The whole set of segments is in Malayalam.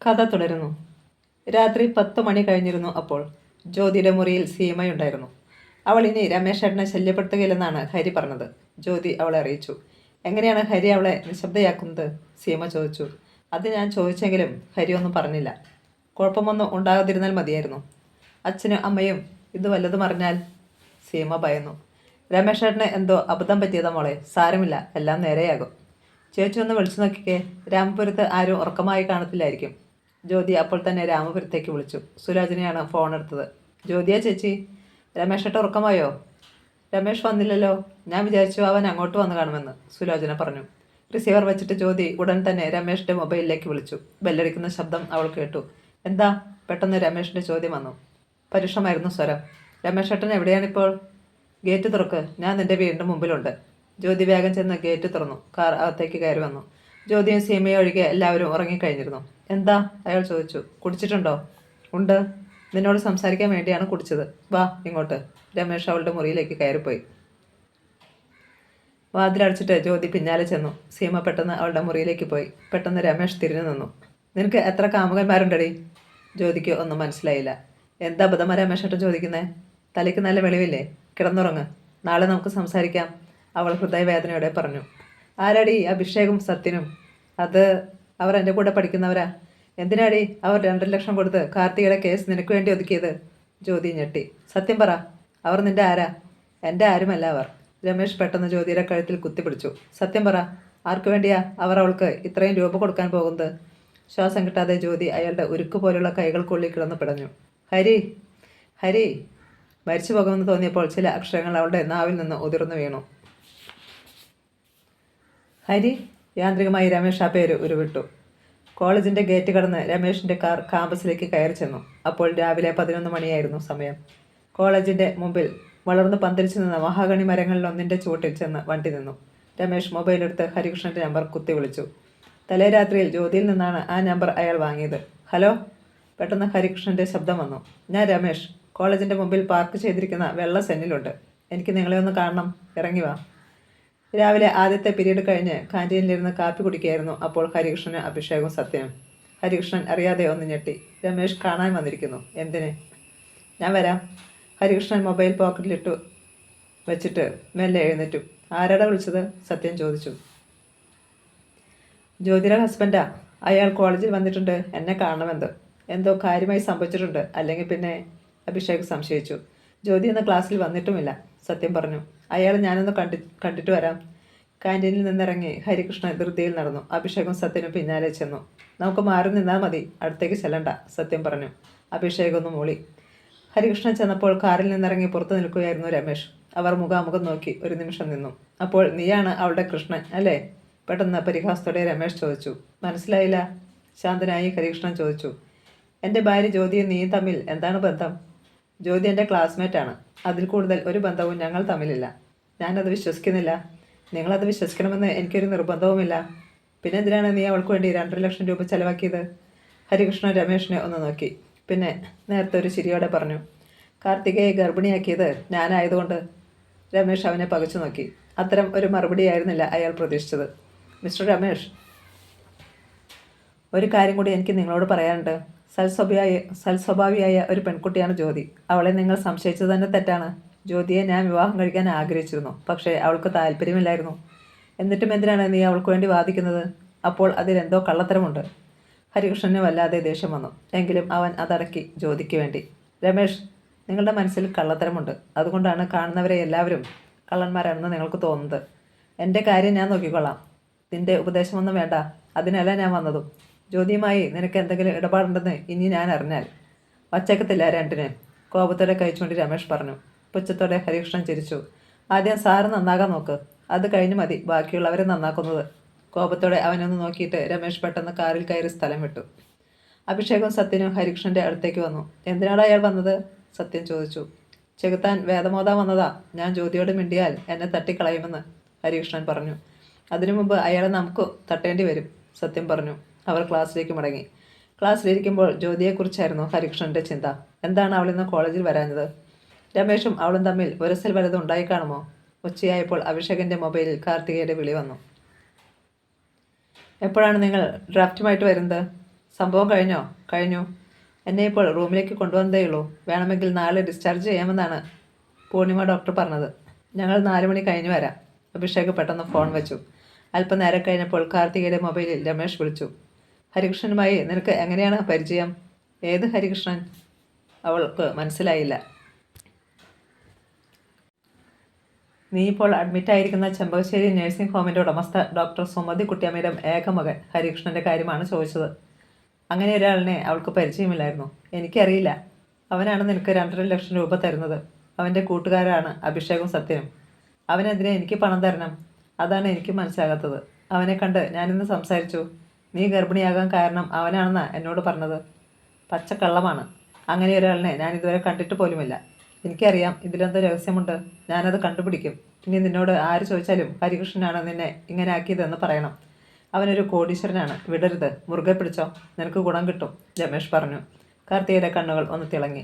കഥ തുടരുന്നു. രാത്രി 10 മണി കഴിഞ്ഞിരുന്നു. അപ്പോൾ ജ്യോതിയുടെ മുറിയിൽ സീമയുണ്ടായിരുന്നു. അവൾ ഇനി രമേശേട്ടനെ ശല്യപ്പെടുത്തുകയില്ലെന്നാണ് ഹരി പറഞ്ഞത്. ജ്യോതി അവളെ അറിയിച്ചു. എങ്ങനെയാണ് ഹരി അവളെ നിശബ്ദയാക്കുന്നത്? സീമ ചോദിച്ചു. അത് ഞാൻ ചോദിച്ചെങ്കിലും ഹരി ഒന്നും പറഞ്ഞില്ല. കുഴപ്പമൊന്നും ഉണ്ടാകാതിരുന്നാൽ മതിയായിരുന്നു. അച്ഛനും അമ്മയും ഇത് വല്ലതും അറിഞ്ഞാൽ? സീമ ഭയന്നു. രമേശേട്ടന് എന്തോ അബദ്ധം പറ്റിയതാ മോളെ. സാരമില്ല, എല്ലാം നേരെയാകും. ചേച്ചി ഒന്ന് വിളിച്ചു നോക്കിക്കേ. രാമപുരത്ത് ആരും ഉറക്കമായി കാണത്തില്ലായിരിക്കും. ജ്യോതി അപ്പോൾ തന്നെ രാമപുരത്തേക്ക് വിളിച്ചു. സുരാജിനെയാണ് ഫോൺ എടുത്തത്. ജ്യോതിയാ ചേച്ചി? രമേശേട്ട ഉറക്കമായോ? രമേശ് വന്നില്ലല്ലോ. ഞാൻ വിചാരിച്ചു അവൻ അങ്ങോട്ട് വന്ന് കാണുമെന്ന്, സുലോചന പറഞ്ഞു. റിസീവർ വെച്ചിട്ട് ജ്യോതി ഉടൻ തന്നെ രമേശിൻ്റെ മൊബൈലിലേക്ക് വിളിച്ചു. ബെല്ലടിക്കുന്ന ശബ്ദം അവൾ കേട്ടു. എന്താ? പെട്ടെന്ന് രമേശിൻ്റെ ചോദ്യം വന്നു. പരുഷമായിരുന്നു സ്വരം. രമേശേട്ടൻ എവിടെയാണിപ്പോൾ? ഗേറ്റ് തുറക്ക്, ഞാൻ നിന്റെ വീടിൻ്റെ മുമ്പിലുണ്ട്. ജ്യോതി വേഗം ചെന്ന് ഗേറ്റ് തുറന്നു. കാർ അകത്തേക്ക് കയറി വന്നു. ജ്യോതിയും സീമയും ഒഴികെ എല്ലാവരും ഉറങ്ങിക്കഴിഞ്ഞിരുന്നു. എന്താ? അയാൾ ചോദിച്ചു. കുടിച്ചിട്ടുണ്ടോ? ഉണ്ട്. നിന്നോട് സംസാരിക്കാൻ വേണ്ടിയാണ് കുടിച്ചത്. വാ ഇങ്ങോട്ട്. രമേശ് അവളുടെ മുറിയിലേക്ക് കയറിപ്പോയി. വാതിലടച്ചിട്ട് ജ്യോതി പിന്നാലെ ചെന്നു. സീമ പെട്ടെന്ന് അവളുടെ മുറിയിലേക്ക് പോയി. പെട്ടെന്ന് രമേശ് തിരിഞ്ഞു നിന്നു. നിനക്ക് എത്ര കാമുകന്മാരുണ്ടടി? ജ്യോതിക്ക് ഒന്നും മനസ്സിലായില്ല. എന്താ അബദ്ധമാ രമേശേട്ടൻ ചോദിക്കുന്നേ? തലയ്ക്ക് നല്ല വെളിവില്ലേ? കിടന്നുറങ്ങ്, നാളെ നമുക്ക് സംസാരിക്കാം, അവൾ ഹൃദയവേദനയോടെ പറഞ്ഞു. ആരാടി അഭിഷേകും സത്യനും? അത് അവർ എൻ്റെ കൂടെ പഠിക്കുന്നവരാ. എന്തിനാടി അവർ 2.5 ലക്ഷം കൊടുത്ത് കാർത്തികയുടെ കേസ് നിനക്ക് വേണ്ടി ഒതുക്കിയത്? ജ്യോതി ഞെട്ടി. സത്യം പറ, അവർ നിന്റെ ആരാ? എൻ്റെ ആരുമല്ല അവർ. രമേശ് പെട്ടെന്ന് ജ്യോതിയുടെ കഴുത്തിൽ കുത്തിപ്പിടിച്ചു. സത്യം പറ, ആർക്കു വേണ്ടിയാ അവർ അവൾക്ക് ഇത്രയും രൂപ കൊടുക്കാൻ പോകുന്നത്? ശ്വാസം കിട്ടാതെ ജ്യോതി അയാളുടെ ഉരുക്ക് പോലുള്ള കൈകൾക്കുള്ളിൽ കിടന്ന് പിടഞ്ഞു. ഹരി, ഹരി. മരിച്ചു പോകുമെന്ന് തോന്നിയപ്പോൾ ചില അക്ഷരങ്ങൾ അവളുടെ നാവിൽ നിന്ന് ഉതിർന്നു വീണു. ഹരി. യാന്ത്രികമായി രമേശ് ആ പേര് ഉരുവിട്ടു. കോളേജിൻ്റെ ഗേറ്റ് കടന്ന് രമേശിൻ്റെ കാർ കാമ്പസിലേക്ക് കയറി ചെന്നു. അപ്പോൾ രാവിലെ 11 മണിയായിരുന്നു സമയം. കോളേജിൻ്റെ മുമ്പിൽ വളർന്നു പന്തലിച്ചു നിന്ന മഹാഗണി മരങ്ങളിലൊന്നിൻ്റെ ചുവട്ടിൽ ചെന്ന് വണ്ടി നിന്നു. രമേശ് മൊബൈലെടുത്ത് ഹരികൃഷ്ണൻ്റെ നമ്പർ കുത്തി വിളിച്ചു. തലേ രാത്രിയിൽ ജ്യോതിയിൽ നിന്നാണ് ആ നമ്പർ അയാൾ വാങ്ങിയത്. ഹലോ. പെട്ടെന്ന് ഹരികൃഷ്ണൻ്റെ ശബ്ദം വന്നു. ഞാൻ രമേശ്. കോളേജിൻ്റെ മുമ്പിൽ പാർക്ക് ചെയ്തിരിക്കുന്ന വെള്ള സെന്നിലുണ്ട്. എനിക്ക് നിങ്ങളെ ഒന്ന് കാണണം. ഇറങ്ങി വാ. രാവിലെ ആദ്യത്തെ പീരീഡ് കഴിഞ്ഞ് കാൻറ്റീനിലിരുന്ന് കാപ്പി കുടിക്കുകയായിരുന്നു അപ്പോൾ ഹരികൃഷ്ണനും അഭിഷേകും സത്യനും. ഹരികൃഷ്ണൻ അറിയാതെ ഒന്ന് ഞെട്ടി. രമേശ് കാണാൻ വന്നിരിക്കുന്നു. എന്തിന്? ഞാൻ വരാം. ഹരികൃഷ്ണൻ മൊബൈൽ പോക്കറ്റിലിട്ടു വെച്ചിട്ട് മെല്ലെ എഴുന്നേറ്റു. ആരാടാ വിളിച്ചത്? സത്യൻ ചോദിച്ചു. ജ്യോതിയുടെ ഹസ്ബൻഡാ. അയാൾ കോളേജിൽ വന്നിട്ടുണ്ട്, എന്നെ കാണണമെന്ന്. എന്തോ കാര്യമായി സംഭവിച്ചിട്ടുണ്ട്, അല്ലെങ്കിൽ പിന്നെ? അഭിഷേക് സംശയിച്ചു. ജ്യോതി ഇന്ന് ക്ലാസ്സിൽ വന്നിട്ടുമില്ല, സത്യം പറഞ്ഞു. അയാൾ ഞാനൊന്ന് കണ്ടിട്ട് വരാം. കാൻറ്റീനിൽ നിന്നിറങ്ങി ഹരികൃഷ്ണൻ ധൃതിയിൽ നടന്നു. അഭിഷേകും സത്യനും പിന്നാലെ ചെന്നു. നമുക്ക് മാറി നിന്നാൽ മതി, അടുത്തേക്ക് ചെല്ലണ്ട, സത്യം പറഞ്ഞു. അഭിഷേക് ഒന്ന് മൂളി. ഹരികൃഷ്ണൻ ചെന്നപ്പോൾ കാറിൽ നിന്നിറങ്ങി പുറത്തു നിൽക്കുകയായിരുന്നു രമേശ്. അവർ മുഖാമുഖം നോക്കി ഒരു നിമിഷം നിന്നു. അപ്പോൾ നീയാണ് അവളുടെ കൃഷ്ണൻ അല്ലേ? പെട്ടെന്ന് പരിഹാസത്തോടെ രമേശ് ചോദിച്ചു. മനസ്സിലായില്ല, ശാന്തനായി ഹരികൃഷ്ണൻ ചോദിച്ചു. എൻ്റെ ഭാര്യ ജ്യോതിയും നീയും തമ്മിൽ എന്താണ് ബന്ധം? ജ്യോതി എൻ്റെ ക്ലാസ്മേറ്റാണ്. അതിൽ കൂടുതൽ ഒരു ബന്ധവും ഞങ്ങൾ തമ്മിലില്ല. ഞാനത് വിശ്വസിക്കുന്നില്ല. നിങ്ങളത് വിശ്വസിക്കണമെന്ന് എനിക്കൊരു നിർബന്ധവുമില്ല. പിന്നെ എന്തിനാണ് നീ അവൾക്ക് വേണ്ടി 2.5 ലക്ഷം രൂപ ചെലവാക്കിയത്? ഹരികൃഷ്ണൻ രമേശിനെ ഒന്ന് നോക്കി. പിന്നെ നേരത്തെ ഒരു ചിരിയോടെ പറഞ്ഞു. കാർത്തികയെ ഗർഭിണിയാക്കിയത് ഞാനായതുകൊണ്ട്. രമേശ് അവനെ പകച്ചു നോക്കി. അത്തരം ഒരു മറുപടിയായിരുന്നില്ല അയാൾ പ്രതീക്ഷിച്ചത്. മിസ്റ്റർ രമേശ്, ഒരു കാര്യം കൂടി എനിക്ക് നിങ്ങളോട് പറയാനുണ്ട്. സൽസ്വഭാവിയായ ഒരു പെൺകുട്ടിയാണ് ജ്യോതി. അവളെ നിങ്ങൾ സംശയിച്ചത് തന്നെ തെറ്റാണ്. ജ്യോതിയെ ഞാൻ വിവാഹം കഴിക്കാൻ ആഗ്രഹിച്ചിരുന്നു, പക്ഷേ അവൾക്ക് താല്പര്യമില്ലായിരുന്നു. എന്നിട്ടും എന്തിനാണ് നീ അവൾക്ക് വേണ്ടി വാദിക്കുന്നത്? അപ്പോൾ അതിലെന്തോ കള്ളത്തരമുണ്ട്. ഹരികൃഷ്ണന് വല്ലാതെ ദേഷ്യം വന്നു. എങ്കിലും അവൻ അതടക്കി. ജ്യോതിക്ക് വേണ്ടി. രമേശ്, നിങ്ങളുടെ മനസ്സിൽ കള്ളത്തരമുണ്ട്. അതുകൊണ്ടാണ് കാണുന്നവരെ എല്ലാവരും കള്ളന്മാരാണെന്ന് നിങ്ങൾക്ക് തോന്നുന്നത്. എൻ്റെ കാര്യം ഞാൻ നോക്കിക്കൊള്ളാം. നിൻ്റെ ഉപദേശമൊന്നും വേണ്ട. അതിനല്ല ഞാൻ വന്നതും. ജ്യോതിയുമായി നിനക്ക് എന്തെങ്കിലും ഇടപാടുണ്ടെന്ന് ഇനി ഞാൻ അറിഞ്ഞാൽ വച്ചേക്കത്തില്ല രണ്ടിന്, കോപത്തോടെ കഴിച്ചുകൊണ്ട് രമേശ് പറഞ്ഞു. പുച്ഛത്തോടെ ഹരികൃഷ്ണൻ ചിരിച്ചു. ആദ്യം സാറ് നന്നാകാൻ നോക്ക്, അത് കഴിഞ്ഞ് മതി ബാക്കിയുള്ളവരെ നന്നാക്കുന്നത്. കോപത്തോടെ അവനൊന്ന് നോക്കിയിട്ട് രമേശ് പെട്ടെന്ന് കാറിൽ കയറി സ്ഥലം വിട്ടു. അഭിഷേകും സത്യനും ഹരികൃഷ്ണൻ്റെ അടുത്തേക്ക് വന്നു. എന്തിനാണ് അയാൾ വന്നത്? സത്യൻ ചോദിച്ചു. ചെകുത്താൻ വേദമോദാൻ വന്നതാ. ഞാൻ ജ്യോതിയോട് മിണ്ടിയാൽ എന്നെ തട്ടിക്കളയുമെന്ന് ഹരികൃഷ്ണൻ പറഞ്ഞു. അതിനു മുമ്പ് അയാളെ നമുക്ക് തട്ടേണ്ടി വരും, സത്യം പറഞ്ഞു. അവർ ക്ലാസ്സിലേക്ക് മടങ്ങി. ക്ലാസ്സിലിരിക്കുമ്പോൾ ജ്യോതിയെക്കുറിച്ചായിരുന്നു ഹരികൃഷ്ണൻ്റെ ചിന്ത. എന്താണ് അവളിന്ന് കോളേജിൽ വരാഞ്ഞത്? രമേശും അവളും തമ്മിൽ ഉരസൽ വലുതും ഉണ്ടായി കാണുമോ? ഉച്ചയായപ്പോൾ അഭിഷേകിൻ്റെ മൊബൈലിൽ കാർത്തികയുടെ വിളി വന്നു. എപ്പോഴാണ് നിങ്ങൾ ഡ്രാഫ്റ്റുമായിട്ട് വരുന്നത്? സംഭവം കഴിഞ്ഞോ? കഴിഞ്ഞു. എന്നെ ഇപ്പോൾ റൂമിലേക്ക് കൊണ്ടുവന്നതേയുള്ളൂ. വേണമെങ്കിൽ നാളെ ഡിസ്ചാർജ് ചെയ്യാമെന്നാണ് പൂർണിമ ഡോക്ടർ പറഞ്ഞത്. ഞങ്ങൾ 4 മണി കഴിഞ്ഞ് വരാം. അഭിഷേക് പെട്ടെന്ന് ഫോൺ വെച്ചു. അല്പനേരം കഴിഞ്ഞപ്പോൾ കാർത്തികയുടെ മൊബൈലിൽ രമേശ് വിളിച്ചു. ഹരികൃഷ്ണനുമായി നിനക്ക് എങ്ങനെയാണ് പരിചയം? ഏത് ഹരികൃഷ്ണൻ? അവൾക്ക് മനസ്സിലായില്ല. നീ ഇപ്പോൾ അഡ്മിറ്റായിരിക്കുന്ന ചെമ്പകശ്ശേരി നഴ്സിംഗ് ഹോമിൻ്റെ ഉടമസ്ഥ ഡോക്ടർ സുമതി കുട്ടിയമ്മയുടെ ഏക മകൻ ഹരികൃഷ്ണൻ്റെ കാര്യമാണ് ചോദിച്ചത്. അങ്ങനെ ഒരാളിനെ അവൾക്ക് പരിചയമില്ലായിരുന്നു. എനിക്കറിയില്ല. അവനാണ് നിനക്ക് 2.5 ലക്ഷം രൂപ തരുന്നത്. അവൻ്റെ കൂട്ടുകാരാണ് അഭിഷേകും സത്യനും. അവനെതിരെ എനിക്ക് പണം തരണം. അതാണ് എനിക്ക് മനസ്സിലാകാത്തത്. അവനെ കണ്ട് ഞാനിന്ന് സംസാരിച്ചു. നീ ഗർഭിണിയാകാൻ കാരണം അവനാണെന്നാണ് എന്നോട് പറഞ്ഞത്. പച്ചക്കള്ളമാണ്. അങ്ങനെ ഒരാളിനെ ഞാൻ ഇതുവരെ കണ്ടിട്ട് പോലുമില്ല. എനിക്കറിയാം ഇതിലെന്തോ രഹസ്യമുണ്ട്. ഞാനത് കണ്ടുപിടിക്കും. ഇനി നിന്നോട് ആര് ചോദിച്ചാലും ഹരികൃഷ്ണനാണ് നിന്നെ ഇങ്ങനെ ആക്കിയതെന്ന് പറയണം. അവനൊരു കോടീശ്വരനാണ്. വിടരുത്. മുറുകെ പിടിച്ചോ. നിനക്ക് ഗുണം കിട്ടും, രമേശ് പറഞ്ഞു. കാർത്തികയുടെ കണ്ണുകൾ ഒന്ന് തിളങ്ങി.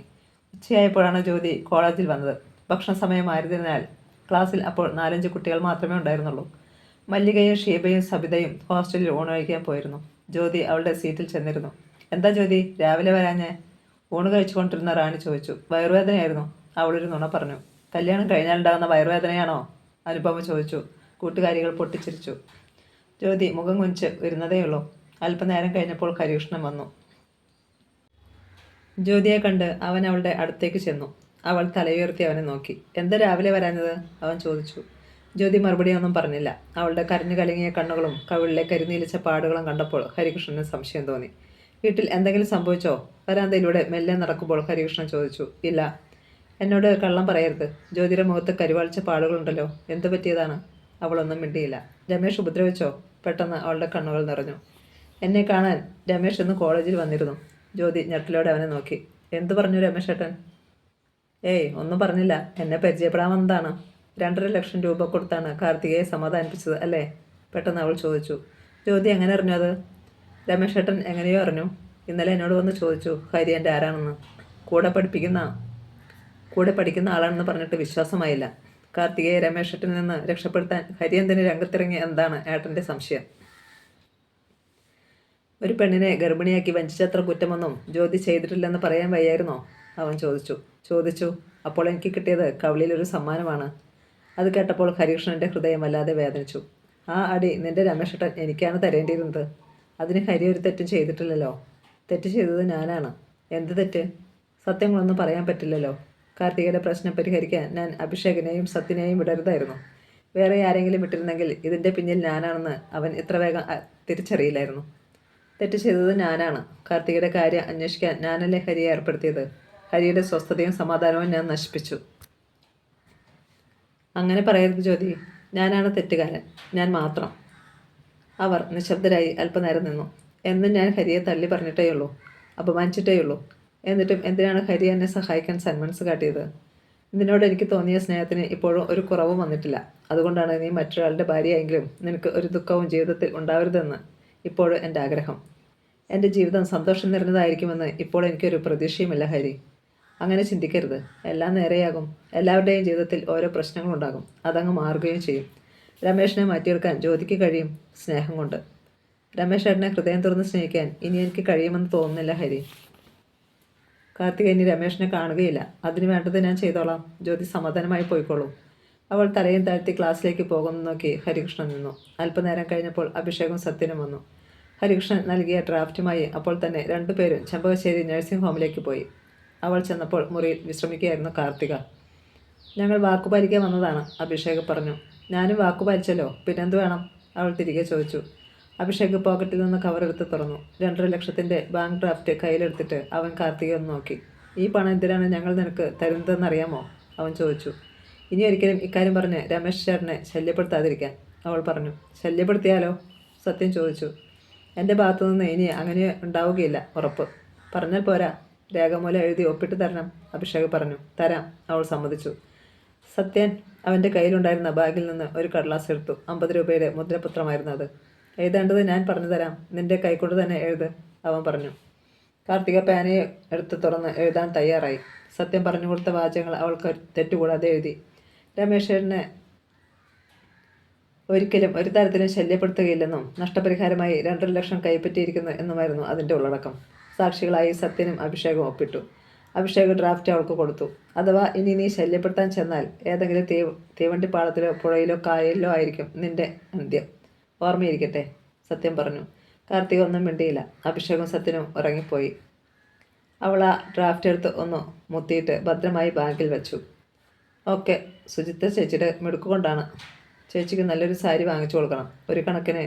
ഉച്ചയായപ്പോഴാണ് ജ്യോതി കോളേജിൽ വന്നത്. ഭക്ഷണ സമയമായതിനാൽ ക്ലാസ്സിൽ അപ്പോൾ 4-5 കുട്ടികൾ മാത്രമേ ഉണ്ടായിരുന്നുള്ളൂ. മല്ലികയും ഷീബയും സബിതയും ഹോസ്റ്റലിൽ ഊണ് കഴിക്കാൻ പോയിരുന്നു. ജ്യോതി അവളുടെ സീറ്റിൽ ചെന്നിരുന്നു. എന്താ ജ്യോതി രാവിലെ വരാഞ്ഞേ? ഊണ് കഴിച്ചുകൊണ്ടിരുന്ന റാണി ചോദിച്ചു. വയറുവേദനയായിരുന്നു. അവളൊരു നുണ പറഞ്ഞു. കല്യാണം കഴിഞ്ഞാലുണ്ടാകുന്ന വയറുവേദനയാണോ? അനുപമ ചോദിച്ചു. കൂട്ടുകാരികൾ പൊട്ടിച്ചിരിച്ചു. ജ്യോതി മുഖം കുനിച്ച് വരുന്നതേയുള്ളൂ. അല്പനേരം കഴിഞ്ഞപ്പോൾ ഹരികൃഷ്ണൻ വന്നു. ജ്യോതിയെ കണ്ട് അവൻ അവളുടെ അടുത്തേക്ക് ചെന്നു. അവൾ തലയുയർത്തി അവനെ നോക്കി. എന്താ രാവിലെ വരാഞ്ഞത്? അവൻ ചോദിച്ചു. ജ്യോതി മറുപടിയൊന്നും പറഞ്ഞില്ല. അവളുടെ കരഞ്ഞു കലങ്ങിയ കണ്ണുകളും കവിളിലെ കരിനീലിച്ച പാടുകളും കണ്ടപ്പോൾ ഹരികൃഷ്ണന് സംശയം തോന്നി. വീട്ടിൽ എന്തെങ്കിലും സംഭവിച്ചോ? വരാന്തയിലൂടെ മെല്ലെ നടക്കുമ്പോൾ ഹരികൃഷ്ണൻ ചോദിച്ചു. ഇല്ല. എന്നോട് കള്ളം പറയരുത്. ജ്യോതിയുടെ മുഖത്ത് കരുവാളിച്ച പാടുകളുണ്ടല്ലോ. എന്തു പറ്റിയതാണ്? അവളൊന്നും മിണ്ടിയില്ല. രമേശ് ഉപദ്രവിച്ചോ? പെട്ടെന്ന് അവളുടെ കണ്ണുകൾ നിറഞ്ഞു. എന്നെ കാണാൻ രമേശ് ഇന്ന് കോളേജിൽ വന്നിരുന്നു. ജ്യോതി ഞെട്ടലോടെ അവനെ നോക്കി. എന്തു പറഞ്ഞു രമേശ് ഏട്ടൻ? ഏയ് ഒന്നും പറഞ്ഞില്ല. എന്നെ പരിചയപ്പെടാൻ വന്നതാണ്. 2.5 ലക്ഷം രൂപ കൊടുത്താണ് കാർത്തികയെ സമാധാനിപ്പിച്ചത് അല്ലേ? പെട്ടെന്ന് അവൾ ചോദിച്ചു. ജ്യോതി എങ്ങനെ അറിഞ്ഞു അത്? രമേശ് ഏട്ടൻ എങ്ങനെയോ അറിഞ്ഞു. ഇന്നലെ എന്നോട് വന്ന് ചോദിച്ചു ഹരി എൻ്റെ ആരാണെന്ന്. കൂടെ പഠിക്കുന്ന ആളാണെന്ന് പറഞ്ഞിട്ട് വിശ്വാസമായില്ല. കാർത്തികയെ രമേശ് ഏട്ടനിൽ നിന്ന് രക്ഷപ്പെടുത്താൻ ഹരി എന്തിന് രംഗത്തിറങ്ങി എന്താണ് ഏട്ടൻ്റെ സംശയം? ഒരു പെണ്ണിനെ ഗർഭിണിയാക്കി വഞ്ചിച്ചത്ര കുറ്റമൊന്നും ജ്യോതി ചെയ്തിട്ടില്ലെന്ന് പറയാൻ വയ്യായിരുന്നോ? അവൻ ചോദിച്ചു. അപ്പോൾ എനിക്ക് കിട്ടിയത് കവളിയിലൊരു സമ്മാനമാണ്. അത് കേട്ടപ്പോൾ ഹരികൃഷ്ണൻ്റെ ഹൃദയം വല്ലാതെ വേദനിച്ചു. ആ അടി നിന്റെ രമേശേട്ടൻ എനിക്കാണ് തരേണ്ടിയിരുന്നത്. അതിന് ഹരി ഒരു തെറ്റും ചെയ്തിട്ടില്ലല്ലോ. തെറ്റ് ചെയ്തത് ഞാനാണ്. എന്ത് തെറ്റ്? സത്യങ്ങളൊന്നും പറയാൻ പറ്റില്ലല്ലോ. കാർത്തികയുടെ പ്രശ്നം പരിഹരിക്കാൻ ഞാൻ അഭിഷേകിനെയും സത്യനെയും വിടരുതായിരുന്നു. വേറെ ആരെങ്കിലും വിട്ടിരുന്നെങ്കിൽ ഇതിൻ്റെ പിന്നിൽ ഞാനാണെന്ന് അവൻ ഇത്ര വേഗം തിരിച്ചറിയില്ലായിരുന്നു. തെറ്റ് ചെയ്തത് ഞാനാണ്. കാർത്തികയുടെ കാര്യം അന്വേഷിക്കാൻ ഞാനല്ലേ ഹരിയെ ഏർപ്പെടുത്തിയത്. ഹരിയുടെ സ്വസ്ഥതയും സമാധാനവും ഞാൻ നശിപ്പിച്ചു. അങ്ങനെ പറയരുത് ജ്യോതി. ഞാനാണ് തെറ്റുകാരൻ. ഞാൻ മാത്രം. അവർ നിശബ്ദരായി അല്പനേരം നിന്നു. എന്നും ഞാൻ ഹരിയെ തള്ളി പറഞ്ഞിട്ടേയുള്ളൂ, അപമാനിച്ചിട്ടേയുള്ളൂ. എന്നിട്ടും എന്തിനാണ് ഹരി എന്നെ സഹായിക്കാൻ സന്മനസ് കാട്ടിയത്? നിന്നോട് എനിക്ക് തോന്നിയ സ്നേഹത്തിന് ഇപ്പോഴും ഒരു കുറവും വന്നിട്ടില്ല. അതുകൊണ്ടാണ് നീ മറ്റൊരാളുടെ ഭാര്യയെങ്കിലും നിനക്ക് ഒരു ദുഃഖവും ജീവിതത്തിൽ ഉണ്ടാവരുതെന്ന് ഇപ്പോഴും എൻ്റെ ആഗ്രഹം. എൻ്റെ ജീവിതം സന്തോഷം നിറഞ്ഞതായിരിക്കുമെന്ന് ഇപ്പോൾ എനിക്കൊരു പ്രതീക്ഷയുമില്ല ഹരി. അങ്ങനെ ചിന്തിക്കരുത്. എല്ലാം നേരെയാകും. എല്ലാവരുടെയും ജീവിതത്തിൽ ഓരോ പ്രശ്നങ്ങളുണ്ടാകും. അതങ്ങ് മാറുകയും ചെയ്യും. രമേശിനെ മാറ്റിയെടുക്കാൻ ജ്യോതിക്ക് കഴിയും, സ്നേഹം കൊണ്ട്. രമേശ് ഏട്ടനെ ഹൃദയം തുറന്ന് സ്നേഹിക്കാൻ ഇനി എനിക്ക് കഴിയുമെന്ന് തോന്നുന്നില്ല ഹരി. കാർത്തിക ഇനി രമേശിനെ കാണുകയില്ല. അതിന് വേണ്ടത് ഞാൻ ചെയ്തോളാം. ജ്യോതി സമാധാനമായി പോയിക്കോളൂ. അവൾ തലയും താഴ്ത്തി ക്ലാസ്സിലേക്ക് പോകുന്നു നോക്കി ഹരികൃഷ്ണൻ നിന്നു. അല്പനേരം കഴിഞ്ഞപ്പോൾ അഭിഷേകും സത്യനും വന്നു. ഹരികൃഷ്ണൻ നൽകിയ ഡ്രാഫ്റ്റുമായി അപ്പോൾ തന്നെ 2 പേരും ചെമ്പകശ്ശേരി നഴ്സിംഗ് ഹോമിലേക്ക് പോയി. അവൾ ചെന്നപ്പോൾ മുറിയിൽ വിശ്രമിക്കുകയായിരുന്നു കാർത്തിക. ഞങ്ങൾ വാക്കുപാലിക്കാൻ വന്നതാണ്, അഭിഷേക് പറഞ്ഞു. ഞാനും വാക്കുപാലിച്ചല്ലോ, പിന്നെന്ത് വേണം? അവൾ തിരികെ ചോദിച്ചു. അഭിഷേക് പോക്കറ്റിൽ നിന്ന് കവറെടുത്ത് തുറന്നു. 2.5 ലക്ഷത്തിൻ്റെ ബാങ്ക് ഡ്രാഫ്റ്റ് കയ്യിലെടുത്തിട്ട് അവൻ കാർത്തികയെ ഒന്ന് നോക്കി. ഈ പണം എന്തിനാണ് ഞങ്ങൾ നിനക്ക് തരുന്നതെന്നറിയാമോ? അവൻ ചോദിച്ചു. ഇനി ഒരിക്കലും ഇക്കാര്യം പറഞ്ഞ് രമേശ് ചേട്ടനെ ശല്യപ്പെടുത്താതിരിക്കാൻ, അവൾ പറഞ്ഞു. ശല്യപ്പെടുത്തിയാലോ? സത്യം ചോദിച്ചു. എൻ്റെ ഭാഗത്തുനിന്ന് ഇനി അങ്ങനെ ഉണ്ടാവുകയില്ല, ഉറപ്പ്. പറഞ്ഞാൽ പോരാ, രേഖമൂലം എഴുതി ഒപ്പിട്ട് തരണം, അഭിഷേക് പറഞ്ഞു. തരാം, അവൾ സമ്മതിച്ചു. സത്യൻ അവൻ്റെ കയ്യിലുണ്ടായിരുന്ന ബാഗിൽ നിന്ന് ഒരു കടലാസ് എടുത്തു. 50 രൂപയുടെ മുദ്രപത്രമായിരുന്നു അത്. എഴുതേണ്ടത് ഞാൻ പറഞ്ഞു തരാം, നിന്റെ കൈക്കൊണ്ട് തന്നെ എഴുത്, അവൻ പറഞ്ഞു. കാർത്തിക പേനയെ എടുത്ത് തുറന്ന് എഴുതാൻ തയ്യാറായി. സത്യം പറഞ്ഞു കൊടുത്ത വാചകങ്ങൾ അവൾക്ക് തെറ്റുകൂടാതെ എഴുതി. രമേശേട്ടനെ ഒരിക്കലും ഒരു തരത്തിലും ശല്യപ്പെടുത്തുകയില്ലെന്നും നഷ്ടപരിഹാരമായി 2.5 ലക്ഷം കൈപ്പറ്റിയിരിക്കുന്നു എന്നുമായിരുന്നു അതിൻ്റെ ഉള്ളടക്കം. സാക്ഷികളായി സത്യനും അഭിഷേകും ഒപ്പിട്ടു. അഭിഷേക് ഡ്രാഫ്റ്റ് അവൾക്ക് കൊടുത്തു. അഥവാ ഇനി നീ ശല്യപ്പെടുത്താൻ ചെന്നാൽ ഏതെങ്കിലും തീവണ്ടിപ്പാളത്തിലോ പുഴയിലോ കായലിലോ ആയിരിക്കും നിന്റെ അന്ത്യം. ഓർമ്മയിരിക്കട്ടെ, സത്യം പറഞ്ഞു. കാർത്തിക ഒന്നും മിണ്ടിയില്ല. അഭിഷേകും സത്യനും ഉറങ്ങിപ്പോയി. അവൾ ആ ഡ്രാഫ്റ്റ് എടുത്ത് ഒന്ന് മുത്തിയിട്ട് ഭദ്രമായി ബാഗിൽ വെച്ചു. ഓക്കെ, സുജിത്ത ചേച്ചിയുടെ മിടുക്കുകൊണ്ടാണ്. ചേച്ചിക്ക് നല്ലൊരു സാരി വാങ്ങിച്ചു കൊടുക്കണം. ഒരു കണക്കിന്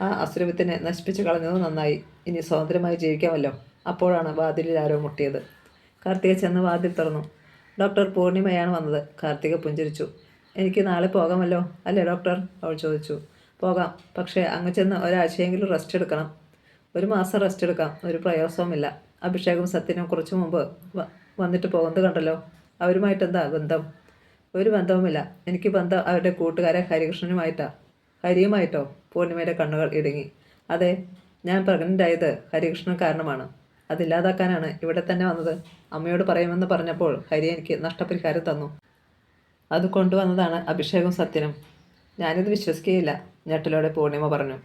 ആ അസുരവിത്തിനെ നശിപ്പിച്ച് കളഞ്ഞത് നന്നായി. ഇനി സ്വതന്ത്രമായി ജീവിക്കാമല്ലോ. അപ്പോഴാണ് വാതിലിൽ ആരോ മുട്ടിയത്. കാർത്തിക ചെന്ന് വാതിൽ തുറന്നു. ഡോക്ടർ പൂർണിമയാണ് വന്നത്. കാർത്തിക പുഞ്ചിരിച്ചു. എനിക്ക് നാളെ പോകാമല്ലോ അല്ലേ ഡോക്ടർ? അവൾ ചോദിച്ചു. പോകാം, പക്ഷേ അങ്ങ് ചെന്ന് ഒരാഴ്ചയെങ്കിലും റെസ്റ്റ് എടുക്കണം. 1 മാസം റെസ്റ്റ് എടുക്കാം, ഒരു പ്രയാസവുമില്ല. അഭിഷേകും സത്യനും കുറച്ചു മുമ്പ് വന്നിട്ട് പോകുന്നത് കണ്ടല്ലോ. അവരുമായിട്ട് എന്താ ബന്ധം? ഒരു ബന്ധവുമില്ല. എനിക്ക് ബന്ധം അവരുടെ കൂട്ടുകാരെ ഹരിയുമായിട്ടോ? പൂർണിമയുടെ കണ്ണുകൾ ഇടുങ്ങി. അതെ, ഞാൻ പ്രഗ്നൻ്റ് ആയത് ഹരികൃഷ്ണൻ കാരണമാണ്. അതില്ലാതാക്കാനാണ് ഇവിടെ തന്നെ വന്നത്. അമ്മയോട് പറയുമെന്ന് പറഞ്ഞപ്പോൾ ഹരി എനിക്ക് നഷ്ടപരിഹാരം തന്നു. അത് കൊണ്ടുവന്നതാണ് അഭിഷേകും സത്യനും. ഞാനിത് വിശ്വസിക്കുകയില്ല, ഞെട്ടലോടെ പൂർണിമ പറഞ്ഞു.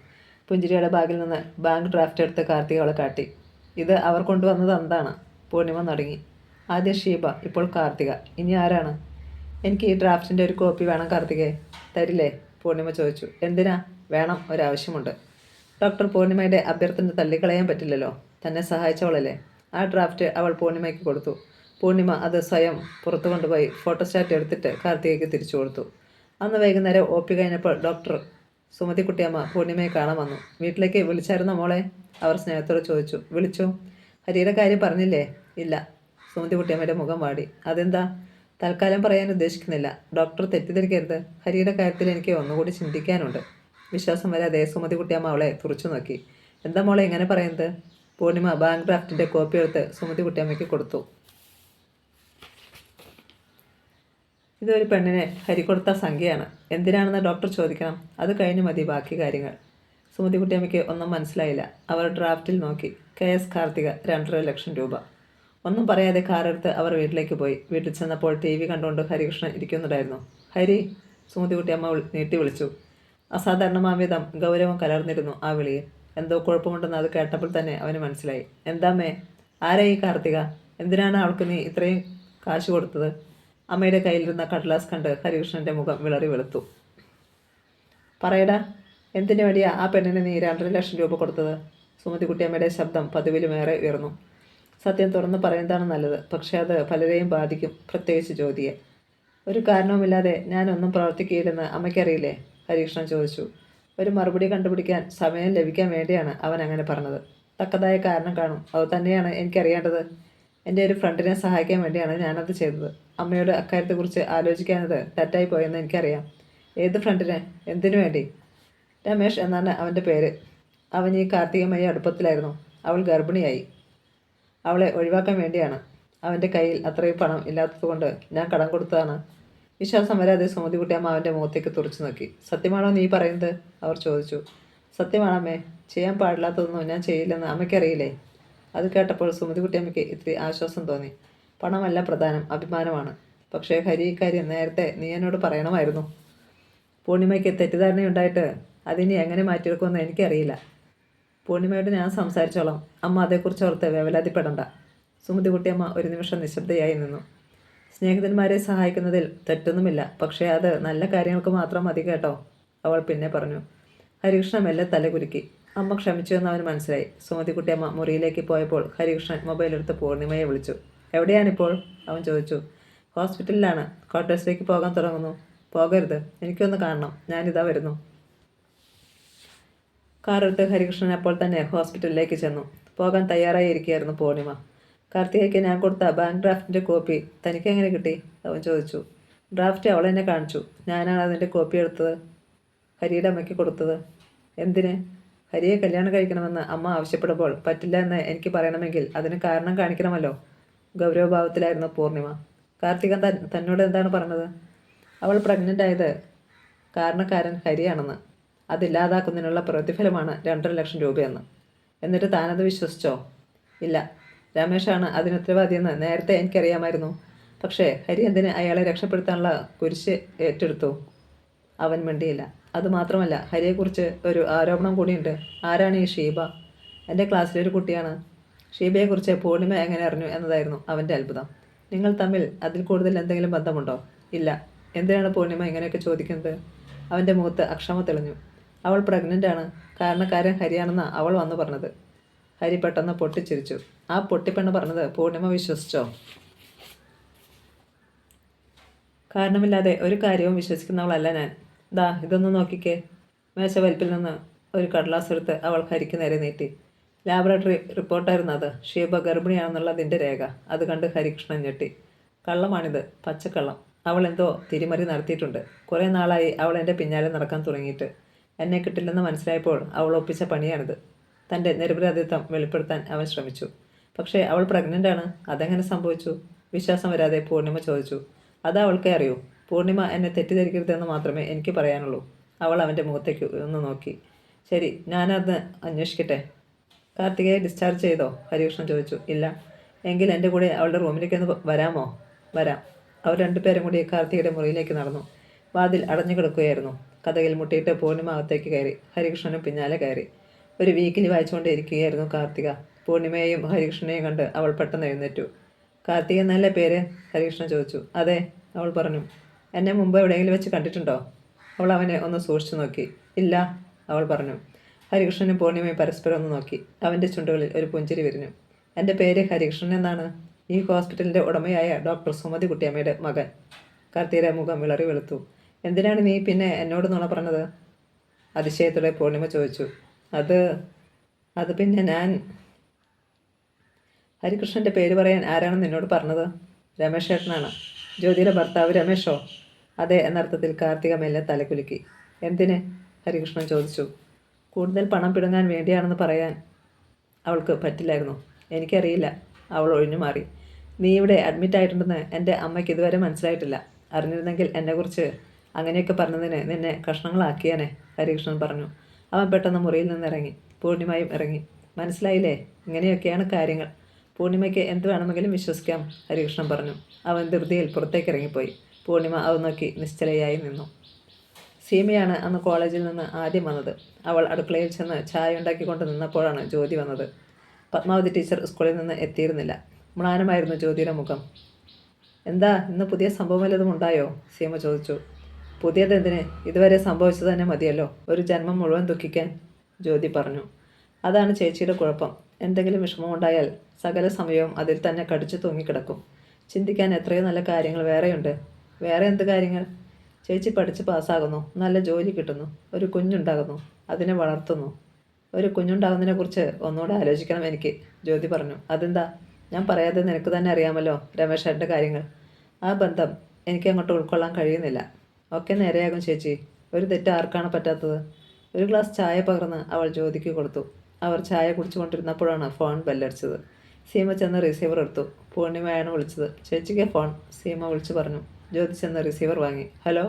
പുഞ്ചിരിയുടെ ബാഗിൽ നിന്ന് ബാങ്ക് ഡ്രാഫ്റ്റ് എടുത്ത് കാർത്തിക അവളെ കാട്ടി. ഇത് അവർ കൊണ്ടുവന്നത് എന്താണ്? പൂർണിമ നടുങ്ങി. ആദ്യം ഷീബ, ഇപ്പോൾ കാർത്തിക, ഇനി ആരാണ്? എനിക്ക് ഈ ഡ്രാഫ്റ്റിൻ്റെ ഒരു കോപ്പി വേണം കാർത്തികയെ. തരില്ലേ? പൂർണിമ ചോദിച്ചു. എന്തിനാ? വേണം, ഒരാവശ്യമുണ്ട്. ഡോക്ടർ പൂർണിമയുടെ അഭ്യർത്ഥന തള്ളിക്കളയാൻ പറ്റില്ലല്ലോ. തന്നെ സഹായിച്ചവളല്ലേ. ആ ഡ്രാഫ്റ്റ് അവൾ പൂർണിമയ്ക്ക് കൊടുത്തു. പൂർണിമ അത് സ്വയം പുറത്തു കൊണ്ടുപോയി ഫോട്ടോസ്റ്റാറ്റ് എടുത്തിട്ട് കാർത്തികയ്ക്ക് തിരിച്ചു കൊടുത്തു. അന്ന് വൈകുന്നേരം ഒ പി കഴിഞ്ഞപ്പോൾ ഡോക്ടർ സുമതിക്കുട്ടിയമ്മ പൂർണിമയെ കാണാൻ വന്നു. വീട്ടിലേക്ക് വിളിച്ചായിരുന്നോ മോളെ? അവർ സ്നേഹത്തോട് ചോദിച്ചു. വിളിച്ചു. ഹരിയുടെ കാര്യം പറഞ്ഞില്ലേ? ഇല്ല. സുമതിക്കുട്ടിയമ്മയുടെ മുഖം വാടി. അതെന്താ? തൽക്കാലം പറയാൻ ഉദ്ദേശിക്കുന്നില്ല. ഡോക്ടർ തെറ്റിദ്ധരിക്കരുത്. ഹരിയുടെ കാര്യത്തിൽ എനിക്ക് ഒന്നുകൂടി ചിന്തിക്കാനുണ്ട്. വിശ്വാസം വരാതെ സുമതിക്കുട്ടിയമ്മ അവളെ തുറച്ചു നോക്കി. എന്താ മോളെ ഇങ്ങനെ പറയുന്നത്? പൂർണിമ ബാങ്ക് ഡ്രാഫ്റ്റിൻ്റെ കോപ്പി എടുത്ത് സുമതിക്കുട്ടിയമ്മയ്ക്ക് കൊടുത്തു. ഇതൊരു പെണ്ണിനെ ഹരി കൊടുത്ത സംഖ്യയാണ്. എന്തിനാണെന്ന് ഡോക്ടർ ചോദിക്കണം. അത് കഴിഞ്ഞ് മതി ബാക്കി കാര്യങ്ങൾ. സുമതിക്കുട്ടിയമ്മയ്ക്ക് ഒന്നും മനസ്സിലായില്ല. അവർ ഡ്രാഫ്റ്റിൽ നോക്കി. KS കാർത്തിക, 2.5 ലക്ഷം രൂപ. ഒന്നും പറയാതെ കാറെടുത്ത് അവർ വീട്ടിലേക്ക് പോയി. വീട്ടിൽ ചെന്നപ്പോൾ TV കണ്ടുകൊണ്ട് ഹരികൃഷ്ണൻ ഇരിക്കുന്നുണ്ടായിരുന്നു. ഹരി, സുമതിക്കുട്ടിയമ്മ നീട്ടി വിളിച്ചു. അസാധാരണമാംവിധം ഗൗരവം കലർന്നിരുന്നു ആ വിളിയിൽ. എന്തോ കുഴപ്പമുണ്ടെന്ന് അത് കേട്ടപ്പോൾ തന്നെ അവന് മനസ്സിലായി. എന്താമ്മേ? ആരാ ഈ കാർത്തിക? എന്തിനാണ് അവൾക്ക് നീ ഇത്രയും കാശ് കൊടുത്തത്? അമ്മയുടെ കയ്യിലിരുന്ന കടലാസ് കണ്ട് ഹരികൃഷ്ണൻ്റെ മുഖം വിളറി വെളുത്തു. പറയടാ, എന്തിനു വേണ്ടിയാ ആ പെണ്ണിന് നീ 2.5 ലക്ഷം രൂപ കൊടുത്തത്? സുമതിക്കുട്ടിയമ്മയുടെ ശബ്ദം പതിവിലുമേറെ ഉയർന്നു. സത്യം തുറന്ന് പറയുന്നതാണ് നല്ലത്, പക്ഷേ അത് പലരെയും ബാധിക്കും, പ്രത്യേകിച്ച് ജ്യോതിയെ. ഒരു കാരണവുമില്ലാതെ ഞാനൊന്നും പ്രവർത്തിക്കുകയില്ലെന്ന് അമ്മയ്ക്കറിയില്ലേ? ഹരികൃഷ്ണൻ ചോദിച്ചു. ഒരു മറുപടി കണ്ടുപിടിക്കാൻ സമയം ലഭിക്കാൻ വേണ്ടിയാണ് അവൻ അങ്ങനെ പറഞ്ഞത്. തക്കതായ കാരണം കാണും. അത് തന്നെയാണ് എനിക്കറിയേണ്ടത്. എൻ്റെ ഒരു ഫ്രണ്ടിനെ സഹായിക്കാൻ വേണ്ടിയാണ് ഞാനത് ചെയ്തത്. അമ്മയോട് അക്കാര്യത്തെക്കുറിച്ച് ആലോചിക്കാനത് തെറ്റായി പോയെന്ന് എനിക്കറിയാം. ഏത് ഫ്രണ്ടിനെ? എന്തിനു വേണ്ടി? രമേഷ് എന്നാണ് അവൻ്റെ പേര്. അവൻ ഈ കാർത്തികമായി അടുപ്പത്തിലായിരുന്നു. അവൾ ഗർഭിണിയായി. അവളെ ഒഴിവാക്കാൻ വേണ്ടിയാണ്. അവൻ്റെ കയ്യിൽ അത്രയും പണം ഇല്ലാത്തതുകൊണ്ട് ഞാൻ കടം കൊടുത്തതാണ്. വിശ്വാസം വരാതെ സുമതിക്കുട്ടിയമ്മ അവൻ്റെ മുഖത്തേക്ക് തുറച്ചു നോക്കി. സത്യമാണോ നീ പറയുന്നത്? അവർ ചോദിച്ചു. സത്യമാണമ്മേ. ചെയ്യാൻ പാടില്ലാത്തതൊന്നും ഞാൻ ചെയ്യില്ലെന്ന് അമ്മയ്ക്കറിയില്ലേ? അത് കേട്ടപ്പോൾ സുമതിക്കുട്ടിയമ്മയ്ക്ക് ഇത്തിരി ആശ്വാസം തോന്നി. പണമല്ല പ്രധാനം, അഭിമാനമാണ്. പക്ഷേ ഹരി ഇക്കാര്യം നേരത്തെ നീ എന്നോട് പറയണമായിരുന്നു. പൂർണിമയ്ക്ക് തെറ്റിദ്ധാരണയുണ്ടായിട്ട് അതിനി എങ്ങനെ മാറ്റിയെടുക്കുമെന്ന് എനിക്കറിയില്ല. പൂർണിമയോട് ഞാൻ സംസാരിച്ചോളാം. അമ്മ അതേക്കുറിച്ച് ഓർത്ത് വേവലാതിപ്പെടണ്ട. സുമതിക്കുട്ടിയമ്മ ഒരു നിമിഷം നിശബ്ദയായി നിന്നു. സ്നേഹിതന്മാരെ സഹായിക്കുന്നതിൽ തെറ്റൊന്നുമില്ല, പക്ഷേ അത് നല്ല കാര്യങ്ങൾക്ക് മാത്രം മതി കേട്ടോ, അവൾ പിന്നെ പറഞ്ഞു. ഹരികൃഷ്ണൻ മെല്ലെ തലകുലുക്കി. അമ്മ ക്ഷമിച്ചു എന്ന് അവന് മനസ്സിലായി. സുമതിക്കുട്ടിയമ്മ മുറിയിലേക്ക് പോയപ്പോൾ ഹരികൃഷ്ണൻ മൊബൈലെടുത്ത് പൂർണിമയെ വിളിച്ചു. എവിടെയാണിപ്പോൾ? അവൻ ചോദിച്ചു. ഹോസ്പിറ്റലിലാണ്. ക്വാർട്ടേഴ്സിലേക്ക് പോകാൻ തുടങ്ങുന്നു. പോകരുത്, എനിക്കൊന്ന് കാണണം. ഞാനിതാ വരുന്നു. കാറെടുത്ത് ഹരികൃഷ്ണൻ അപ്പോൾ തന്നെ ഹോസ്പിറ്റലിലേക്ക് ചെന്നു. പോകാൻ തയ്യാറായി ഇരിക്കുകയായിരുന്നു പൂർണിമ. കാർത്തികയ്ക്ക് ഞാൻ കൊടുത്ത ബാങ്ക് ഡ്രാഫ്റ്റിൻ്റെ കോപ്പി തനിക്ക് എങ്ങനെ കിട്ടി? അവൻ ചോദിച്ചു. ഡ്രാഫ്റ്റ് അവൾ എന്നെ കാണിച്ചു. ഞാനാണ് അതിൻ്റെ കോപ്പി എടുത്തത്. ഹരിയുടെ അമ്മയ്ക്ക് കൊടുത്തത്. എന്തിന്? ഹരിയെ കല്യാണം കഴിക്കണമെന്ന് അമ്മ ആവശ്യപ്പെടുമ്പോൾ പറ്റില്ല എന്ന് എനിക്ക് പറയണമെങ്കിൽ അതിന് കാരണം കാണിക്കണമല്ലോ. ഗൗരവഭാവത്തിലായിരുന്നു പൂർണിമ. കാർത്തിക തന്നോട് എന്താണ് പറഞ്ഞത്? അവൾ പ്രഗ്നൻ്റ് ആയത് കാരണക്കാരൻ ഹരിയാണെന്ന്. അതില്ലാതാക്കുന്നതിനുള്ള പ്രതിഫലമാണ് 2.5 ലക്ഷം രൂപയെന്ന്. എന്നിട്ട് താനത് വിശ്വസിച്ചോ? ഇല്ല. രമേഷാണ് അതിന് ഉത്തരവാദിയെന്ന് നേരത്തെ എനിക്കറിയാമായിരുന്നു. പക്ഷേ ഹരി എന്തിന് അയാളെ രക്ഷപ്പെടുത്താനുള്ള കുരിശ് ഏറ്റെടുത്തു? അവൻ മിണ്ടിയില്ല. അതുമാത്രമല്ല ഹരിയെക്കുറിച്ച് ഒരു ആരോപണം കൂടിയുണ്ട്. ആരാണ് ഈ ഷീബ? എൻ്റെ ക്ലാസ്സിലെ ഒരു കുട്ടിയാണ്. ഷീബയെക്കുറിച്ച് പൂർണിമ എങ്ങനെ അറിഞ്ഞു എന്നതായിരുന്നു അവൻ്റെ അത്ഭുതം. നിങ്ങൾ തമ്മിൽ അതിൽ കൂടുതൽ എന്തെങ്കിലും ബന്ധമുണ്ടോ? ഇല്ല. എന്തിനാണ് പൂർണിമ ഇങ്ങനെയൊക്കെ ചോദിക്കുന്നത്? അവൻ്റെ മുഖത്ത് അക്ഷമ തെളിഞ്ഞു. അവൾ പ്രഗ്നൻ്റാണ്. കാരണക്കാരൻ ഹരിയാണെന്നാണ് അവൾ വന്നു പറഞ്ഞത്. ഹരി പെട്ടെന്ന് പൊട്ടിച്ചിരിച്ചു. ആ പൊട്ടിപ്പെണ്ണ് പറഞ്ഞത് പൂർണിമ വിശ്വസിച്ചോ? കാരണമില്ലാതെ ഒരു കാര്യവും വിശ്വസിക്കുന്നവളല്ല ഞാൻ. ദാ ഇതൊന്ന് നോക്കിക്കേ. മേശവലിപ്പിൽ നിന്ന് ഒരു കടലാസ് എടുത്ത് അവൾ ഹരിക്ക് നേരെ നീട്ടി. ലാബറട്ടറി റിപ്പോർട്ടായിരുന്നു അത്. ഷീബ ഗർഭിണിയാണെന്നുള്ളതിൻ്റെ രേഖ. അത് കണ്ട് ഹരികൃഷ്ണൻ ഞെട്ടി. കള്ളമാണിത്, പച്ചക്കള്ളം. അവൾ എന്തോ തിരിമറി നടത്തിയിട്ടുണ്ട്. കുറേ നാളായി അവൾ എൻ്റെ പിന്നാലെ നടക്കാൻ തുടങ്ങിയിട്ട്. എന്നെ കിട്ടില്ലെന്ന് മനസ്സിലായപ്പോൾ അവൾ ഒപ്പിച്ച പണിയാണിത്. തൻ്റെ നിരപരാധിത്വം വെളിപ്പെടുത്താൻ അവൻ ശ്രമിച്ചു. പക്ഷേ അവൾ പ്രഗ്നൻ്റാണ്. അതെങ്ങനെ സംഭവിച്ചു? വിശ്വാസം വരാതെ പൂർണിമ ചോദിച്ചു. അത് അവൾക്കേ അറിയൂ. പൂർണിമ എന്നെ തെറ്റിദ്ധരിക്കരുതെന്ന് മാത്രമേ എനിക്ക് പറയാനുള്ളൂ. അവൾ അവൻ്റെ മുഖത്തേക്ക് ഒന്ന് നോക്കി. ശരി, ഞാനത് അന്വേഷിക്കട്ടെ. കാർത്തികയെ ഡിസ്ചാർജ് ചെയ്തോ? ഹരികൃഷ്ണൻ ചോദിച്ചു. ഇല്ല. എങ്കിൽ എൻ്റെ കൂടെ അവളുടെ റൂമിലേക്ക് ഒന്ന് വരാമോ? വരാം. അവർ രണ്ടുപേരും കൂടി കാർത്തികയുടെ മുറിയിലേക്ക് നടന്നു. വാതിൽ അടഞ്ഞു കിടക്കുകയായിരുന്നു. കഥകിൽ മുട്ടിയിട്ട് പൂർണിമ അകത്തേക്ക് കയറി. ഹരികൃഷ്ണനും പിന്നാലെ കയറി. ഒരു വീക്കിലി വായിച്ചുകൊണ്ട് ഇരിക്കുകയായിരുന്നു കാർത്തിക. പൂർണിമയെയും ഹരികൃഷ്ണനെയും കണ്ട് അവൾ പെട്ടെന്ന് എഴുന്നേറ്റു. കാർത്തിക എന്നല്ല പേര്? ഹരികൃഷ്ണൻ ചോദിച്ചു. അതെ, അവൾ പറഞ്ഞു. എന്നെ മുമ്പ് എവിടെയെങ്കിലും വെച്ച് കണ്ടിട്ടുണ്ടോ? അവൾ അവനെ ഒന്ന് സൂക്ഷിച്ചു നോക്കി. ഇല്ല, അവൾ പറഞ്ഞു. ഹരികൃഷ്ണനും പൂർണിമയും പരസ്പരം ഒന്ന് നോക്കി. അവൻ്റെ ചുണ്ടുകളിൽ ഒരു പുഞ്ചിരി വിരിഞ്ഞു. എൻ്റെ പേര് ഹരികൃഷ്ണൻ എന്നാണ്. ഈ ഹോസ്പിറ്റലിൻ്റെ ഉടമയായ ഡോക്ടർ സുമതി കുട്ടിയമ്മയുടെ മകൻ. കാർത്തികയുടെ മുഖം വിളറി വെളുത്തു. എന്തിനാണ് നീ പിന്നെ എന്നോട് നുണ പറഞ്ഞത്? അതിശയത്തോടെ പൂർണിമ ചോദിച്ചു. അത് പിന്നെ ഞാൻ... ഹരികൃഷ്ണൻ്റെ പേര് പറയാൻ ആരാണെന്ന് എന്നോട് പറഞ്ഞത്? രമേശ് ഏട്ടനാണ്. ജ്യോതിയുടെ ഭർത്താവ് രമേശോ? അതെ എന്നർത്ഥത്തിൽ കാർത്തിക മെല്ലെ തലകുലുക്കി. എന്തിന്? ഹരികൃഷ്ണൻ ചോദിച്ചു. കൂടുതൽ പണം പിടുങ്ങാൻ വേണ്ടിയാണെന്ന് പറയാൻ അവൾക്ക് പറ്റില്ലായിരുന്നു. എനിക്കറിയില്ല. അവൾ ഒഴിഞ്ഞു മാറി. നീ ഇവിടെ അഡ്മിറ്റ് ആയിട്ടുണ്ടെന്ന് എൻ്റെ അമ്മയ്ക്ക് ഇതുവരെ മനസ്സിലായിട്ടില്ല. അറിഞ്ഞിരുന്നെങ്കിൽ എന്നെക്കുറിച്ച് അങ്ങനെയൊക്കെ പറഞ്ഞതിന് നിന്നെ കഷ്ണങ്ങളാക്കിയാനെ, ഹരികൃഷ്ണൻ പറഞ്ഞു. അവൻ പെട്ടെന്ന് മുറിയിൽ നിന്നിറങ്ങി. പൂർണിമയും ഇറങ്ങി. മനസ്സിലായില്ലേ? ഇങ്ങനെയൊക്കെയാണ് കാര്യങ്ങൾ. പൂർണിമയ്ക്ക് എന്ത് വേണമെങ്കിലും വിശ്വസിക്കാം, ഹരികൃഷ്ണൻ പറഞ്ഞു. അവൻ ധൃതിയിൽ പുറത്തേക്ക് ഇറങ്ങിപ്പോയി. പൂർണിമ അവൻ നോക്കി നിശ്ചലയായി നിന്നു. സീമയാണ് അന്ന് കോളേജിൽ നിന്ന് ആദ്യം വന്നത്. അവൾ അടുക്കളയിൽ ചെന്ന് ചായ ഉണ്ടാക്കിക്കൊണ്ട് നിന്നപ്പോഴാണ് ജ്യോതി വന്നത്. പത്മാവതി ടീച്ചർ സ്കൂളിൽ നിന്ന് എത്തിയിരുന്നില്ല. മ്ലാനമായിരുന്നു ജ്യോതിയുടെ മുഖം. എന്താ, ഇന്ന് പുതിയ സംഭവം വല്ലതും ഉണ്ടായോ? സീമ ചോദിച്ചു. പുതിയതെന്തിന്? ഇതുവരെ സംഭവിച്ചത് തന്നെ മതിയല്ലോ, ഒരു ജന്മം മുഴുവൻ ദുഃഖിക്കാൻ, ജ്യോതി പറഞ്ഞു. അതാണ് ചേച്ചിയുടെ കുഴപ്പം. എന്തെങ്കിലും വിഷമമുണ്ടായാൽ സകല സമയവും അതിൽ തന്നെ കടിച്ചു തൂങ്ങിക്കിടക്കും. ചിന്തിക്കാൻ എത്രയോ നല്ല കാര്യങ്ങൾ വേറെയുണ്ട്. വേറെ എന്ത് കാര്യങ്ങൾ? ചേച്ചി പഠിച്ച് പാസ്സാകുന്നു, നല്ല ജോലി കിട്ടുന്നു, ഒരു കുഞ്ഞുണ്ടാകുന്നു, അതിനെ വളർത്തുന്നു. ഒരു കുഞ്ഞുണ്ടാകുന്നതിനെക്കുറിച്ച് ഒന്നുകൂടെ ആലോചിക്കണം എനിക്ക്, ജ്യോതി പറഞ്ഞു. അതെന്താ? ഞാൻ പറയാതെ നിനക്ക് തന്നെ അറിയാമല്ലോ രമേശേട്ടൻ്റെ കാര്യങ്ങൾ. ആ ബന്ധം എനിക്ക് അങ്ങോട്ട് ഉൾക്കൊള്ളാൻ കഴിയുന്നില്ല. ഒക്കെ നേരെയാകും ചേച്ചി. ഒരു തെറ്റ് ആർക്കാണ് പറ്റാത്തത്? ഒരു ഗ്ലാസ് ചായ പകർന്ന് അവൾ ജ്യോതിക്ക് കൊടുത്തു. അവർ ചായ കുടിച്ചുകൊണ്ടിരുന്നപ്പോഴാണ് ഫോൺ ബെല്ലടിച്ചത്. സീമ ചെന്ന് റിസീവർ എടുത്തു. പൂർണിമയാണ് വിളിച്ചത്. ചേച്ചിക്ക് ഫോൺ, സീമ വിളിച്ചു പറഞ്ഞു. ജ്യോതി ചെന്ന് റിസീവർ വാങ്ങി. ഹലോ,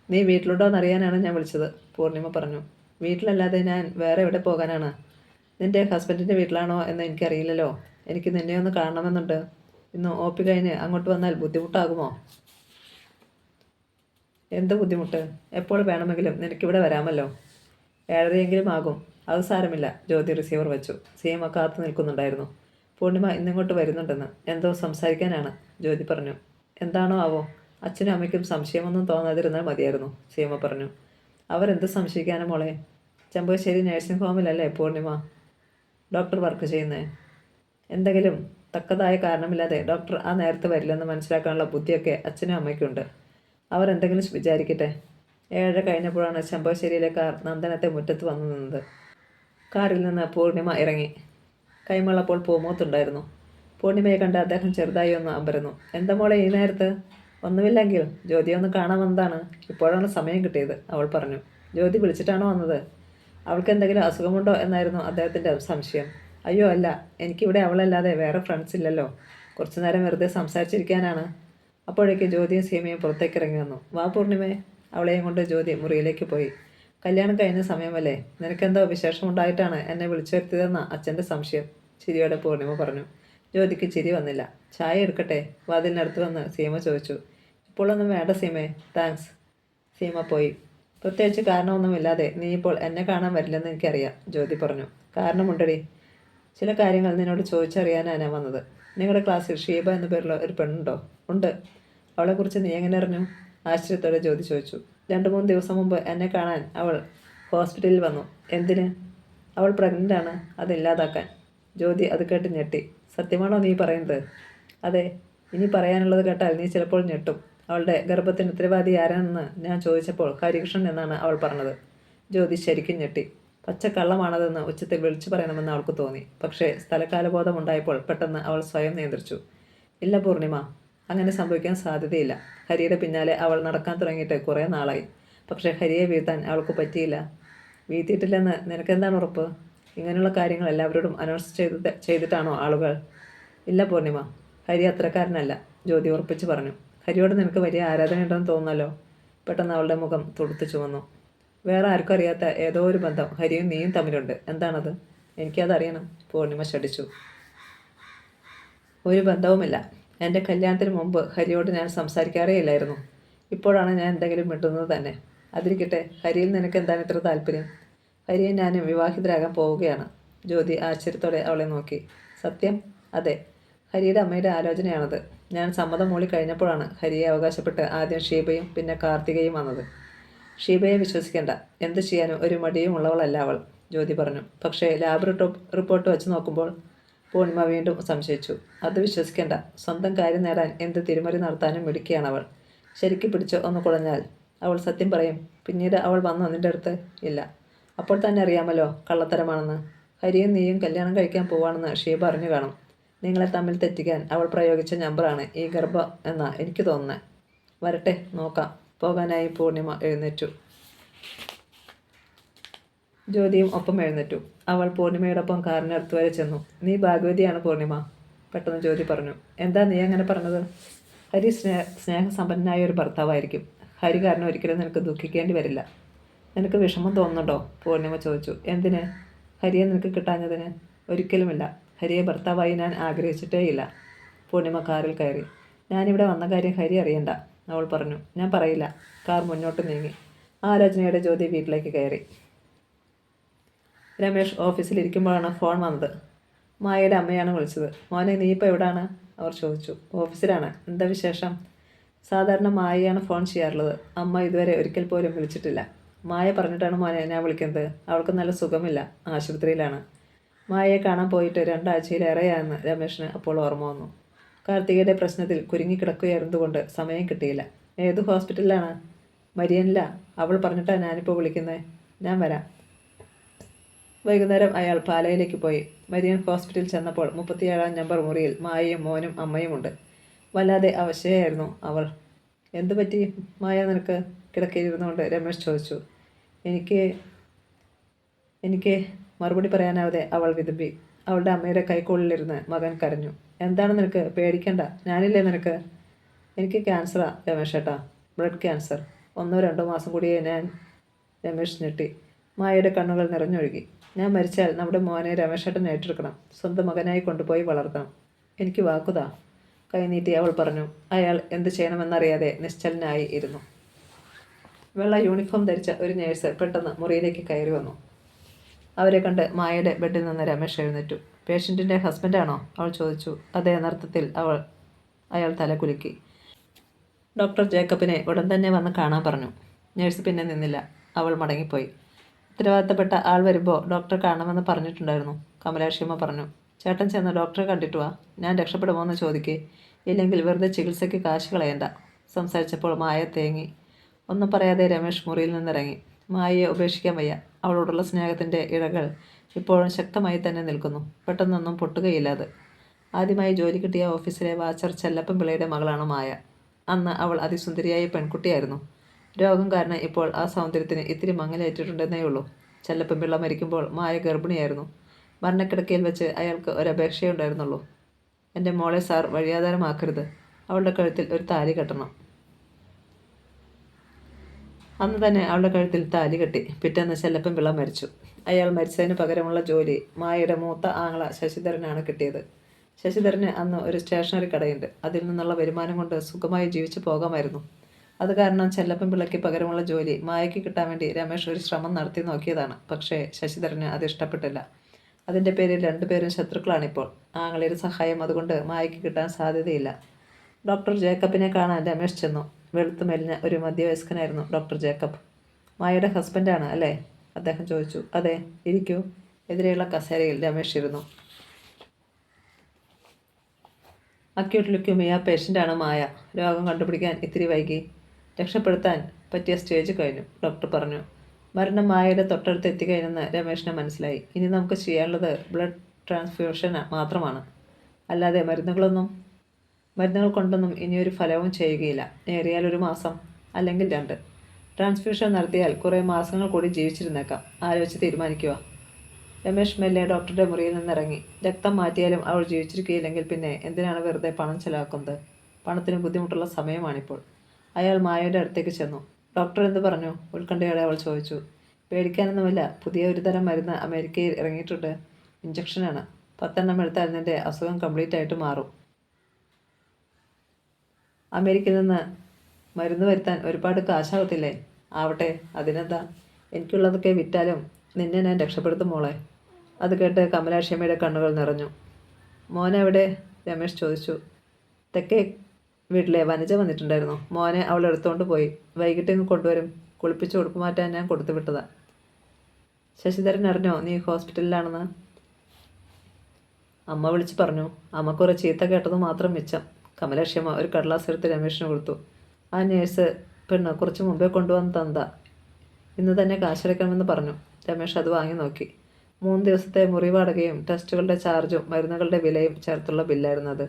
നീ വീട്ടിലുണ്ടോ എന്നറിയാനാണ് ഞാൻ വിളിച്ചത്, പൂർണിമ പറഞ്ഞു. വീട്ടിലല്ലാതെ ഞാൻ വേറെ എവിടെ പോകാനാണ്? നിൻ്റെ ഹസ്ബൻഡിൻ്റെ വീട്ടിലാണോ എന്ന് എനിക്കറിയില്ലല്ലോ. എനിക്ക് നിന്നെ ഒന്ന് കാണണമെന്നുണ്ട്. ഇന്ന് OP കഴിഞ്ഞ് അങ്ങോട്ട് വന്നാൽ ബുദ്ധിമുട്ടാകുമോ? എന്ത് ബുദ്ധിമുട്ട്? എപ്പോൾ വേണമെങ്കിലും നിനക്കിവിടെ വരാമല്ലോ. 7:30 ആകും. അത് സാരമില്ല, ജ്യോതി റിസീവർ വെച്ചു. സീമ കാത്തു നിൽക്കുന്നുണ്ടായിരുന്നു. പൂർണിമ ഇന്നിങ്ങോട്ട് വരുന്നുണ്ടെന്ന്. എന്തോ സംസാരിക്കാനാണ്, ജ്യോതി പറഞ്ഞു. എന്താണോ ആവോ? അച്ഛനും അമ്മയ്ക്കും സംശയമൊന്നും തോന്നാതിരുന്നാൽ മതിയായിരുന്നു, സീമ പറഞ്ഞു. അവരെന്ത് സംശയിക്കാനോ മോളെ? Chembassery nursing ഹോമിലല്ലേ Purnima doctor work ചെയ്യുന്നത്? എന്തെങ്കിലും തക്കതായ കാരണമില്ലാതെ ഡോക്ടർ ആ നേരത്ത് വരില്ലെന്ന് മനസ്സിലാക്കാനുള്ള ബുദ്ധിയൊക്കെ അച്ഛനും അമ്മയ്ക്കുണ്ട്. അവർ എന്തെങ്കിലും വിചാരിക്കട്ടെ. 7:30 കഴിഞ്ഞപ്പോഴാണ് ചെമ്പശ്ശേരിയിലെ കാർ നന്ദനത്തെ മുറ്റത്ത് വന്നു നിന്നത്. കാറിൽ നിന്ന് പൂർണിമ ഇറങ്ങി. കൈമളപ്പോൾ പൂമൂത്തുണ്ടായിരുന്നു. പൂർണിമയെ കണ്ട് അദ്ദേഹം ചെറുതായി ഒന്ന് അമ്പരന്നു. എന്താ മോളെ ഈ നേരത്ത്? ഒന്നുമില്ലെങ്കിൽ ജ്യോതിയെ ഒന്ന് കാണാൻ വന്നതാണ്. ഇപ്പോഴാണ് സമയം കിട്ടിയത്, അവൾ പറഞ്ഞു. ജ്യോതി വിളിച്ചിട്ടാണോ വന്നത്? അവൾക്ക് എന്തെങ്കിലും അസുഖമുണ്ടോ എന്നായിരുന്നു അദ്ദേഹത്തിൻ്റെ സംശയം. അയ്യോ അല്ല, എനിക്കിവിടെ അവളല്ലാതെ വേറെ ഫ്രണ്ട്സ് ഇല്ലല്ലോ. കുറച്ചു നേരം വെറുതെ സംസാരിച്ചിരിക്കാനാണ്. അപ്പോഴേക്ക് ജ്യോതിയും സീമയും പുറത്തേക്ക് ഇറങ്ങി വന്നു. വാ പൂർണിമേ. അവളെയും കൊണ്ട് ജ്യോതി മുറിയിലേക്ക് പോയി. കല്യാണം കഴിഞ്ഞ സമയമല്ലേ, നിനക്കെന്തോ വിശേഷമുണ്ടായിട്ടാണ് എന്നെ വിളിച്ചു വരുത്തിയതെന്ന അച്ഛൻ്റെ സംശയം, ചിരിയോടെ പൂർണിമ പറഞ്ഞു. ജ്യോതിക്ക് ചിരി വന്നില്ല. ചായ എടുക്കട്ടെ, വാതിലിനടുത്ത് വന്ന് സീമ ചോദിച്ചു. ഇപ്പോഴൊന്നും വേണ്ട സീമേ, താങ്ക്സ്. സീമ പോയി. പ്രത്യേകിച്ച് കാരണമൊന്നുമില്ലാതെ നീ ഇപ്പോൾ എന്നെ കാണാൻ വരില്ലെന്ന് എനിക്കറിയാം, ജ്യോതി പറഞ്ഞു. കാരണമുണ്ടടി. ചില കാര്യങ്ങൾ നിന്നോട് ചോദിച്ചറിയാനാണ് ഞാൻ വന്നത്. നിങ്ങളുടെ ക്ലാസ്സിൽ ഷീബ എന്ന പേരുള്ള ഒരു പെണ്ണുണ്ടോ? ഉണ്ട്. അവളെക്കുറിച്ച് നീ എങ്ങനെ അറിഞ്ഞു? ആശ്ചര്യത്തോടെ ജ്യോതി ചോദിച്ചു. 2-3 ദിവസം മുമ്പ് എന്നെ കാണാൻ അവൾ ഹോസ്പിറ്റലിൽ വന്നു. എന്തിന്? അവൾ പ്രഗ്നൻ്റ് ആണ്, അതില്ലാതാക്കാൻ. ജ്യോതി അത് കേട്ട് ഞെട്ടി. സത്യമാണോ നീ പറയുന്നത്? അതെ. ഇനി പറയാനുള്ളത് കേട്ടാൽ നീ ചിലപ്പോൾ ഞെട്ടും. അവളുടെ ഗർഭത്തിന് ഉത്തരവാദി ആരാണെന്ന് ഞാൻ ചോദിച്ചപ്പോൾ ഹരികൃഷ്ണൻ എന്നാണ് അവൾ പറഞ്ഞത്. ജ്യോതി ശരിക്കും ഞെട്ടി. പച്ചക്കള്ളമാണതെന്ന് ഉച്ചത്തിൽ വിളിച്ചു പറയണമെന്ന് അവൾക്ക് തോന്നി. പക്ഷേ സ്ഥലകാലബോധം ഉണ്ടായപ്പോൾ പെട്ടെന്ന് അവൾ സ്വയം നിയന്ത്രിച്ചു. ഇല്ല പൂർണിമ, അങ്ങനെ സംഭവിക്കാൻ സാധ്യതയില്ല. ഹരിയുടെ പിന്നാലെ അവൾ നടക്കാൻ തുടങ്ങിയിട്ട് കുറേ നാളായി. പക്ഷേ ഹരിയെ വീഴ്ത്താൻ അവൾക്ക് പറ്റിയില്ല. വീഴ്ത്തിയിട്ടില്ലെന്ന് നിനക്കെന്താണ് ഉറപ്പ്? ഇങ്ങനെയുള്ള കാര്യങ്ങൾ എല്ലാവരോടും അനൗൺസ് ചെയ്തിട്ടാണോ ആളുകൾ? ഇല്ല പൂർണിമ, ഹരി അത്രക്കാരനല്ല, ജ്യോതി ഉറപ്പിച്ച് പറഞ്ഞു. ഹരിയോട് നിനക്ക് വലിയ ആരാധനയുണ്ടെന്ന് തോന്നുന്നല്ലോ. പെട്ടെന്ന് അവളുടെ മുഖം തുടുത്തു ചുവന്നു. വേറെ ആർക്കും അറിയാത്ത ഏതോ ഒരു ബന്ധം ഹരിയും നീയും തമ്മിലുണ്ട്. എന്താണത്? എനിക്കതറിയണം, പൂർണിമ ശഠിച്ചു. ഒരു ബന്ധവുമില്ല. എൻ്റെ കല്യാണത്തിന് മുമ്പ് ഹരിയോട് ഞാൻ സംസാരിക്കാറേ ഇല്ലായിരുന്നു. ഇപ്പോഴാണ് ഞാൻ എന്തെങ്കിലും മിണ്ടുന്നത് തന്നെ. അതിരിക്കട്ടെ, ഹരിയിൽ നിനക്ക് എന്താണ് ഇത്ര താല്പര്യം? ഹരിയും ഞാനും വിവാഹിതരാകാൻ പോവുകയാണ്. ജ്യോതി ആശ്ചര്യത്തോടെ അവളെ നോക്കി. സത്യം? അതെ. ഹരിയുടെ അമ്മയുടെ ആലോചനയാണത്. ഞാൻ സമ്മതം മൂളി കഴിഞ്ഞപ്പോഴാണ് ഹരിയെ അവകാശപ്പെട്ട് ആദ്യം ഷീബയും പിന്നെ കാർത്തികയും വന്നത്. ഷീബയെ വിശ്വസിക്കേണ്ട. എന്ത് ചെയ്യാനും ഒരു മടിയും ഉള്ളവളല്ല അവൾ, ജ്യോതി പറഞ്ഞു. പക്ഷേ ലാബ് റിപ്പോർട്ട് വെച്ച് നോക്കുമ്പോൾ, പൂർണിമ വീണ്ടും സംശയിച്ചു. അത് വിശ്വസിക്കേണ്ട. സ്വന്തം കാര്യം നേടാൻ എന്ത് തിരുമറി നടത്താനും മിടുക്കിയാണവൾ. ശരിക്ക് പിടിച്ച് ഒന്ന് കുഴഞ്ഞാൽ അവൾ സത്യം പറയും. പിന്നീട് അവൾ വന്നോ നിൻ്റെ അടുത്ത്? ഇല്ല. അപ്പോൾ തന്നെ അറിയാമല്ലോ കള്ളത്തരമാണെന്ന്. ഹരിയും നീയും കല്യാണം കഴിക്കാൻ പോവാണെന്ന് ഷീബ അറിഞ്ഞു കാണും. നിങ്ങളെ തമ്മിൽ തെറ്റിക്കാൻ അവൾ പ്രയോഗിച്ച നമ്പറാണ് ഈ ഗർഭം എന്നാ എനിക്ക് തോന്നുന്നത്. വരട്ടെ, നോക്കാം. പോകാനായി പൂർണിമ എഴുന്നേറ്റു. ജ്യോതിയും ഒപ്പം എഴുന്നേറ്റു. അവൾ പൂർണിമയോടൊപ്പം കാറിനടുത്ത് വരെ ചെന്നു. നീ ഭാഗ്യവതിയാണ് പൂർണിമ, പെട്ടെന്ന് ജ്യോതി പറഞ്ഞു. എന്താ നീ അങ്ങനെ പറഞ്ഞത്? ഹരി സ്നേഹസമ്പന്നനായ ഒരു ഭർത്താവായിരിക്കും. ഹരി കാരണം ഒരിക്കലും നിനക്ക് ദുഃഖിക്കേണ്ടി വരില്ല. നിനക്ക് വിഷമം തോന്നുന്നുണ്ടോ? പൂർണിമ ചോദിച്ചു. എന്തിന്? ഹരിയെ നിനക്ക് കിട്ടാഞ്ഞതിന്? ഒരിക്കലുമില്ല. ഹരിയെ ഭർത്താവായി ഞാൻ ആഗ്രഹിച്ചിട്ടേയില്ല. പൂർണിമ കാറിൽ കയറി. ഞാനിവിടെ വന്ന കാര്യം ഹരി അറിയണ്ട, അവൾ പറഞ്ഞു. ഞാൻ പറയില്ല. കാർ മുന്നോട്ട് നീങ്ങി. ആലോചനയുടെ ജ്യോതി വീട്ടിലേക്ക് കയറി. രമേഷ് ഓഫീസിലിരിക്കുമ്പോഴാണ് ഫോൺ വന്നത്. മായയുടെ അമ്മയാണ് വിളിച്ചത്. മോനെ, നീ ഇപ്പോൾ എവിടാണ്? അവർ ചോദിച്ചു. ഓഫീസിലാണ്. എന്താ വിശേഷം? സാധാരണ മായയാണ് ഫോൺ ചെയ്യാറുള്ളത്. അമ്മ ഇതുവരെ ഒരിക്കൽ പോലും വിളിച്ചിട്ടില്ല. മായ പറഞ്ഞിട്ടാണ് മോനെ ഞാൻ വിളിക്കുന്നത്. അവൾക്ക് നല്ല സുഖമില്ല, ആശുപത്രിയിലാണ്. മായയെ കാണാൻ പോയിട്ട് 2 ആഴ്ചയിലേറെയാണെന്ന് രമേഷിന് അപ്പോൾ ഓർമ്മ വന്നു. കാർത്തികയുടെ പ്രശ്നത്തിൽ കുരുങ്ങിക്കിടക്കുകയായിരുന്നതുകൊണ്ട് സമയം കിട്ടിയില്ല. ഏത് ഹോസ്പിറ്റലിലാണ്? മരിയനില്ല. അവൾ പറഞ്ഞിട്ടാണ് ഞാനിപ്പോൾ വിളിക്കുന്നത്. ഞാൻ വരാം. വൈകുന്നേരം അയാൾ പാലയിലേക്ക് പോയി. മരിയൻ ഹോസ്പിറ്റലിൽ ചെന്നപ്പോൾ 37-ാം നമ്പർ മുറിയിൽ മായയും മോനും അമ്മയുമുണ്ട്. വല്ലാതെ അവശയായിരുന്നു അവൾ. എന്തു പറ്റി മായ നിനക്ക്? കിടക്കയിരുന്നുകൊണ്ട് രമേഷ് ചോദിച്ചു. എനിക്ക് മറുപടി പറയാനാവാതെ അവൾ വിതുമ്പി. അവളുടെ അമ്മയുടെ കൈക്കുള്ളിലിരുന്ന് മകൻ കരഞ്ഞു. എന്താണ് നിനക്ക്? പേടിക്കണ്ട, ഞാനില്ലേ നിനക്ക്? എനിക്ക് ക്യാൻസറാ രമേശേട്ടാ, ബ്ലഡ് ക്യാൻസർ. 1-2 മാസം കൂടിയേ ഞാൻ. രമേഷ് ഞെട്ടി. മായയുടെ കണ്ണുകൾ നിറഞ്ഞൊഴുകി. ഞാൻ മരിച്ചാൽ നമ്മുടെ മോനെ രമേശേട്ടൻ ഏറ്റെടുക്കണം. സ്വന്തം മകനായി കൊണ്ടുപോയി വളർത്തണം. എനിക്ക് വാക്കുതാ, കൈനീട്ടി അവൾ പറഞ്ഞു. അയാൾ എന്ത് ചെയ്യണമെന്നറിയാതെ നിശ്ചലനായി ഇരുന്നു. വെള്ള യൂണിഫോം ധരിച്ച ഒരു നേഴ്സ് പെട്ടെന്ന് മുറിയിലേക്ക് കയറി വന്നു. അവരെ കണ്ട് മായയുടെ ബെഡിൽ നിന്ന് രമേഷ് എഴുന്നേറ്റു. പേഷ്യൻറ്റിൻ്റെ ഹസ്ബൻഡാണോ? അവൾ ചോദിച്ചു. അതേ എന്നർത്ഥത്തിൽ അയാൾ തല കുലുക്കി. ഡോക്ടർ ജേക്കബിനെ ഉടൻ തന്നെ വന്ന് കാണാൻ പറഞ്ഞു. നേഴ്സ് പിന്നെ നിന്നില്ല. അവൾ മടങ്ങിപ്പോയി. ഉത്തരവാദിത്തപ്പെട്ട ആൾ വരുമ്പോൾ ഡോക്ടറെ കാണണമെന്ന് പറഞ്ഞിട്ടുണ്ടായിരുന്നു, കമലാക്ഷിയമ്മ പറഞ്ഞു. ചേട്ടൻ ചെന്ന് ഡോക്ടറെ കണ്ടിട്ട് വാ. ഞാൻ രക്ഷപ്പെടുമോ എന്ന് ചോദിക്കേ. ഇല്ലെങ്കിൽ വെറുതെ ചികിത്സയ്ക്ക് കാശ് കളയണ്ട. സംസാരിച്ചപ്പോൾ മായ തേങ്ങി. ഒന്നും പറയാതെ രമേഷ് മുറിയിൽ നിന്നിറങ്ങി. മായയെ ഉപേക്ഷിക്കാൻ വയ്യ. അവളോടുള്ള സ്നേഹത്തിൻ്റെ ഇഴകൾ ഇപ്പോഴും ശക്തമായി തന്നെ നിൽക്കുന്നു. പെട്ടെന്നൊന്നും പൊട്ടുകയില്ലാതെ. ആദ്യമായി ജോലി കിട്ടിയ ഓഫീസിലെ വാച്ചർ ചെല്ലപ്പൻ പിള്ളയുടെ മകളാണ് മായ. അന്ന് അവൾ അതിസുന്ദരിയായ പെൺകുട്ടിയായിരുന്നു. രോഗം കാരണം ഇപ്പോൾ ആ സൗന്ദര്യത്തിന് ഇത്തിരി മങ്ങലേറ്റിട്ടുണ്ടെന്നേ ഉള്ളൂ. ചെല്ലപ്പൻ പിള്ള മരിക്കുമ്പോൾ മായ ഗർഭിണിയായിരുന്നു. മരണക്കിടക്കയിൽ വെച്ച് അയാൾക്ക് ഒരപേക്ഷയേ ഉണ്ടായിരുന്നുള്ളൂ. എൻ്റെ മോളെ സാർ വഴിയാധാരമാക്കരുത്. അവളുടെ കഴുത്തിൽ ഒരു താലി കെട്ടണം. അന്ന് തന്നെ അവളുടെ കഴുത്തിൽ താലി കെട്ടി. പിറ്റേന്ന് ചെല്ലപ്പൻ പിള്ള മരിച്ചു. അയാൾ മരിച്ചതിന് പകരമുള്ള ജോലി മായയുടെ മൂത്ത ആങ്ങള ശശിധരനാണ് കിട്ടിയത്. ശശിധരന് അന്ന് ഒരു സ്റ്റേഷനറി കടയുണ്ട്. അതിൽ നിന്നുള്ള വരുമാനം കൊണ്ട് സുഖമായി ജീവിച്ചു പോകാമായിരുന്നു. അത് കാരണം ചെല്ലപ്പൻ പിള്ളയ്ക്ക് പകരമുള്ള ജോലി മായയ്ക്ക് കിട്ടാൻ വേണ്ടി രമേശ് ഒരു ശ്രമം നടത്തി നോക്കിയതാണ്. പക്ഷേ ശശിധരന് അത് ഇഷ്ടപ്പെട്ടില്ല. അതിൻ്റെ പേരിൽ രണ്ടുപേരും ശത്രുക്കളാണിപ്പോൾ. ആങ്ങളയുടെ സഹായം അതുകൊണ്ട് മായയ്ക്ക് കിട്ടാൻ സാധ്യതയില്ല. ഡോക്ടർ ജേക്കബിനെ കാണാൻ രമേശ് ചെന്നു. വെളുത്തു മെലിഞ്ഞ ഒരു മധ്യവയസ്കനായിരുന്നു ഡോക്ടർ ജേക്കബ്. മായയുടെ ഹസ്ബൻഡാണ് അല്ലേ? അദ്ദേഹം ചോദിച്ചു. അതെ, ഇരിക്കൂ. എതിരെയുള്ള കസേരയിൽ രമേശ് ഇരുന്നു. അക്യൂട്ട് ലുക്യൂമിയ പേഷ്യൻ്റാണ് മായ. രോഗം കണ്ടുപിടിക്കാൻ ഇത്തിരി വൈകി. രക്ഷപ്പെടുത്താൻ പറ്റിയ സ്റ്റേജ് കഴിഞ്ഞു, ഡോക്ടർ പറഞ്ഞു. മരണം മായയുടെ തൊട്ടടുത്ത് എത്തിക്കഴിഞ്ഞെന്ന് രമേശിന് മനസ്സിലായി. ഇനി നമുക്ക് ചെയ്യാനുള്ളത് ബ്ലഡ് ട്രാൻസ്ഫ്യൂഷൻ മാത്രമാണ്. അല്ലാതെ മരുന്നുകൾ കൊണ്ടൊന്നും ഇനിയൊരു ഫലവും ചെയ്യുകയില്ല. ഏറിയാൽ 1 മാസം, അല്ലെങ്കിൽ 2. ട്രാൻസ്ഫ്യൂഷൻ നടത്തിയാൽ കുറേ മാസങ്ങൾ കൂടി ജീവിച്ചിരുന്നേക്കാം. ആലോചിച്ച് തീരുമാനിക്കുക. രമേശ് മെല്ലെ ഡോക്ടറുടെ മുറിയിൽ നിന്നിറങ്ങി. രക്തം മാറ്റിയാലും അവൾ ജീവിച്ചിരിക്കുകയില്ലെങ്കിൽ പിന്നെ എന്തിനാണ് വെറുതെ പണം ചെലവാക്കുന്നത്? പണത്തിന് ബുദ്ധിമുട്ടുള്ള സമയമാണിപ്പോൾ. അയാൾ മായയുടെ അടുത്തേക്ക് ചെന്നു. ഡോക്ടർ എന്ത് പറഞ്ഞു? ഉത്കണ്ഠയോടെ അവൾ ചോദിച്ചു. പേടിക്കാനൊന്നുമില്ല. പുതിയ ഒരു തരം മരുന്ന് അമേരിക്കയിൽ ഇറങ്ങിയിട്ടുണ്ട്. ഇഞ്ചക്ഷനാണ്. 10 എണ്ണം എടുത്താൽ നിന്റെ അസുഖം കംപ്ലീറ്റ് ആയിട്ട് മാറും. അമേരിക്കയിൽ നിന്ന് മരുന്ന് വരുത്താൻ ഒരുപാട് കാശാവത്തില്ലേ? ആവട്ടെ, അതിനെന്താ? എനിക്കുള്ളതൊക്കെ വിറ്റാലും നിന്നെ ഞാൻ രക്ഷപ്പെടുത്തും മോളെ. അത് കേട്ട് കമലാക്ഷിയമ്മയുടെ കണ്ണുകൾ നിറഞ്ഞു. മോനെവിടെ? രമേശ് ചോദിച്ചു. തെക്കേ വീട്ടിലെ വനജ വന്നിട്ടുണ്ടായിരുന്നു. മോനെ അവൾ എടുത്തുകൊണ്ട് പോയി. വൈകിട്ട് കൊണ്ടുവരും. കുളിപ്പിച്ച് ഉടുപ്പ് മാറ്റാൻ ഞാൻ കൊടുത്തു വിട്ടതാ. ശശിധരൻ അറിഞ്ഞോ നീ ഹോസ്പിറ്റലിലാണെന്ന്? അമ്മ വിളിച്ച് പറഞ്ഞു. അമ്മ കുറെ ചീത്ത കേട്ടത് മാത്രം മിച്ചം. കമലാക്ഷിയമ്മ ഒരു കടലാസ് എടുത്ത് രമേശിന് കൊടുത്തു. ആ നേഴ്സ് പെണ്ണ് കുറച്ച് മുമ്പേ കൊണ്ടുവന്ന് തന്നതാ. ഇന്ന് തന്നെ കാശടയ്ക്കണമെന്ന് പറഞ്ഞു. രമേശ് അത് വാങ്ങി നോക്കി. 3 ദിവസത്തെ മുറി വാടകയും ടെസ്റ്റുകളുടെ ചാർജും മരുന്നുകളുടെ വിലയും ചേർത്തുള്ള ബില്ലായിരുന്നു അത്.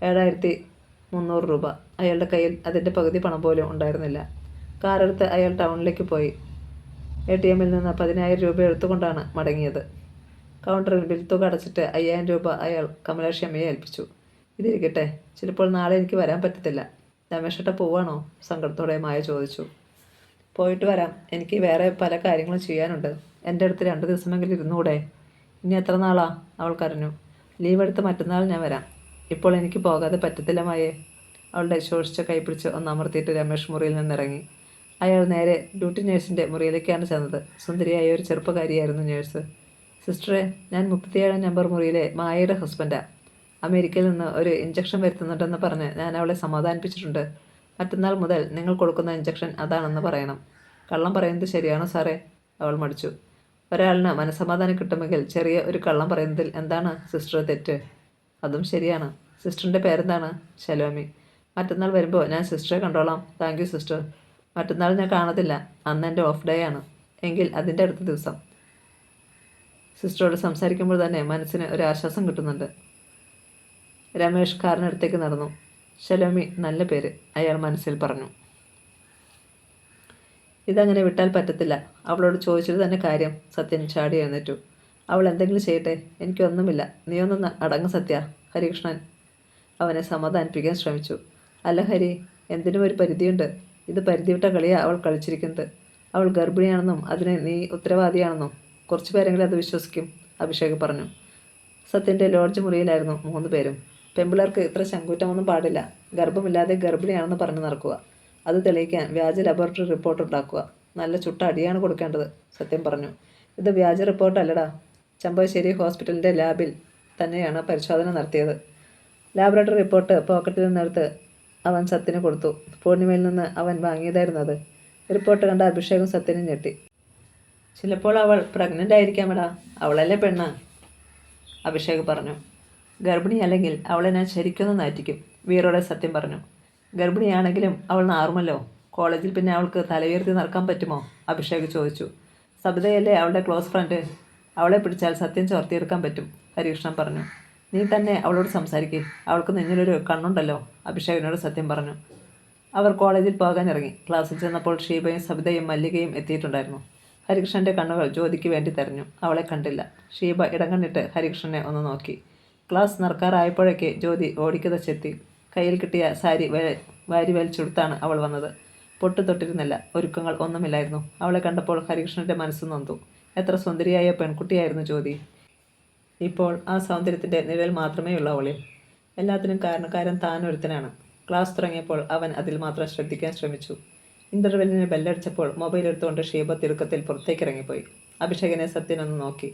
7300 രൂപ. അയാളുടെ കയ്യിൽ അതിൻ്റെ പകുതി പണം പോലും ഉണ്ടായിരുന്നില്ല. കാറെടുത്ത് അയാൾ ടൗണിലേക്ക് പോയി. ATM നിന്ന് 10000 രൂപ എടുത്തുകൊണ്ടാണ് മടങ്ങിയത്. കൗണ്ടറിൽ ബിൽ തുക അടച്ചിട്ട് 5000 രൂപ അയാൾ കമലാക്ഷിയമ്മയെ ഏൽപ്പിച്ചു. ഇതിരിക്കട്ടെ, ചിലപ്പോൾ നാളെ എനിക്ക് വരാൻ പറ്റത്തില്ല. രമേശേട്ട പോവാണോ? സങ്കടത്തോടെ മായ ചോദിച്ചു. പോയിട്ട് വരാം. എനിക്ക് വേറെ പല കാര്യങ്ങളും ചെയ്യാനുണ്ട്. എൻ്റെ അടുത്ത് 2 ദിവസമെങ്കിലും ഇരുന്നുകൂടെ? ഇനി എത്ര നാളാ? അവൾ കരഞ്ഞു. ലീവ് എടുത്ത് മറ്റന്നാൾ ഞാൻ വരാം. ഇപ്പോൾ എനിക്ക് പോകാതെ പറ്റത്തില്ല മായേ. അവളുടെ ശോഷിച്ച കൈപിടിച്ച് ഒന്നമർത്തിയിട്ട് രമേശ് മുറിയിൽ നിന്നിറങ്ങി. അയാൾ നേരെ ഡ്യൂട്ടി നേഴ്സിൻ്റെ മുറിയിലേക്കാണ് ചെന്നത്. സുന്ദരിയായ ഒരു ചെറുപ്പക്കാരിയായിരുന്നു നേഴ്സ്. സിസ്റ്ററെ, ഞാൻ 37 നമ്പർ മുറിയിലെ മായയുടെ ഹസ്ബൻഡാ. അമേരിക്കയിൽ നിന്ന് ഒരു ഇഞ്ചക്ഷൻ വരുത്തുന്നുണ്ടെന്ന് പറഞ്ഞ് ഞാൻ അവളെ സമാധാനിപ്പിച്ചിട്ടുണ്ട്. മറ്റന്നാൾ മുതൽ നിങ്ങൾ കൊടുക്കുന്ന ഇഞ്ചക്ഷൻ അതാണെന്ന് പറയണം. കള്ളം പറയുന്നത് ശരിയാണോ സാറേ? അവൾ മടിച്ചു. ഒരാളിന് മനസ്സമാധാനം കിട്ടുമെങ്കിൽ ചെറിയ ഒരു കള്ളം പറയുന്നതിൽ എന്താണ് സിസ്റ്റർ തെറ്റ്? അതും ശരിയാണ്. സിസ്റ്ററിൻ്റെ പേരെന്താണ്? ശലോമി. മറ്റന്നാൾ വരുമ്പോൾ ഞാൻ സിസ്റ്ററെ കണ്ടോളാം. Thank you sister. മറ്റന്നാൾ ഞാൻ കാണത്തില്ല. അന്ന് എൻ്റെ ഓഫ് ഡേ ആണ്. എങ്കിൽ അതിൻ്റെ അടുത്ത ദിവസം. സിസ്റ്ററോട് സംസാരിക്കുമ്പോൾ തന്നെ മനസ്സിന് ഒരു ആശ്വാസം കിട്ടുന്നുണ്ട്. രമേശ് കാറിനടുത്തേക്ക് നടന്നു. ശലോമി, നല്ല പേര്, അയാൾ മനസ്സിൽ പറഞ്ഞു. ഇതങ്ങനെ വിട്ടാൽ പറ്റത്തില്ല. അവളോട് ചോദിച്ചിട്ട് തന്നെ കാര്യം. സത്യൻ ചാടി എഴുന്നേറ്റു. അവൾ എന്തെങ്കിലും ചെയ്യട്ടെ, എനിക്കൊന്നുമില്ല. നീയൊന്ന് അടങ്ങ് സത്യ. ഹരികൃഷ്ണൻ അവനെ സമാധാനിപ്പിക്കാൻ ശ്രമിച്ചു. അല്ല ഹരി, എന്തിനും ഒരു പരിധിയുണ്ട്. ഇത് പരിധിവിട്ട കളിയാണ് അവൾ കളിച്ചിരിക്കുന്നത്. അവൾ ഗർഭിണിയാണെന്നും അതിന് നീ ഉത്തരവാദിയാണെന്നും കുറച്ച് പേരെങ്കിലും അത് വിശ്വസിക്കും, അഭിഷേക് പറഞ്ഞു. സത്യൻ്റെ ലോഡ്ജ് മുറിയിലായിരുന്നു 3 പേരും. പെമ്പിളർക്ക് ഇത്ര ചങ്കൂറ്റമൊന്നും പാടില്ല. ഗർഭമില്ലാതെ ഗർഭിണിയാണെന്ന് പറഞ്ഞു നടക്കുക. അത് തെളിയിക്കാൻ വ്യാജ ലബോറട്ടറി റിപ്പോർട്ട് ഉണ്ടാക്കുക. നല്ല ചുട്ട അടിയാണ് കൊടുക്കേണ്ടത്, സത്യം പറഞ്ഞു. ഇത് വ്യാജ റിപ്പോർട്ടല്ലടാ. ചമ്പശ്ശേരി ഹോസ്പിറ്റലിൻ്റെ ലാബിൽ തന്നെയാണ് പരിശോധന നടത്തിയത്. ലാബറട്ടറി റിപ്പോർട്ട് പോക്കറ്റിൽ നിന്നെടുത്ത് അവൻ സത്യന് കൊടുത്തു. പൂർണിമയിൽ നിന്ന് അവൻ വാങ്ങിയതായിരുന്നു അത്. റിപ്പോർട്ട് കണ്ട അഭിഷേകും സത്യനും ഞെട്ടി. ചിലപ്പോൾ അവൾ പ്രഗ്നൻ്റ് ആയിരിക്കാമടാ. അവളല്ലേ പെണ്ണ്, അഭിഷേക് പറഞ്ഞു. ഗർഭിണി അല്ലെങ്കിൽ അവളെ ഞാൻ ശരിക്കൊന്ന് നാറ്റിക്കും, വീറോടെ സത്യം പറഞ്ഞു. ഗർഭിണിയാണെങ്കിലും അവൾ നാറുമല്ലോ. കോളേജിൽ പിന്നെ അവൾക്ക് തലയുയർത്തി നടക്കാൻ പറ്റുമോ? അഭിഷേക് ചോദിച്ചു. സബിതയല്ലേ അവളുടെ ക്ലോസ് ഫ്രണ്ട്. അവളെ പിടിച്ചാൽ സത്യം ചോർത്തിയെടുക്കാൻ പറ്റും, ഹരികൃഷ്ണൻ പറഞ്ഞു. നീ തന്നെ അവളോട് സംസാരിക്കേ. അവൾക്ക് നെഞ്ഞിലൊരു കണ്ണുണ്ടല്ലോ, അഭിഷേകിനോട് സത്യം പറഞ്ഞു. അവർ കോളേജിൽ പോകാനിറങ്ങി. ക്ലാസ്സിൽ ചെന്നപ്പോൾ ഷീബയും സബിതയും മല്ലികയും എത്തിയിട്ടുണ്ടായിരുന്നു. ഹരികൃഷ്ണൻ്റെ കണ്ണുകൾ ജ്യോതിക്ക് വേണ്ടി തെരഞ്ഞു. അവളെ കണ്ടില്ല. ഷീബ ഇടം കണ്ടിട്ട് ഹരികൃഷ്ണനെ ഒന്ന് നോക്കി. ക്ലാസ് നടക്കാറായപ്പോഴേക്ക് ജ്യോതി ഓടിക്കതച്ചെത്തി. കയ്യിൽ കിട്ടിയ സാരി വാരി വലിച്ചെടുത്താണ് അവൾ വന്നത്. പൊട്ടു തൊട്ടിരുന്നില്ല. ഒരുക്കങ്ങൾ ഒന്നുമില്ലായിരുന്നു. അവളെ കണ്ടപ്പോൾ ഹരികൃഷ്ണൻ്റെ മനസ്സ് നൊന്തു. എത്ര സുന്ദരിയായ പെൺകുട്ടിയായിരുന്നു ജ്യോതി. ഇപ്പോൾ ആ സൗന്ദര്യത്തിൻ്റെ നിഴൽ മാത്രമേ ഉള്ളൂ അവളിൽ. എല്ലാത്തിനും കാരണക്കാരൻ താൻ ഒരുത്തനാണ്. ക്ലാസ് തുടങ്ങിയപ്പോൾ അവൻ അതിൽ മാത്രം ശ്രദ്ധിക്കാൻ ശ്രമിച്ചു. ഇൻ്റർവെല്ലിന് ബെല്ലടിച്ചപ്പോൾ മൊബൈൽ എടുത്തുകൊണ്ട് ഷീബ തിടുക്കത്തിൽ പുറത്തേക്ക് ഇറങ്ങിപ്പോയി. അഭിഷേകിനെ സത്യനൊന്ന് നോക്കി.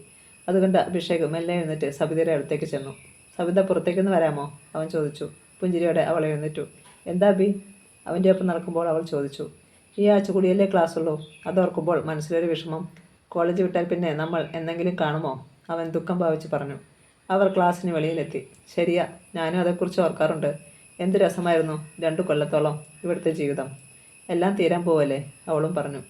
അതുകൊണ്ട് അഭിഷേക് മെല്ലെ എഴുന്നേറ്റ് സബിതയുടെ അടുത്തേക്ക് ചെന്നു. സബിത പുറത്തേക്കൊന്ന് വരാമോ? അവൻ ചോദിച്ചു. പുഞ്ചിരിയോടെ അവൾ എഴുന്നേറ്റു. എന്താ അഭി? അവൻ്റെ ഒപ്പം നടക്കുമ്പോൾ അവൾ ചോദിച്ചു. ഈ ആഴ്ച കൂടിയല്ലേ ക്ലാസ്സുള്ളൂ? അതോർക്കുമ്പോൾ മനസ്സിലൊരു വിഷമം. കോളേജ് വിട്ടാൽ പിന്നെ നമ്മൾ എന്തെങ്കിലും കാണുമോ? അവൻ ദുഃഖം ഭാവിച്ച് പറഞ്ഞു. അവർ ക്ലാസ്സിന് വെളിയിലെത്തി. ശരിയാ, ഞാനും അതേക്കുറിച്ച് ഓർക്കാറുണ്ട്. എന്ത് രസമായിരുന്നു 2 കൊല്ലത്തോളം ഇവിടുത്തെ ജീവിതം. എല്ലാം തീരാൻ പോവല്ലേ? അവളും പറഞ്ഞു.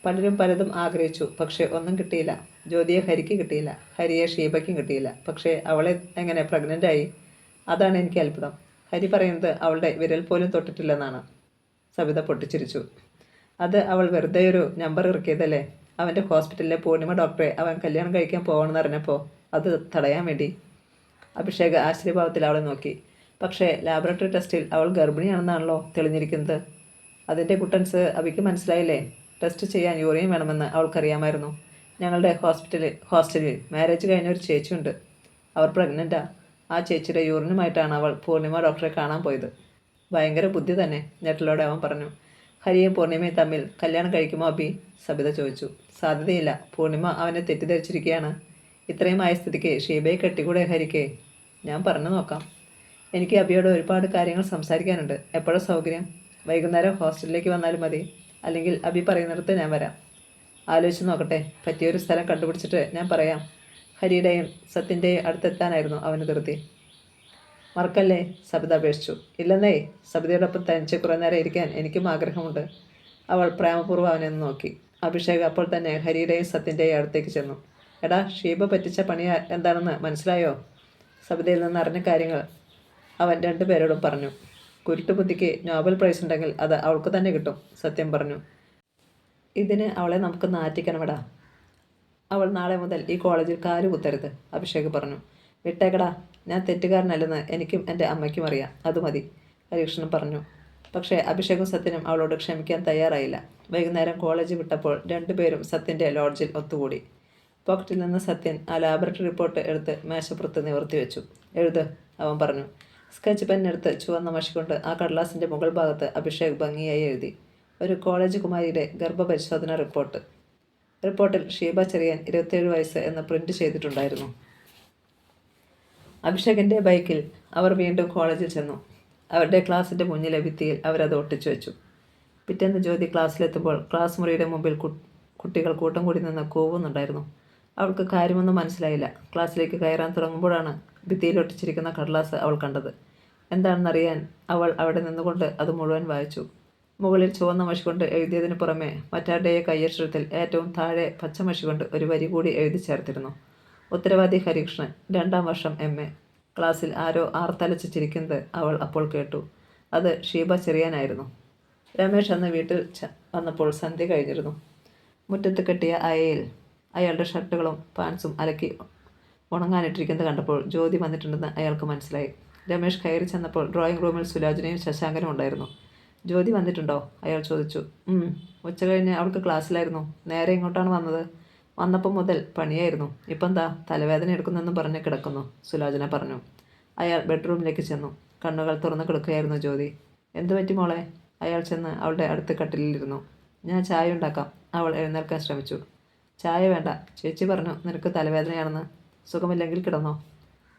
പലരും പലതും ആഗ്രഹിച്ചു, പക്ഷേ ഒന്നും കിട്ടിയില്ല. ജ്യോതിയെ ഹരിക്ക് കിട്ടിയില്ല, ഹരിയെ ഷീബയ്ക്കും കിട്ടിയില്ല. പക്ഷേ അവളെ എങ്ങനെ പ്രഗ്നൻ്റായി? അതാണ് എനിക്ക് അത്ഭുതം. ഹരി പറയുന്നത് അവളുടെ വിരൽ പോലും തൊട്ടിട്ടില്ലെന്നാണ്. സബിത പൊട്ടിച്ചിരിച്ചു. അത് അവൾ വെറുതെ ഒരു നമ്പർ ഇറക്കിയതല്ലേ. അവൻ്റെ ഹോസ്പിറ്റലിലെ പൂർണിമ ഡോക്ടറെ അവൻ കല്യാണം കഴിക്കാൻ പോകണമെന്ന് അറിഞ്ഞപ്പോൾ അത് തടയാൻ വേണ്ടി. അഭിഷേക് ആശ്ചര്യഭാവത്തിൽ അവളെ നോക്കി. പക്ഷേ ലാബറട്ടറി ടെസ്റ്റിൽ അവൾ ഗർഭിണിയാണെന്നാണല്ലോ തെളിഞ്ഞിരിക്കുന്നത്. അതിൻ്റെ കുട്ടൻസ് അഭിക്ക് മനസ്സിലായില്ലേ? ടെസ്റ്റ് ചെയ്യാൻ യൂറിൻ വേണമെന്ന് അവൾക്കറിയാമായിരുന്നു. ഞങ്ങളുടെ ഹോസ്റ്റലിൽ മാരേജ് കഴിഞ്ഞ ഒരു ചേച്ചിയുണ്ട്. അവർ പ്രഗ്നൻ്റാ. ആ ചേച്ചിയുടെ യൂറിനുമായിട്ടാണ് അവൾ പൂർണിമ ഡോക്ടറെ കാണാൻ പോയത്. ഭയങ്കര ബുദ്ധി തന്നെ, ഞെട്ടലോടെ അവൻ പറഞ്ഞു. ഹരിയും പൂർണിമയും തമ്മിൽ കല്യാണം കഴിക്കുമോ അഭി? സബിത ചോദിച്ചു. സാധ്യതയില്ല. പൂർണിമ അവനെ തെറ്റിദ്ധരിച്ചിരിക്കുകയാണ്. ഇത്രയും ആയ സ്ഥിതിക്ക് ഷീബയെ കെട്ടിക്കൂടെ ഹരിക്കേ? ഞാൻ പറഞ്ഞു നോക്കാം. എനിക്ക് അഭിയോട് ഒരുപാട് കാര്യങ്ങൾ സംസാരിക്കാനുണ്ട്. എപ്പോഴും സൗകര്യം? വൈകുന്നേരം ഹോസ്റ്റലിലേക്ക് വന്നാലും മതി. അല്ലെങ്കിൽ അഭി പറയുന്നിടത്ത് ഞാൻ വരാം. ആലോചിച്ച് നോക്കട്ടെ. പറ്റിയൊരു സ്ഥലം കണ്ടുപിടിച്ചിട്ട് ഞാൻ പറയാം. ഹരിയുടെയും സത്യൻ്റെയും അടുത്തെത്താനായിരുന്നു അവന് ധൃതി. മറക്കല്ലേ? സബിത അപേക്ഷിച്ചു. ഇല്ലെന്നേ. സബിതയോടൊപ്പം തനിച്ച് കുറേ നേരം ഇരിക്കാൻ എനിക്കും ആഗ്രഹമുണ്ട്. അവൾ പ്രേമപൂർവ്വം അവനെ നോക്കി. അഭിഷേക് അപ്പോൾ തന്നെ ഹരിയുടെയും സത്യൻ്റെയും അടുത്തേക്ക് ചെന്നു. എടാ, ഷീബ പറ്റിച്ച പണി എന്താണെന്ന് മനസ്സിലായോ? സബിതയിൽ നിന്ന് അറിഞ്ഞ കാര്യങ്ങൾ അവൻ 2 പേരോടും പറഞ്ഞു. കുരുട്ടുബുദ്ധിക്ക് നോബൽ പ്രൈസ് ഉണ്ടെങ്കിൽ അത് അവൾക്ക് തന്നെ കിട്ടും, സത്യം പറഞ്ഞു. ഇതിന് അവളെ നമുക്ക് നാറ്റിക്കണമടാ. അവൾ നാളെ മുതൽ ഈ കോളേജിൽ കാല് കുത്തരുത്, അഭിഷേക് പറഞ്ഞു. വിട്ടേക്കടാ. ഞാൻ തെറ്റുകാരനല്ലെന്ന് എനിക്കും എൻ്റെ അമ്മയ്ക്കും അറിയാം. അത് മതി, ഹരികൃഷ്ണൻ പറഞ്ഞു. പക്ഷേ അഭിഷേകും സത്യനും അവളോട് ക്ഷമിക്കാൻ തയ്യാറായില്ല. വൈകുന്നേരം കോളേജ് വിട്ടപ്പോൾ 2 പേരും സത്യൻ്റെ ലോഡ്ജിൽ ഒത്തുകൂടി. പോക്കറ്റിൽ നിന്ന് സത്യൻ ആ ലാബറട്ടറി റിപ്പോർട്ട് എടുത്ത് മേശപ്പുറത്ത് നിവർത്തി വെച്ചു. എഴുത്, അവൻ പറഞ്ഞു. സ്കെച്ച് പെന്നെടുത്ത് ചുവന്ന മഷി കൊണ്ട് ആ കടലാസിൻ്റെ മുകൾ ഭാഗത്ത് അഭിഷേക് ഭംഗിയായി എഴുതി. ഒരു കോളേജ് കുമാരിയുടെ ഗർഭപരിശോധന റിപ്പോർട്ട്. റിപ്പോർട്ടിൽ ഷീബ ചെറിയാൻ 27 വയസ്സ് എന്ന് പ്രിന്റ് ചെയ്തിട്ടുണ്ടായിരുന്നു. അഭിഷേകിൻ്റെ ബൈക്കിൽ അവർ വീണ്ടും കോളേജിൽ ചെന്നു. അവരുടെ ക്ലാസ്സിൻ്റെ മുന്നിലെ ഭിത്തിയിൽ അവരത് ഒട്ടിച്ചു വെച്ചു. പിറ്റേന്ന് ജ്യോതി ക്ലാസ്സിലെത്തുമ്പോൾ ക്ലാസ് മുറിയുടെ മുമ്പിൽ കുട്ടികൾ കൂട്ടം കൂടി നിന്ന് കൂവുന്നുണ്ടായിരുന്നു. അവൾക്ക് കാര്യമൊന്നും മനസ്സിലായില്ല. ക്ലാസ്സിലേക്ക് കയറാൻ തുടങ്ങുമ്പോഴാണ് ഭിത്തിയിൽ ഒട്ടിച്ചിരിക്കുന്ന കടലാസ് അവൾ കണ്ടത്. എന്താണെന്നറിയാൻ അവൾ അവിടെ നിന്നുകൊണ്ട് അത് മുഴുവൻ വായിച്ചു. മുകളിൽ ചുവന്ന മഷി കൊണ്ട് എഴുതിയതിനു പുറമെ മറ്റാരുടെയോ കയ്യക്ഷരത്തിൽ ഏറ്റവും താഴെ പച്ചമഷി കൊണ്ട് ഒരു വരി കൂടി എഴുതി ചേർത്തിരുന്നു. ഉത്തരവാദി ഹരികൃഷ്ണൻ, 2ാം വർഷം MA. ക്ലാസ്സിൽ ആരോ ആർത്തലച്ച് ചിരിക്കുന്നത് അവൾ അപ്പോൾ കേട്ടു. അത് ഷീബ ചെറിയാനായിരുന്നു. രമേശ് അന്ന് വീട്ടിൽ വന്നപ്പോൾ സന്ധ്യ കഴിഞ്ഞിരുന്നു. മുറ്റത്ത് കെട്ടിയ അയയിൽ അയാളുടെ ഷർട്ടുകളും പാൻസും അലക്കി ഉണങ്ങാനിട്ടിരിക്കുന്നത് കണ്ടപ്പോൾ ജ്യോതി വന്നിട്ടുണ്ടെന്ന് അയാൾക്ക് മനസ്സിലായി. രമേശ് കയറി ചെന്നപ്പോൾ ഡ്രോയിങ് റൂമിൽ സുലോചനയും ശശാങ്കനും ഉണ്ടായിരുന്നു. ജ്യോതി വന്നിട്ടുണ്ടോ? അയാൾ ചോദിച്ചു. ഉച്ച കഴിഞ്ഞ് അവൾക്ക് ക്ലാസ്സിലായിരുന്നു. നേരെ ഇങ്ങോട്ടാണ് വന്നത്. വന്നപ്പോൾ മുതൽ പണിയായിരുന്നു. ഇപ്പം എന്താ തലവേദന എടുക്കുന്നെന്നും പറഞ്ഞ് കിടക്കുന്നു, സുലോചന പറഞ്ഞു. അയാൾ ബെഡ്റൂമിലേക്ക് ചെന്നു. കണ്ണുകൾ തുറന്നു കിടക്കുകയായിരുന്നു ജ്യോതി. എന്തു പറ്റി മോളെ? അയാൾ ചെന്ന് അവളുടെ അടുത്ത് കട്ടിലിരുന്നു. ഞാൻ ചായ ഉണ്ടാക്കാം. അവൾ എഴുന്നേൽക്കാൻ ശ്രമിച്ചു. ചായ വേണ്ട, ചേച്ചി പറഞ്ഞു നിനക്ക് തലവേദനയാണെന്ന്. സുഖമില്ലെങ്കിൽ കിടന്നോ.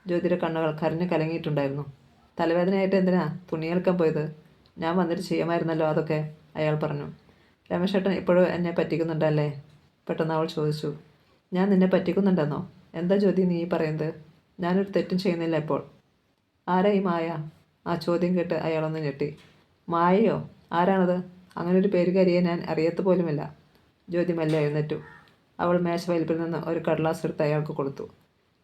ജ്യോതിയുടെ കണ്ണുകൾ കരഞ്ഞു കലങ്ങിയിട്ടുണ്ടായിരുന്നു. തലവേദനയായിട്ട് എന്തിനാ തുണിയെടുക്കാൻ പോയത്? ഞാൻ വന്നിട്ട് ചെയ്യുമായിരുന്നല്ലോ അതൊക്കെ, അയാൾ പറഞ്ഞു. രമേശേട്ടൻ ഇപ്പോഴും എന്നെ പറ്റിക്കുന്നുണ്ടല്ലേ? പെട്ടെന്ന് അവൾ ചോദിച്ചു. ഞാൻ നിന്നെ പറ്റിക്കുന്നുണ്ടെന്നോ? എന്താ ജ്യോതി നീ പറയുന്നത്? ഞാനൊരു തെറ്റും ചെയ്യുന്നില്ല ഇപ്പോൾ. ആരാ ഈ മായ? ആ ചോദ്യം കേട്ട് അയാളൊന്ന് ഞെട്ടി. മായയോ? ആരാണത്? അങ്ങനൊരു പേരുകാരിയെ ഞാൻ അറിയത്ത് പോലുമില്ല. ജ്യോതി മെല്ലെ എഴുന്നേറ്റു. അവൾ മേശവലിപ്പിൽ നിന്ന് ഒരു കടലാസ് എടുത്ത് അയാൾക്ക് കൊടുത്തു.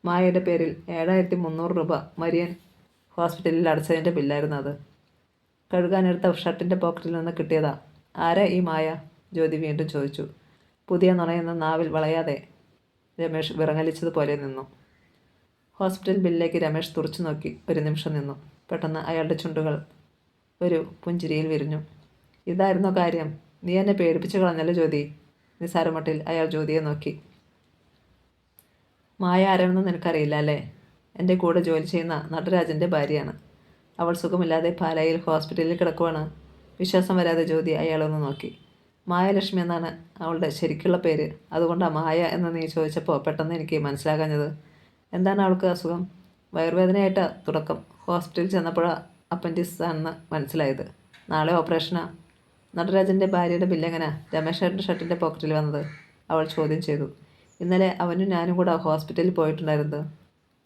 മായയുടെ പേരിൽ 7300 രൂപ മരിയൻ ഹോസ്പിറ്റലിൽ അടച്ചതിൻ്റെ ബില്ലായിരുന്നു അത്. കഴുകാനെടുത്ത ഷർട്ടിൻ്റെ പോക്കറ്റിൽ നിന്ന് കിട്ടിയതാ. ആരാ ഈ മായ? ജ്യോതി വീണ്ടും ചോദിച്ചു. പുതിയ നുണയെന്ന് നാവിൽ വളയാതെ രമേശ് വിറങ്ങലിച്ചതുപോലെ നിന്നു. ഹോസ്പിറ്റൽ ബില്ലിലേക്ക് രമേശ് തുറച്ചു നോക്കി. ഒരു നിമിഷം നിന്നു. പെട്ടെന്ന് അയാളുടെ ചുണ്ടുകൾ ഒരു പുഞ്ചിരിയിൽ വിരിഞ്ഞു. ഇതായിരുന്നോ കാര്യം? നീ എന്നെ പേടിപ്പിച്ചു കളഞ്ഞല്ലോ ജ്യോതി. നിസാരമട്ടിൽ അയാൾ ജ്യോതിയെ നോക്കി. മായ ആരാണെന്ന് നിനക്കറിയില്ല അല്ലേ? എൻ്റെ കൂടെ ജോലി ചെയ്യുന്ന നടരാജൻ്റെ ഭാര്യയാണ്. അവൾ സുഖമില്ലാതെ പാലായിൽ ഹോസ്പിറ്റലിൽ കിടക്കുവാണ്. വിശ്വാസം വരാതെ ജ്യോതി അയാളൊന്ന് നോക്കി. മായലക്ഷ്മി എന്നാണ് അവളുടെ ശരിക്കുള്ള പേര്. അതുകൊണ്ടാണ് മായ എന്ന് നീ ചോദിച്ചപ്പോൾ പെട്ടെന്ന് എനിക്ക് മനസ്സിലാകാഞ്ഞത്. എന്താണ് അവൾക്ക് അസുഖം? വയറുവേദനയായിട്ടാ തുടക്കം. ഹോസ്പിറ്റലിൽ ചെന്നപ്പോഴാണ് അപ്പൻഡിക്സ് ആണെന്ന് മനസ്സിലായത്. നാളെ ഓപ്പറേഷനാ. നടരാജൻ്റെ ഭാര്യയുടെ ബില്ലെങ്ങനാ രമേശേട്ടൻ്റെ ഷർട്ടിൻ്റെ പോക്കറ്റിൽ വന്നത്? അവൾ ചോദ്യം ചെയ്തു. ഇന്നലെ അവനും ഞാനും കൂടെ ഹോസ്പിറ്റലിൽ പോയിട്ടുണ്ടായിരുന്നത്.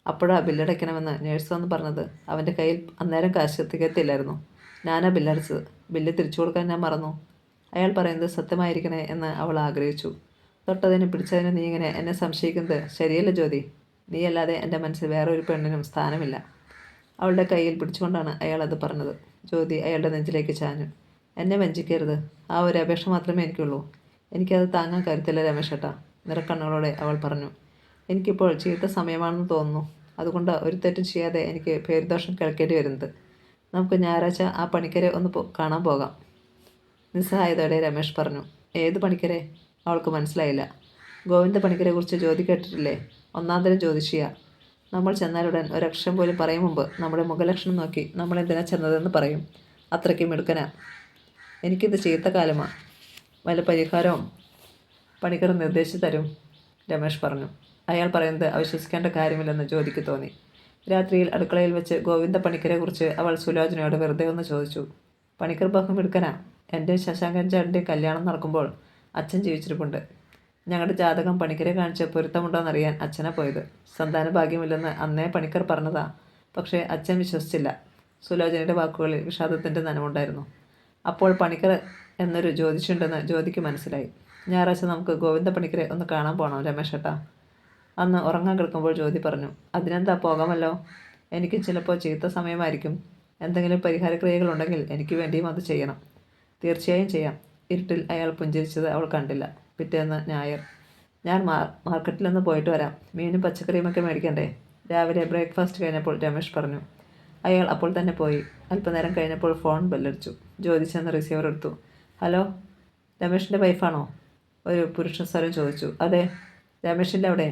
അപ്പോഴാ ബില്ലടയ്ക്കണമെന്ന് നേഴ്സ് വന്ന് പറഞ്ഞത്. അവൻ്റെ കയ്യിൽ അന്നേരം കാശ് തികത്തില്ലായിരുന്നു. ഞാനാ ബില്ലടച്ചത്. ബില്ല് തിരിച്ചു കൊടുക്കാൻ ഞാൻ മറന്നു. അയാൾ പറയുന്നത് സത്യമായിരിക്കണേ എന്ന് അവൾ ആഗ്രഹിച്ചു. തൊട്ടതിനും പിടിച്ചതിനും നീ ഇങ്ങനെ എന്നെ സംശയിക്കുന്നത് ശരിയല്ല ജ്യോതി. നീയല്ലാതെ എൻ്റെ മനസ്സിൽ വേറെ ഒരു പെണ്ണിനും സ്ഥാനമില്ല. അവളുടെ കയ്യിൽ പിടിച്ചുകൊണ്ടാണ് അയാൾ അത് പറഞ്ഞത്. ജ്യോതി അയാളുടെ നെഞ്ചിലേക്ക് ചാഞ്ഞു. എന്നെ വഞ്ചിക്കരുത്. ആ ഒരു അപേക്ഷ മാത്രമേ എനിക്കുള്ളൂ. എനിക്കത് താങ്ങാൻ കരുത്തില്ല രമേശേട്ടാ. നിറക്കണ്ണുകളോടെ അവൾ പറഞ്ഞു. എനിക്കിപ്പോൾ ചീത്ത സമയമാണെന്ന് തോന്നുന്നു. അതുകൊണ്ട് ഒരു തെറ്റും ചെയ്യാതെ എനിക്ക് പേരുദോഷം കേൾക്കേണ്ടി വരുന്നത്. നമുക്ക് ഞായറാഴ്ച ആ പണിക്കരെ ഒന്ന് കാണാൻ പോകാം. നിസ്സഹായതയോടെ രമേശ് പറഞ്ഞു. ഏത് പണിക്കരെ? അവൾക്ക് മനസ്സിലായില്ല. ഗോവിന്ദ പണിക്കരെ കുറിച്ച് ജ്യോതി കേട്ടിട്ടില്ലേ? ഒന്നാന്തരം ജ്യോതിഷിയാ. നമ്മൾ ചെന്നാലുടൻ ഒരക്ഷരം പോലും പറയും മുമ്പ് നമ്മുടെ മുഖലക്ഷണം നോക്കി നമ്മളെന്തിനാ ചെന്നതെന്ന് പറയും. അത്രയ്ക്കും മിടുക്കനാ. എനിക്കിത് ചീത്ത കാലമാണ്. വല്ല പരിഹാരവും പണിക്കർ നിർദ്ദേശിച്ചു തരും, രമേശ് പറഞ്ഞു. അയാൾ പറയുന്നത് അവിശ്വസിക്കേണ്ട കാര്യമില്ലെന്ന് ജ്യോതിക്ക് തോന്നി. രാത്രിയിൽ അടുക്കളയിൽ വെച്ച് ഗോവിന്ദ പണിക്കരെ കുറിച്ച് അവൾ സുലോചനയോട് വെറുതെ ഒന്ന് ചോദിച്ചു. പണിക്കർ ബഹുമിടുക്കനാ. എൻ്റെ ശശാങ്കൻ ചേട്ടൻ്റെ കല്യാണം നടക്കുമ്പോൾ അച്ഛൻ ജീവിച്ചിരിപ്പുണ്ട്. ഞങ്ങളുടെ ജാതകം പണിക്കരെ കാണിച്ച് പൊരുത്തമുണ്ടോയെന്നറിയാൻ അച്ഛനാ പോയത്. സന്താന ഭാഗ്യമില്ലെന്ന് അന്നേ പണിക്കർ പറഞ്ഞതാ. പക്ഷേ അച്ഛൻ വിശ്വസിച്ചില്ല. സുലോചനയുടെ വാക്കുകളിൽ വിഷാദത്തിൻ്റെ നനവുണ്ടായിരുന്നു. അപ്പോൾ പണിക്കർ എന്നൊരു ജ്യോതിഷുണ്ടെന്ന് ജ്യോതിക്ക് മനസ്സിലായി. ഞായറാഴ്ച നമുക്ക് ഗോവിന്ദ പണിക്കരെ ഒന്ന് കാണാൻ പോകണം രമേശേട്ടാ. അന്ന് ഉറങ്ങാൻ കിടക്കുമ്പോൾ ജ്യോതി പറഞ്ഞു. അതിനെന്താ, പോകാമല്ലോ. എനിക്ക് ചിലപ്പോൾ ചീത്ത സമയമായിരിക്കും. എന്തെങ്കിലും പരിഹാരക്രിയകളുണ്ടെങ്കിൽ എനിക്ക് വേണ്ടിയും അത് ചെയ്യണം. തീർച്ചയായും ചെയ്യാം. ഇരുട്ടിൽ അയാൾ പുഞ്ചിരിച്ചത് അവൾ കണ്ടില്ല. പിറ്റേന്ന് ഞായർ. ഞാൻ മാർക്കറ്റിലൊന്ന് പോയിട്ട് വരാം. മീനും പച്ചക്കറിയുമൊക്കെ മേടിക്കണ്ടേ? രാവിലെ ബ്രേക്ക്ഫാസ്റ്റ് കഴിഞ്ഞപ്പോൾ രമേശ് പറഞ്ഞു. അയാൾ അപ്പോൾ തന്നെ പോയി. അല്പനേരം കഴിഞ്ഞപ്പോൾ ഫോൺ ബെല്ലടിച്ചു. ജ്യോതി ചെന്ന് റിസീവർ എടുത്തു. ഹലോ, രമേശിൻ്റെ വൈഫാണോ? ഒരു പുരുഷ സ്വരം ചോദിച്ചു. അതെ. രമേശിൻ്റെ അവിടെ?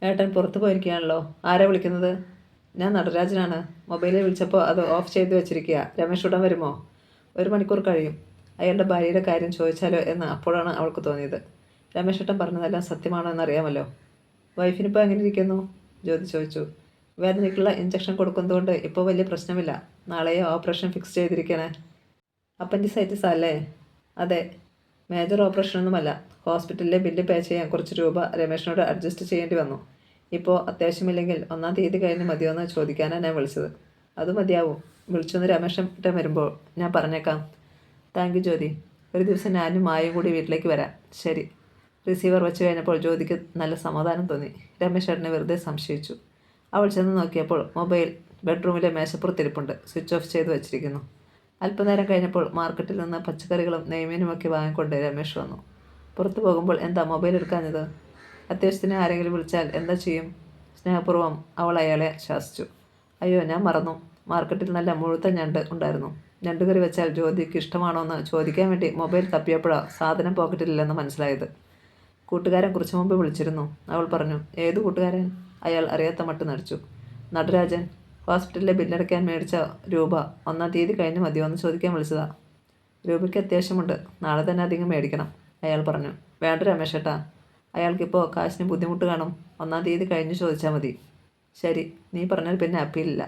ഏട്ടൻ പുറത്തു പോയിരിക്കുകയാണല്ലോ. ആരാ വിളിക്കുന്നത്? ഞാൻ നടരാജനാണ്. മൊബൈലിൽ വിളിച്ചപ്പോൾ അത് ഓഫ് ചെയ്ത് വെച്ചിരിക്കുക. രമേശ് ഉടൻ വരുമോ? 1 മണിക്കൂർ കഴിയും. അയാളുടെ ഭാര്യയുടെ കാര്യം ചോദിച്ചാലോ എന്ന് അപ്പോഴാണ് അവൾക്ക് തോന്നിയത്. രമേശേട്ടൻ പറഞ്ഞതെല്ലാം സത്യമാണോ എന്നറിയാമല്ലോ. വൈഫിനിപ്പോൾ എങ്ങനെ ഇരിക്കുന്നു? ജ്യോതി ചോദിച്ചു. വേദനയ്ക്കുള്ള ഇഞ്ചക്ഷൻ കൊടുക്കുന്നതുകൊണ്ട് ഇപ്പോൾ വലിയ പ്രശ്നമില്ല. നാളെയോ ഓപ്പറേഷൻ ഫിക്സ് ചെയ്തിരിക്കണേ. അപ്പൻഡിസൈറ്റിസ് അല്ലേ? അതെ. മേജർ ഓപ്പറേഷനൊന്നുമല്ല. ഹോസ്പിറ്റലിലെ ബില്ല് പേ ചെയ്യാൻ കുറച്ച് രൂപ രമേശിനോട് അഡ്ജസ്റ്റ് ചെയ്യേണ്ടി വന്നു. ഇപ്പോൾ അത്യാവശ്യമില്ലെങ്കിൽ 1-ാം തീയതി കഴിഞ്ഞ് മതിയോയെന്ന് ചോദിക്കാനാണ് ഞാൻ വിളിച്ചത്. അത് മതിയാവും. വിളിച്ചൊന്ന് രമേശേട്ടൻ വരുമ്പോൾ ഞാൻ പറഞ്ഞേക്കാം. Thank you Jyothi. ഒരു ദിവസം ഞാനും മായയും കൂടി വീട്ടിലേക്ക് വരാം. ശരി. റിസീവർ വെച്ച് കഴിഞ്ഞപ്പോൾ ജ്യോതിക്ക് നല്ല സമാധാനം തോന്നി. രമേശേട്ടനെ വെറുതെ സംശയിച്ചു. അവൾ ചെന്ന് നോക്കിയപ്പോൾ മൊബൈൽ ബെഡ്റൂമിലെ മേശപ്പുറത്തിരിപ്പുണ്ട്. സ്വിച്ച് ഓഫ് ചെയ്ത് വെച്ചിരിക്കുന്നു. അല്പനേരം കഴിഞ്ഞപ്പോൾ മാർക്കറ്റിൽ നിന്ന് പച്ചക്കറികളും നെയ്മീനുമൊക്കെ വാങ്ങിക്കൊണ്ട് രമേശ് വന്നു. പുറത്തു പോകുമ്പോൾ എന്താ മൊബൈൽ എടുക്കാഞ്ഞത്? അത്യാവശ്യത്തിന് ആരെങ്കിലും വിളിച്ചാൽ എന്താ ചെയ്യും? സ്നേഹപൂർവ്വം അവൾ അയാളെ ശാസിച്ചു. അയ്യോ, ഞാൻ മറന്നു. മാർക്കറ്റിൽ നല്ല മുഴുത്ത ഞണ്ട് ഉണ്ടായിരുന്നു. ഞണ്ടുകറി വെച്ചാൽ ജ്യോതിക്ക് ഇഷ്ടമാണോ എന്ന് ചോദിക്കാൻ വേണ്ടി മൊബൈൽ തപ്പിയപ്പോഴാണ് സാധനം പോക്കറ്റിലില്ലെന്ന് മനസ്സിലായത്. കൂട്ടുകാരൻ കുറച്ചു മുമ്പ് വിളിച്ചിരുന്നു, അവൾ പറഞ്ഞു. ഏത് കൂട്ടുകാരൻ? അയാൾ അറിയാത്ത മട്ട് നടിച്ചു. നടരാജൻ. ഹോസ്പിറ്റലിലെ ബില്ലടയ്ക്കാൻ മേടിച്ച രൂപ 1-ാം തീയതി കഴിഞ്ഞ് മതിയോ എന്ന് ചോദിക്കാൻ വിളിച്ചതാ. രൂപയ്ക്ക് അത്യാവശ്യമുണ്ട്. നാളെ തന്നെ അധികം മേടിക്കണം, അയാൾ പറഞ്ഞു. വേണ്ട രമേശേട്ടാ, അയാൾക്കിപ്പോൾ കാശിന് ബുദ്ധിമുട്ട് കാണും. 1-ാം തീയതി കഴിഞ്ഞ് ചോദിച്ചാൽ മതി. ശരി, നീ പറഞ്ഞാൽ പിന്നെ അപ്പീലില്ല.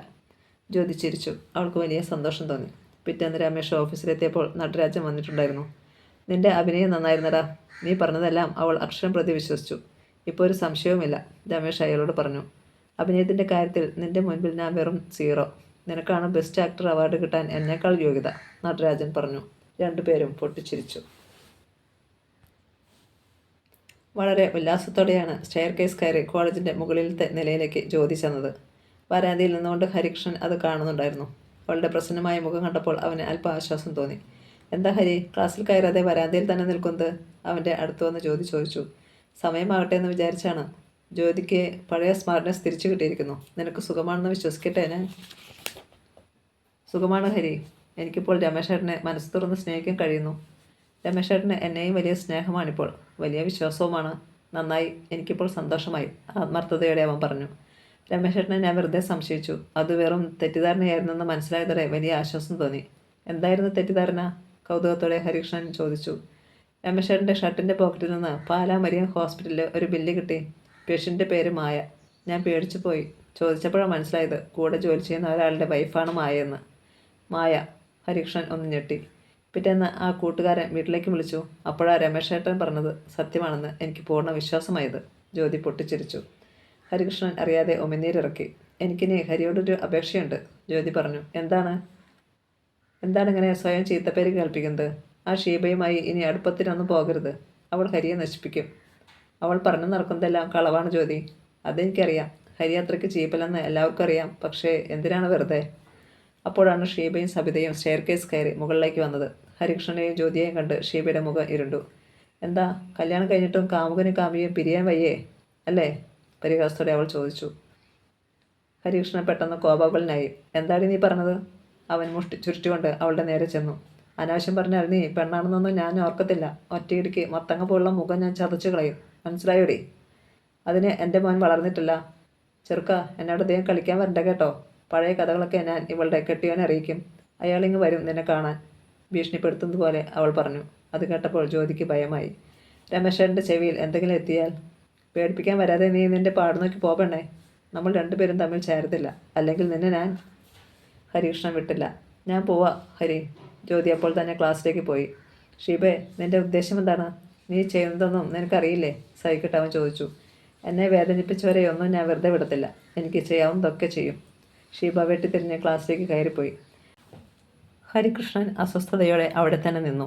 ജ്യോതി ചിരിച്ചു. അവൾക്ക് വലിയ സന്തോഷം തോന്നി. പിറ്റേന്ന് രമേശ് ഓഫീസിലെത്തിയപ്പോൾ നടരാജൻ വന്നിട്ടുണ്ടായിരുന്നു. നിന്റെ അഭിനയം നന്നായിരുന്നടാ. നീ പറഞ്ഞതെല്ലാം അവൾ അക്ഷരം പ്രതി വിശ്വസിച്ചു. ഇപ്പോൾ ഒരു സംശയവുമില്ല, രമേശ് അയാളോട് പറഞ്ഞു. അഭിനയത്തിൻ്റെ കാര്യത്തിൽ നിന്റെ മുൻപിൽ ഞാൻ വെറും 0. നിനക്കാണ് ബെസ്റ്റ് ആക്ടർ അവാർഡ് കിട്ടാൻ എന്നേക്കാൾ യോഗ്യത, നടരാജൻ പറഞ്ഞു. രണ്ടുപേരും പൊട്ടിച്ചിരിച്ചു. വളരെ ഉല്ലാസത്തോടെയാണ് സ്റ്റെയർ കേസ് കയറി കോളേജിൻ്റെ മുകളിലത്തെ നിലയിലേക്ക് ജ്യോതി ചെന്നത്. വരാന്തയിൽ നിന്നുകൊണ്ട് ഹരികൃഷ്ണൻ അത് കാണുന്നുണ്ടായിരുന്നു. അവളുടെ പ്രസന്നമായ മുഖം കണ്ടപ്പോൾ അവന് അല്പം ആശ്വാസം തോന്നി. എന്താ ഹരി, ക്ലാസ്സിൽ കയറാതെ വരാന്തയിൽ തന്നെ നിൽക്കുന്നത്? അവൻ്റെ അടുത്ത് വന്ന് ജ്യോതി ചോദിച്ചു. സമയമാകട്ടെ എന്ന് വിചാരിച്ചാണ്. ജ്യോതിക്ക് പഴയ സ്മാർട്ട്നെസ് തിരിച്ചു കിട്ടിയിരിക്കുന്നു. നിനക്ക് സുഖമാണെന്ന് വിശ്വസിക്കട്ടെ ഞാൻ? സുഖമാണ് ഹരി. എനിക്കിപ്പോൾ രമേശേട്ടനെ മനസ്സ് തുറന്ന് സ്നേഹിക്കാൻ കഴിയുന്നു. രമേശേട്ടന് എന്നെയും വലിയ സ്നേഹമാണിപ്പോൾ, വലിയ വിശ്വാസവുമാണ്. നന്നായി, എനിക്കിപ്പോൾ സന്തോഷമായി, ആത്മാർത്ഥതയോടെ അവൻ പറഞ്ഞു. രമേശേട്ടനെ ഞാൻ വെറുതെ സംശയിച്ചു. അത് വെറും തെറ്റിദ്ധാരണയായിരുന്നെന്ന് മനസ്സിലായതോടെ വലിയ ആശ്വാസം തോന്നി. എന്തായിരുന്നു തെറ്റിദ്ധാരണ? കൗതുകത്തോടെ ഹരികൃഷ്ണൻ ചോദിച്ചു. രമേശേട്ടൻ്റെ ഷർട്ടിൻ്റെ പോക്കറ്റിൽ നിന്ന് പാലാ മരിയൻ ഹോസ്പിറ്റലിൽ ഒരു ബില്ല് കിട്ടി. പേഷ്യൻ്റെ പേര് മായ. ഞാൻ പേടിച്ചു പോയി. ചോദിച്ചപ്പോഴാണ് മനസ്സിലായത് കൂടെ ജോലി ചെയ്യുന്ന ഒരാളുടെ വൈഫാണ് മായയെന്ന്. മായ. ഹരികൃഷ്ണൻ ഒന്ന് ഞെട്ടി. പിറ്റേന്ന് ആ കൂട്ടുകാരൻ വീട്ടിലേക്ക് വിളിച്ചു. അപ്പോഴാണ് രമേശേട്ടൻ പറഞ്ഞത് സത്യമാണെന്ന് എനിക്ക് പൂർണ്ണ വിശ്വാസമായത്. ജ്യോതി പൊട്ടിച്ചിരിച്ചു. ഹരികൃഷ്ണൻ അറിയാതെ ഉമിനീരിറക്കി. എനിക്കിനി ഹരിയോടൊരു അപേക്ഷയുണ്ട്, ജ്യോതി പറഞ്ഞു. എന്താണ് ഇങ്ങനെ സ്വയം ചീത്തപ്പേര് കേൾപ്പിക്കുന്നത്? ആ ഷീബയുമായി ഇനി അടുപ്പത്തിനൊന്നും പോകരുത്. അവൾ ഹരിയെ നശിപ്പിക്കും. അവൾ പറഞ്ഞു നടക്കുന്നതെല്ലാം കളവാണ് ജ്യോതി. അതെനിക്കറിയാം. ഹരി അത്രയ്ക്ക് ചീപ്പലെന്ന് എല്ലാവർക്കും അറിയാം. പക്ഷേ എന്തിനാണ് വെറുതെ? അപ്പോഴാണ് ഷീബയും സബിതയും സ്റ്റെയർ കേസ് കയറി മുകളിലേക്ക് വന്നത്. ഹരികൃഷ്ണനെയും ജ്യോതിയെയും കണ്ട് ഷീബയുടെ മുഖം ഇരുണ്ടു. എന്താ, കല്യാണം കഴിഞ്ഞിട്ടും കാമുകനും കാമിയും പിരിയാൻ വയ്യേ അല്ലേ? പരിഹാസത്തോടെ അവൾ ചോദിച്ചു. ഹരികൃഷ്ണൻ പെട്ടെന്ന് കോപാകുലനായി. എന്താണ് നീ പറഞ്ഞത്? അവൻ മുഷ്ടി ചുരുട്ടിക്കൊണ്ട് അവളുടെ നേരെ ചെന്നു. അനാവശ്യം പറഞ്ഞാൽ നീ പെണ്ണാണെന്നൊന്നും ഞാൻ ഓർക്കത്തില്ല. ഒറ്റയിടിക്ക് മത്തങ്ങ പോലുള്ള മുഖം ഞാൻ ചതച്ചു കളയും. മനസ്സിലായോടി? അതിന് എൻ്റെ മോൻ വളർന്നിട്ടില്ല. ചെറുക്ക, എന്നോട് അദ്ദേഹം കളിക്കാൻ വരണ്ട കേട്ടോ. പഴയ കഥകളൊക്കെ ഞാൻ ഇവളുടെ കെട്ടിയവനെ അറിയിക്കും. അയാളിങ്ങ് വരും നിന്നെ കാണാൻ, ഭീഷണിപ്പെടുത്തുന്നത് പോലെ അവൾ പറഞ്ഞു. അത് കേട്ടപ്പോൾ ജ്യോതിക്ക് ഭയമായി. രമേശേട്ടൻ്റെ ചെവിയിൽ എന്തെങ്കിലും എത്തിയാൽ? പേടിപ്പിക്കാൻ വരാതെ നീ നിൻ്റെ പാട് നോക്കി പോകണേ. നമ്മൾ രണ്ടുപേരും തമ്മിൽ ചേരത്തില്ല. അല്ലെങ്കിൽ നിന്നെ ഞാൻ. ഹരികൃഷ്ണൻ വിട്ടില്ല. ഞാൻ പോവാ ഹരി. ജ്യോതി അപ്പോൾ തന്നെ ക്ലാസ്സിലേക്ക് പോയി. ഷീബേ, നിൻ്റെ ഉദ്ദേശം എന്താണ്? നീ ചെയ്യുന്നതൊന്നും നിനക്കറിയില്ലേ? സൈക്കിട്ട് അവൻ ചോദിച്ചു. എന്നെ വേദനിപ്പിച്ചവരെയൊന്നും ഞാൻ വെറുതെ വിടത്തില്ല. എനിക്ക് ചെയ്യാവുന്നതൊക്കെ ചെയ്യും. ഷീബ വെട്ടിത്തിരിഞ്ഞ് ക്ലാസ്സിലേക്ക് കയറിപ്പോയി. ഹരികൃഷ്ണൻ അസ്വസ്ഥതയോടെ അവിടെ തന്നെ നിന്നു.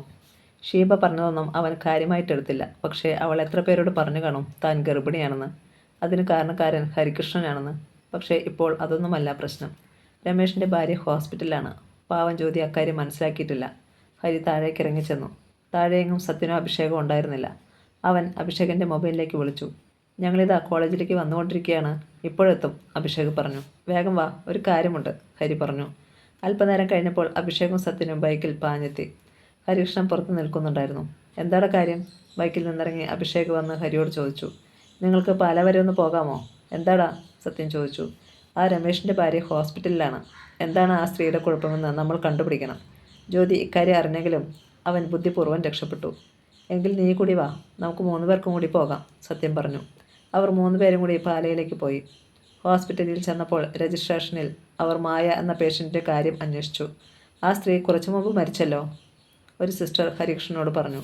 ഷീബ പറഞ്ഞതൊന്നും അവൻ കാര്യമായിട്ടെടുത്തില്ല. പക്ഷേ അവൾ എത്ര പേരോട് പറഞ്ഞു കാണും താൻ ഗർഭിണിയാണെന്ന്. അതിന് കാരണക്കാരൻ ഹരികൃഷ്ണനാണെന്ന്. പക്ഷേ ഇപ്പോൾ അതൊന്നുമല്ല പ്രശ്നം. രമേഷിൻ്റെ ഭാര്യ ഹോസ്പിറ്റലിലാണ്. പാവം ജ്യോതി അക്കാര്യം മനസ്സിലാക്കിയിട്ടില്ല. ഹരി താഴേക്ക് ഇറങ്ങിച്ചെന്നു. താഴെയെങ്ങും സത്യനോ അഭിഷേകമോ ഉണ്ടായിരുന്നില്ല. അവൻ അഭിഷേകിൻ്റെ മൊബൈലിലേക്ക് വിളിച്ചു. ഞങ്ങളിതാ കോളേജിലേക്ക് വന്നുകൊണ്ടിരിക്കുകയാണ്. ഇപ്പോഴെത്തും, അഭിഷേക് പറഞ്ഞു. വേഗം വാ, ഒരു കാര്യമുണ്ട്, ഹരി പറഞ്ഞു. അല്പനേരം കഴിഞ്ഞപ്പോൾ അഭിഷേകും സത്യനും ബൈക്കിൽ പാഞ്ഞെത്തി. ഹരികൃഷ്ണൻ പുറത്ത് നിൽക്കുന്നുണ്ടായിരുന്നു. എന്താണ് കാര്യം? ബൈക്കിൽ നിന്നിറങ്ങി അഭിഷേക് വന്ന് ഹരിയോട് ചോദിച്ചു. നിങ്ങൾക്ക് പാല വരെ ഒന്ന് പോകാമോ? എന്താടാ? സത്യൻ ചോദിച്ചു. ആ രമേഷിൻ്റെ ഭാര്യ ഹോസ്പിറ്റലിലാണ്. എന്താണ് ആ സ്ത്രീയുടെ കുഴപ്പമെന്ന് നമ്മൾ കണ്ടുപിടിക്കണം. ജ്യോതി ഇക്കാര്യം അറിഞ്ഞെങ്കിലും അവൻ ബുദ്ധിപൂർവ്വം രക്ഷപ്പെട്ടു. എങ്കിൽ നീ കൂടി വാ, നമുക്ക് 3 പേർക്കും കൂടി പോകാം, സത്യം പറഞ്ഞു. അവർ 3 പേരും കൂടി പാലയിലേക്ക് പോയി. ഹോസ്പിറ്റലിൽ ചെന്നപ്പോൾ രജിസ്ട്രേഷനിൽ അവർ മായ എന്ന പേഷ്യൻറ്റിൻ്റെ കാര്യം അന്വേഷിച്ചു. ആ സ്ത്രീ കുറച്ചു മുമ്പ് മരിച്ചല്ലോ, ഒരു സിസ്റ്റർ ഹരികൃഷ്ണനോട് പറഞ്ഞു.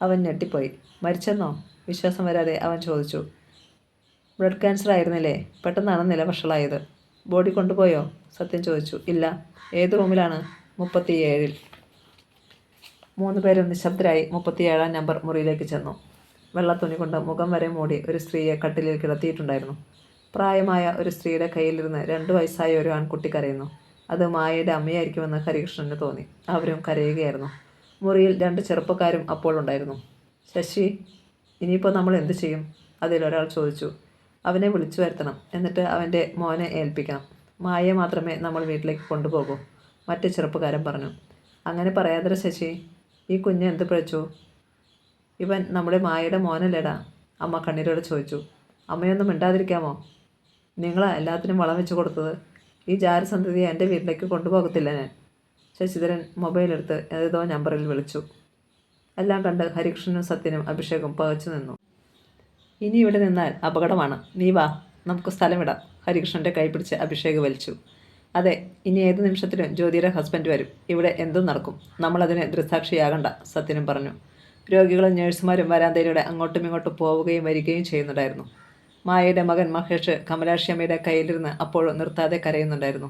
അവൻ ഞെട്ടിപ്പോയി. മരിച്ചെന്നോ? വിശ്വാസം വരാതെ അവൻ ചോദിച്ചു. ബ്ലഡ് ക്യാൻസർ ആയിരുന്നില്ലേ? പെട്ടെന്നാണ് നില വഷളായത്. ബോഡി കൊണ്ടുപോയോ? സത്യം ചോദിച്ചു. ഇല്ല. ഏത് റൂമിലാണ്? 37-ൽ. 3 പേരും നിശബ്ദരായി 37-ാം നമ്പർ മുറിയിലേക്ക് ചെന്നു. വെള്ള തുണി കൊണ്ട് മുഖം വരെ മൂടി ഒരു സ്ത്രീയെ കട്ടിലിൽ കിടത്തിയിട്ടുണ്ടായിരുന്നു. പ്രായമായ ഒരു സ്ത്രീയുടെ കയ്യിലിരുന്ന് 2 വയസ്സായ ഒരു ആൺകുട്ടി കരയുന്നു. അത് മായയുടെ അമ്മയായിരിക്കുമെന്ന് ഹരികൃഷ്ണന് തോന്നി. അവരും കരയുകയായിരുന്നു. മുറിയിൽ 2 ചെറുപ്പക്കാരും അപ്പോൾ ഉണ്ടായിരുന്നു. ശശി, ഇനിയിപ്പോൾ നമ്മൾ എന്തു ചെയ്യും? അതിലൊരാൾ ചോദിച്ചു. അവനെ വിളിച്ചു വരുത്തണം. എന്നിട്ട് അവൻ്റെ മോനെ ഏൽപ്പിക്കണം. മായയെ മാത്രമേ നമ്മൾ വീട്ടിലേക്ക് കൊണ്ടുപോകൂ, മറ്റു ചെറുപ്പക്കാരൻ പറഞ്ഞു. അങ്ങനെ പറയാതെ ശശി, ഈ കുഞ്ഞ് എന്ത് പിഴച്ചു? ഇവൻ നമ്മുടെ മായയുടെ മോനല്ലേടാ, അമ്മ കണ്ണീരോടെ ചോദിച്ചു. അമ്മയൊന്നും മിണ്ടാതിരിക്കാമോ? നിങ്ങളാ എല്ലാത്തിനും വളം വെച്ച് കൊടുത്തത്. ഈ ജാരസന്തതിയെ എൻ്റെ വീട്ടിലേക്ക് കൊണ്ടുപോകത്തില്ല ഞാൻ. ശശിധരൻ മൊബൈലെടുത്ത് ഏതോ നമ്പറിൽ വിളിച്ചു. എല്ലാം കണ്ട് ഹരികൃഷ്ണനും സത്യനും അഭിഷേകും പകച്ചു നിന്നു. ഇനി ഇവിടെ നിന്നാൽ അപകടമാണ്. നീ വാ, നമുക്ക് സ്ഥലം വിടാം, ഹരികൃഷ്ണൻ്റെ കൈ പിടിച്ച് അഭിഷേക് വലിച്ചു. അതെ, ഇനി ഏത് നിമിഷത്തിലും ജ്യോതിയുടെ ഹസ്ബൻഡ് വരും. ഇവിടെ എന്തും നടക്കും. നമ്മളതിന് ദൃക്സാക്ഷിയാകണ്ട, സത്യനും പറഞ്ഞു. രോഗികളും നഴ്സുമാരും വരാന്തയിലൂടെ അങ്ങോട്ടും ഇങ്ങോട്ടും പോവുകയും വരികയും ചെയ്യുന്നുണ്ടായിരുന്നു. മായയുടെ മകൻ മഹേഷ് കമലാക്ഷിയമ്മയുടെ കയ്യിലിരുന്ന് അപ്പോഴും നിർത്താതെ കരയുന്നുണ്ടായിരുന്നു.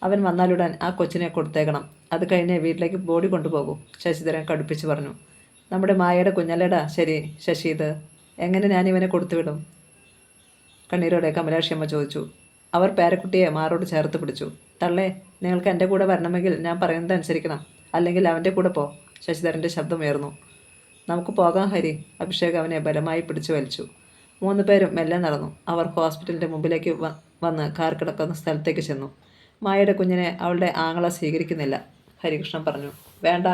അവൻ വന്നാലുടൻ ആ കൊച്ചിനെ കൊടുത്തേക്കണം. അത് കഴിഞ്ഞ് വീട്ടിലേക്ക് ബോഡി കൊണ്ടുപോകൂ, ശശിധരൻ കടുപ്പിച്ച് പറഞ്ഞു. നമ്മുടെ മായയുടെ കുഞ്ഞല്ലേടാ ശരി ശശി, ഇത് എങ്ങനെ ഞാനിവനെ കൊടുത്തുവിടും? കണ്ണീരോടെ കമലാക്ഷിയമ്മ ചോദിച്ചു. അവർ പേരക്കുട്ടിയെ മാറോട് ചേർത്ത് പിടിച്ചു. തള്ളേ, നിങ്ങൾക്ക് എൻ്റെ കൂടെ വരണമെങ്കിൽ ഞാൻ പറയുന്നത് അനുസരിക്കണം, അല്ലെങ്കിൽ അവൻ്റെ കൂടെ പോ, ശശിധരൻ്റെ ശബ്ദമുയർന്നു. നമുക്ക് പോകാം ഹരി, അഭിഷേക് അവനെ ബലമായി പിടിച്ചു വലിച്ചു. 3 പേരും മെല്ലെ നടന്നു. അവർ ഹോസ്പിറ്റലിൻ്റെ മുമ്പിലേക്ക് വന്ന് കാർ കിടക്കുന്ന സ്ഥലത്തേക്ക് ചെന്നു. മായയുടെ കുഞ്ഞിനെ അവളുടെ ആങ്ങള സ്വീകരിക്കുന്നില്ല, ഹരികൃഷ്ണൻ പറഞ്ഞു. വേണ്ട,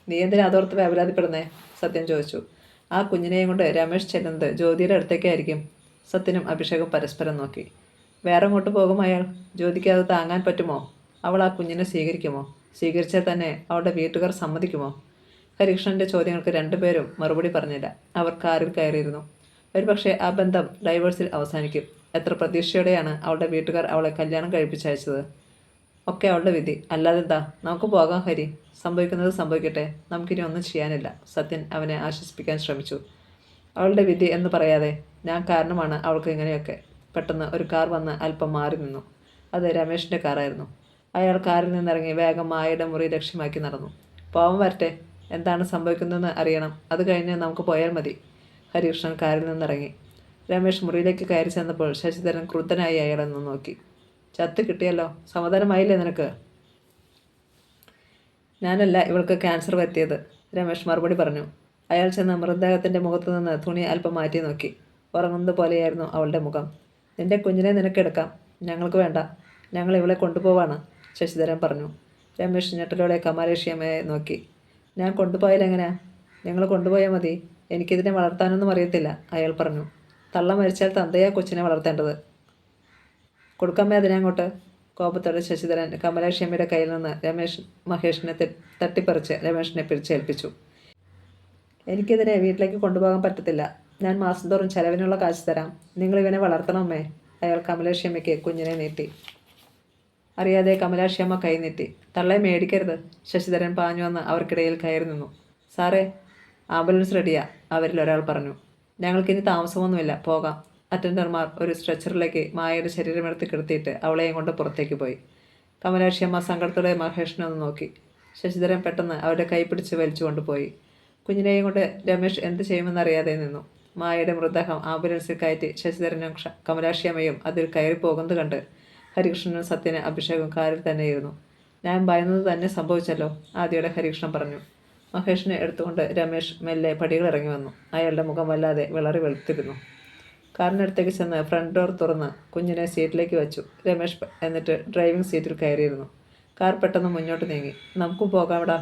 നീ എന്തിനാ അതോർത്ത് വേവലാതിപ്പെടുന്നേ? സത്യൻ ചോദിച്ചു. ആ കുഞ്ഞിനെയും കൊണ്ട് രമേഷ് ചെല്ലുന്നത് ജ്യോതിയുടെ അടുത്തേക്കായിരിക്കും. സത്യനും അഭിഷേകും പരസ്പരം നോക്കി. വേറെ അങ്ങോട്ട് പോകും അയാൾ. ജ്യോതിക്ക് അത് താങ്ങാൻ പറ്റുമോ? അവൾ ആ കുഞ്ഞിനെ സ്വീകരിക്കുമോ? സ്വീകരിച്ചാൽ തന്നെ അവളുടെ വീട്ടുകാർ സമ്മതിക്കുമോ? ഹരികൃഷ്ണൻ്റെ ചോദ്യങ്ങൾക്ക് രണ്ടുപേരും മറുപടി പറഞ്ഞില്ല. അവർ കാറിൽ കയറിയിരുന്നു. ഒരുപക്ഷെ ആ ബന്ധം ഡൈവേഴ്സിൽ അവസാനിക്കും. എത്ര പ്രതീക്ഷയോടെയാണ് അവളുടെ വീട്ടുകാർ അവളെ കല്യാണം കഴിപ്പിച്ചയച്ചത്. ഒക്കെ അവളുടെ വിധി, അല്ലാതെന്താ. നമുക്ക് പോകാം ഹരി. സംഭവിക്കുന്നത് സംഭവിക്കട്ടെ, നമുക്കിനി ഒന്നും ചെയ്യാനില്ല. സത്യൻ അവനെ ആശ്വസിപ്പിക്കാൻ ശ്രമിച്ചു. അവളുടെ വിധി എന്ന് പറയാതെ, ഞാൻ കാരണമാണ് അവൾക്ക് ഇങ്ങനെയൊക്കെ. പെട്ടെന്ന് ഒരു കാർ വന്ന് അല്പം മാറി നിന്നു. അത് രമേഷിൻ്റെ കാറായിരുന്നു. അയാൾ കാറിൽ നിന്നിറങ്ങി വേഗം മായയുടെ മുറി ലക്ഷ്യമാക്കി നടന്നു. പോവാൻ വരട്ടെ, എന്താണ് സംഭവിക്കുന്നതെന്ന് അറിയണം. അത് കഴിഞ്ഞ് നമുക്ക് പോയാൽ മതി. ഹരികൃഷ്ണൻ കാറിൽ നിന്നിറങ്ങി. രമേഷ് മുറിയിലേക്ക് കയറി ചെന്നപ്പോൾ ശശിധരൻ ക്രുദ്ധനായി അയാളെ നിന്ന് നോക്കി. ചത്ത് കിട്ടിയല്ലോ, സമാധാനമായില്ലേ നിനക്ക്? ഞാനല്ല ഇവൾക്ക് ക്യാൻസർ വരുത്തിയത്, രമേഷ് മറുപടി പറഞ്ഞു. അയാൾ ചെന്ന് മൃതദേഹത്തിൻ്റെ മുഖത്തു നിന്ന് തുണി അല്പം മാറ്റി നോക്കി. ഉറങ്ങുന്നത് പോലെയായിരുന്നു അവളുടെ മുഖം. നിന്റെ കുഞ്ഞിനെ നിനക്കെടുക്കാം, ഞങ്ങൾക്ക് വേണ്ട. ഞങ്ങൾ ഇവളെ കൊണ്ടുപോവാണ്, ശശിധരൻ പറഞ്ഞു. രമേഷ് ഞെട്ടലോടെ കമലേഷിയമ്മയെ നോക്കി. ഞാൻ കൊണ്ടുപോയാലെങ്ങനെയാ? നിങ്ങൾ കൊണ്ടുപോയാൽ മതി. എനിക്കിതിനെ വളർത്താനൊന്നും അറിയത്തില്ല, അയാൾ പറഞ്ഞു. തള്ള മരിച്ചാൽ തന്തയാ കൊച്ചിനെ വളർത്തേണ്ടത്. കൊടുക്കാമേ അതിനെ അങ്ങോട്ട്. കോപത്തോടെ ശശിധരൻ കമലാക്ഷിയമ്മയുടെ കയ്യിൽ നിന്ന് മഹേഷിനെ തട്ടിപ്പറിച്ച് രമേഷിനെ പിടിച്ചേൽപ്പിച്ചു. എനിക്കിതിനെ വീട്ടിലേക്ക് കൊണ്ടുപോകാൻ പറ്റത്തില്ല. ഞാൻ മാസം തോറും ചെലവിനുള്ള കാശ് തരാം. നിങ്ങളിവനെ വളർത്തണമേ. അയാൾ കമലാക്ഷിയമ്മയ്ക്ക് കുഞ്ഞിനെ നീട്ടി. അറിയാതെ കമലാക്ഷിയമ്മ കൈ നീട്ടി. തള്ളയെ മേടിക്കരുത്. ശശിധരൻ പാഞ്ഞു വന്ന് അവർക്കിടയിൽ കയറി നിന്നു. സാറേ, ആംബുലൻസ് റെഡിയാ, അവരിൽ ഒരാൾ പറഞ്ഞു. ഞങ്ങൾക്കിനി താമസമൊന്നുമില്ല, പോകാം. അറ്റൻഡർമാർ ഒരു സ്ട്രെച്ചറിലേക്ക് മായയുടെ ശരീരമെടുത്ത് കിടത്തിയിട്ട് അവളെയും കൊണ്ട് പുറത്തേക്ക് പോയി. കമലാക്ഷിയമ്മ സങ്കടത്തോടെ മഹേഷിനെ ഒന്ന് നോക്കി. ശശിധരൻ പെട്ടെന്ന് അവരുടെ കൈ പിടിച്ച് വലിച്ചു കൊണ്ടുപോയി. കുഞ്ഞിനെയും കൊണ്ട് രമേഷ് എന്ത് ചെയ്യുമെന്നറിയാതെ നിന്നു. മായയുടെ മൃതദേഹം ആംബുലൻസിൽ കയറ്റി ശശിധരനും കമലാക്ഷിയമ്മയും അതിൽ കയറി പോകുന്നത് കണ്ട് ഹരികൃഷ്ണനും സത്യന് അഭിഷേകും കാറിൽ തന്നെയിരുന്നു. ഞാൻ ഭയന്നത് തന്നെ സംഭവിച്ചല്ലോ, ആദ്യയുടെ ഹരികൃഷ്ണൻ പറഞ്ഞു. മഹേഷിനെ എടുത്തുകൊണ്ട് രമേഷ് മെല്ലെ പടികൾ ഇറങ്ങി വന്നു. അയാളുടെ മുഖം വല്ലാതെ വിളറി വെളുത്തിരുന്നു. കാറിനടുത്തേക്ക് ചെന്ന് ഫ്രണ്ട് ഡോർ തുറന്ന് കുഞ്ഞിനെ സീറ്റിലേക്ക് വെച്ചു. രമേഷ് എന്നിട്ട് ഡ്രൈവിംഗ് സീറ്റിൽ കയറിയിരുന്നു. കാർ പെട്ടെന്ന് മുന്നോട്ട് നീങ്ങി. നമുക്കും പോകാവിടാ.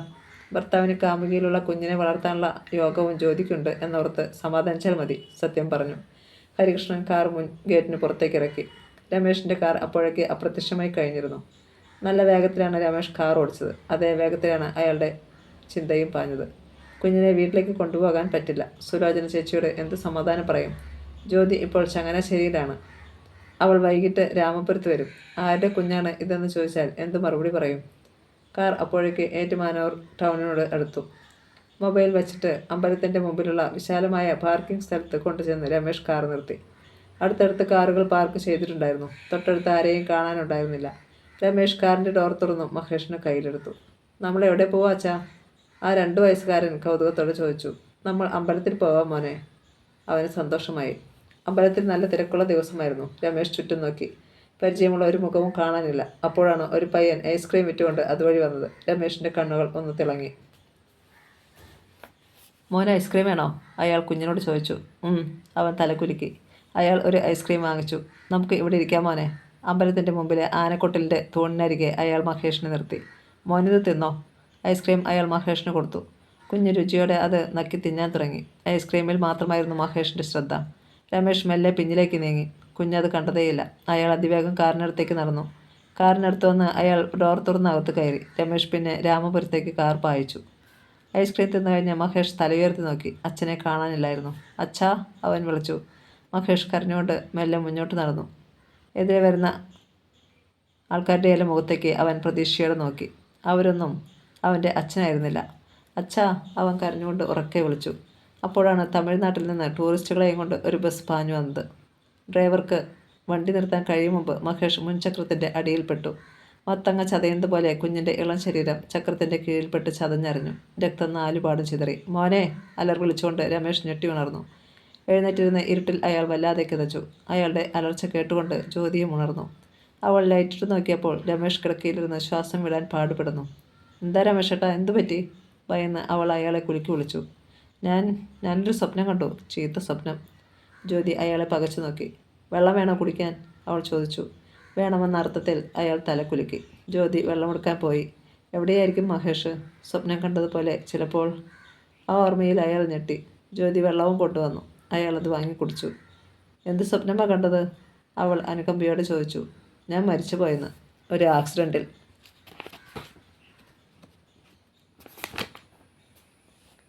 ഭർത്താവിന് കാമുകിയിലുള്ള കുഞ്ഞിനെ വളർത്താനുള്ള യോഗവും ജ്യോതിക്കുണ്ട് എന്നോർത്ത് സമാധാനിച്ചാൽ മതി, സത്യം പറഞ്ഞു. ഹരികൃഷ്ണൻ കാർ ഗേറ്റിന് പുറത്തേക്ക് ഇറക്കി. രമേഷിൻ്റെ കാർ അപ്പോഴേക്ക് അപ്രത്യക്ഷമായി കഴിഞ്ഞിരുന്നു. നല്ല വേഗത്തിലാണ് രമേഷ് കാർ ഓടിച്ചത്. അതേ വേഗത്തിലാണ് അയാളുടെ ചിന്തയും പാഞ്ഞത്. കുഞ്ഞിനെ വീട്ടിലേക്ക് കൊണ്ടുപോകാൻ പറ്റില്ല. സുലോചന ചേച്ചിയോട് എന്ത് സമാധാനം പറയും? ജ്യോതി ഇപ്പോൾ ചങ്ങനാശ്ശേരിയിലാണ്. അവൾ വൈകിട്ട് രാമപുരത്ത് വരും. ആരുടെ കുഞ്ഞാണ് ഇതെന്ന് ചോദിച്ചാൽ എന്ത് മറുപടി പറയും? കാർ അപ്പോഴേക്ക് ഏറ്റുമാനൂർ ടൗണിനോട് അടുത്തു. മൊബൈൽ വെച്ചിട്ട് അമ്പലത്തിൻ്റെ മുമ്പിലുള്ള വിശാലമായ പാർക്കിംഗ് സ്ഥലത്ത് കൊണ്ടുചെന്ന് രമേഷ് കാർ നിർത്തി. അടുത്തടുത്ത് കാറുകൾ പാർക്ക് ചെയ്തിട്ടുണ്ടായിരുന്നു. തൊട്ടടുത്ത് ആരെയും കാണാനുണ്ടായിരുന്നില്ല. രമേഷ് കാറിൻ്റെ ഡോർ തുറന്നു മഹേഷിനെ കയ്യിലെടുത്തു. നമ്മളെവിടെ പോവാ അച്ഛാ? ആ 2 വയസ്സുകാരൻ കൗതുകത്തോടെ ചോദിച്ചു. നമ്മൾ അമ്പലത്തിൽ പോവാം മോനെ. അവന് സന്തോഷമായി. അമ്പലത്തിൽ നല്ല തിരക്കുള്ള ദിവസമായിരുന്നു. രമേഷ് ചുറ്റും നോക്കി. പരിചയമുള്ള ഒരു മുഖവും കാണാനില്ല. അപ്പോഴാണ് ഒരു പയ്യൻ ഐസ്ക്രീം വിറ്റുകൊണ്ട് അതുവഴി വന്നത്. രമേഷിൻ്റെ കണ്ണുകൾ ഒന്ന് തിളങ്ങി. മോനെ ഐസ്ക്രീം വേണോ? അയാൾ കുഞ്ഞിനോട് ചോദിച്ചു. അവൻ തലകുലുക്കി. അയാൾ ഒരു ഐസ്ക്രീം വാങ്ങിച്ചു. നമുക്ക് ഇവിടെ ഇരിക്കാം മോനെ. അമ്പലത്തിൻ്റെ മുമ്പിലെ ആനക്കൊട്ടിലിൻ്റെ തൂണിനരികെ അയാൾ മഹേഷിനെ നിർത്തി. മോനിത് തിന്നോ. ഐസ്ക്രീം അയാൾ മഹേഷിന് കൊടുത്തു. കുഞ്ഞ് രുചിയോടെ അത് നക്കി തിന്നാൻ തുടങ്ങി. ഐസ്ക്രീമിൽ മാത്രമായിരുന്നു മഹേഷിൻ്റെ ശ്രദ്ധ. രമേഷ് മെല്ലെ പിന്നിലേക്ക് നീങ്ങി. കുഞ്ഞത് കണ്ടതേയില്ല. അയാൾ അതിവേഗം കാറിനടുത്തേക്ക് നടന്നു. കാറിനടുത്ത് വന്ന് അയാൾ ഡോർ തുറന്നകത്ത് കയറി. രമേഷ് പിന്നെ രാമപുരത്തേക്ക് കാർ പായിച്ചു. ഐസ്ക്രീം തിന്നു കഴിഞ്ഞ് മഹേഷ് തലയുയർത്തി നോക്കി. അച്ഛനെ കാണാനില്ലായിരുന്നു. അച്ഛാ, അവൻ വിളിച്ചു. മഹേഷ് കരഞ്ഞുകൊണ്ട് മെല്ലെ മുന്നോട്ട് നടന്നു. എതിരെ വരുന്ന ആൾക്കാരുടെ എല്ലാം മുഖത്തേക്ക് അവൻ പ്രതീക്ഷയോടെ നോക്കി. അവരൊന്നും അവൻ്റെ അച്ഛനായിരുന്നില്ല. അച്ഛാ, അവൻ കരഞ്ഞുകൊണ്ട് ഉറക്കെ വിളിച്ചു. അപ്പോഴാണ് തമിഴ്നാട്ടിൽ നിന്ന് ടൂറിസ്റ്റുകളെയും കൊണ്ട് ഒരു ബസ് പാഞ്ഞു വന്നത്. ഡ്രൈവർക്ക് വണ്ടി നിർത്താൻ കഴിയും മുമ്പ് മഹേഷ് മുൻചക്രത്തിൻ്റെ അടിയിൽപ്പെട്ടു. മത്തങ്ങ ചതയുന്നത് പോലെ കുഞ്ഞിൻ്റെ ഇളം ശരീരം ചക്രത്തിൻ്റെ കീഴിൽപ്പെട്ട് ചതഞ്ഞറിഞ്ഞു. രക്തം 4 പാടും ചിതറി. മോനെ, അലർ വിളിച്ചുകൊണ്ട് രമേഷ് ഞെട്ടി ഉണർന്നു. എഴുന്നേറ്റിരുന്ന് ഇരുട്ടിൽ അയാൾ വല്ലാതെ കിതച്ചു. അയാളുടെ അലർച്ച കേട്ടുകൊണ്ട് ജ്യോതിയും ഉണർന്നു. അവൾ ലൈറ്റിട്ട് നോക്കിയപ്പോൾ രമേഷ് കിടക്കയിലിരുന്ന് ശ്വാസം വിടാൻ പാടുപെടുന്നു. എന്താ രമേഷേട്ടാ, എന്തു പറ്റി? ഭയന്ന് അവൾ അയാളെ കുലുക്കി വിളിച്ചു. ഞാനൊരു സ്വപ്നം കണ്ടു. ചീത്ത സ്വപ്നം. ജ്യോതി അയാളെ പകച്ചു നോക്കി. വെള്ളം വേണോ കുടിക്കാൻ? അവൾ ചോദിച്ചു. വേണമെന്ന അർത്ഥത്തിൽ അയാൾ തലക്കുലുക്കി. ജ്യോതി വെള്ളമെടുക്കാൻ പോയി. എവിടെയായിരിക്കും മഹേഷ്? സ്വപ്നം കണ്ടതുപോലെ ചിലപ്പോൾ. ആ ഓർമ്മയിൽ അയാൾ ഞെട്ടി. ജ്യോതി വെള്ളവും കൊണ്ടുവന്നു. അയാളത് വാങ്ങി കുടിച്ചു. എന്ത് സ്വപ്നമാണ് കണ്ടത്? അവൾ അനുകമ്പയോടെ ചോദിച്ചു. ഞാൻ മരിച്ചു പോയെന്ന്, ഒരു ആക്സിഡൻറ്റിൽ.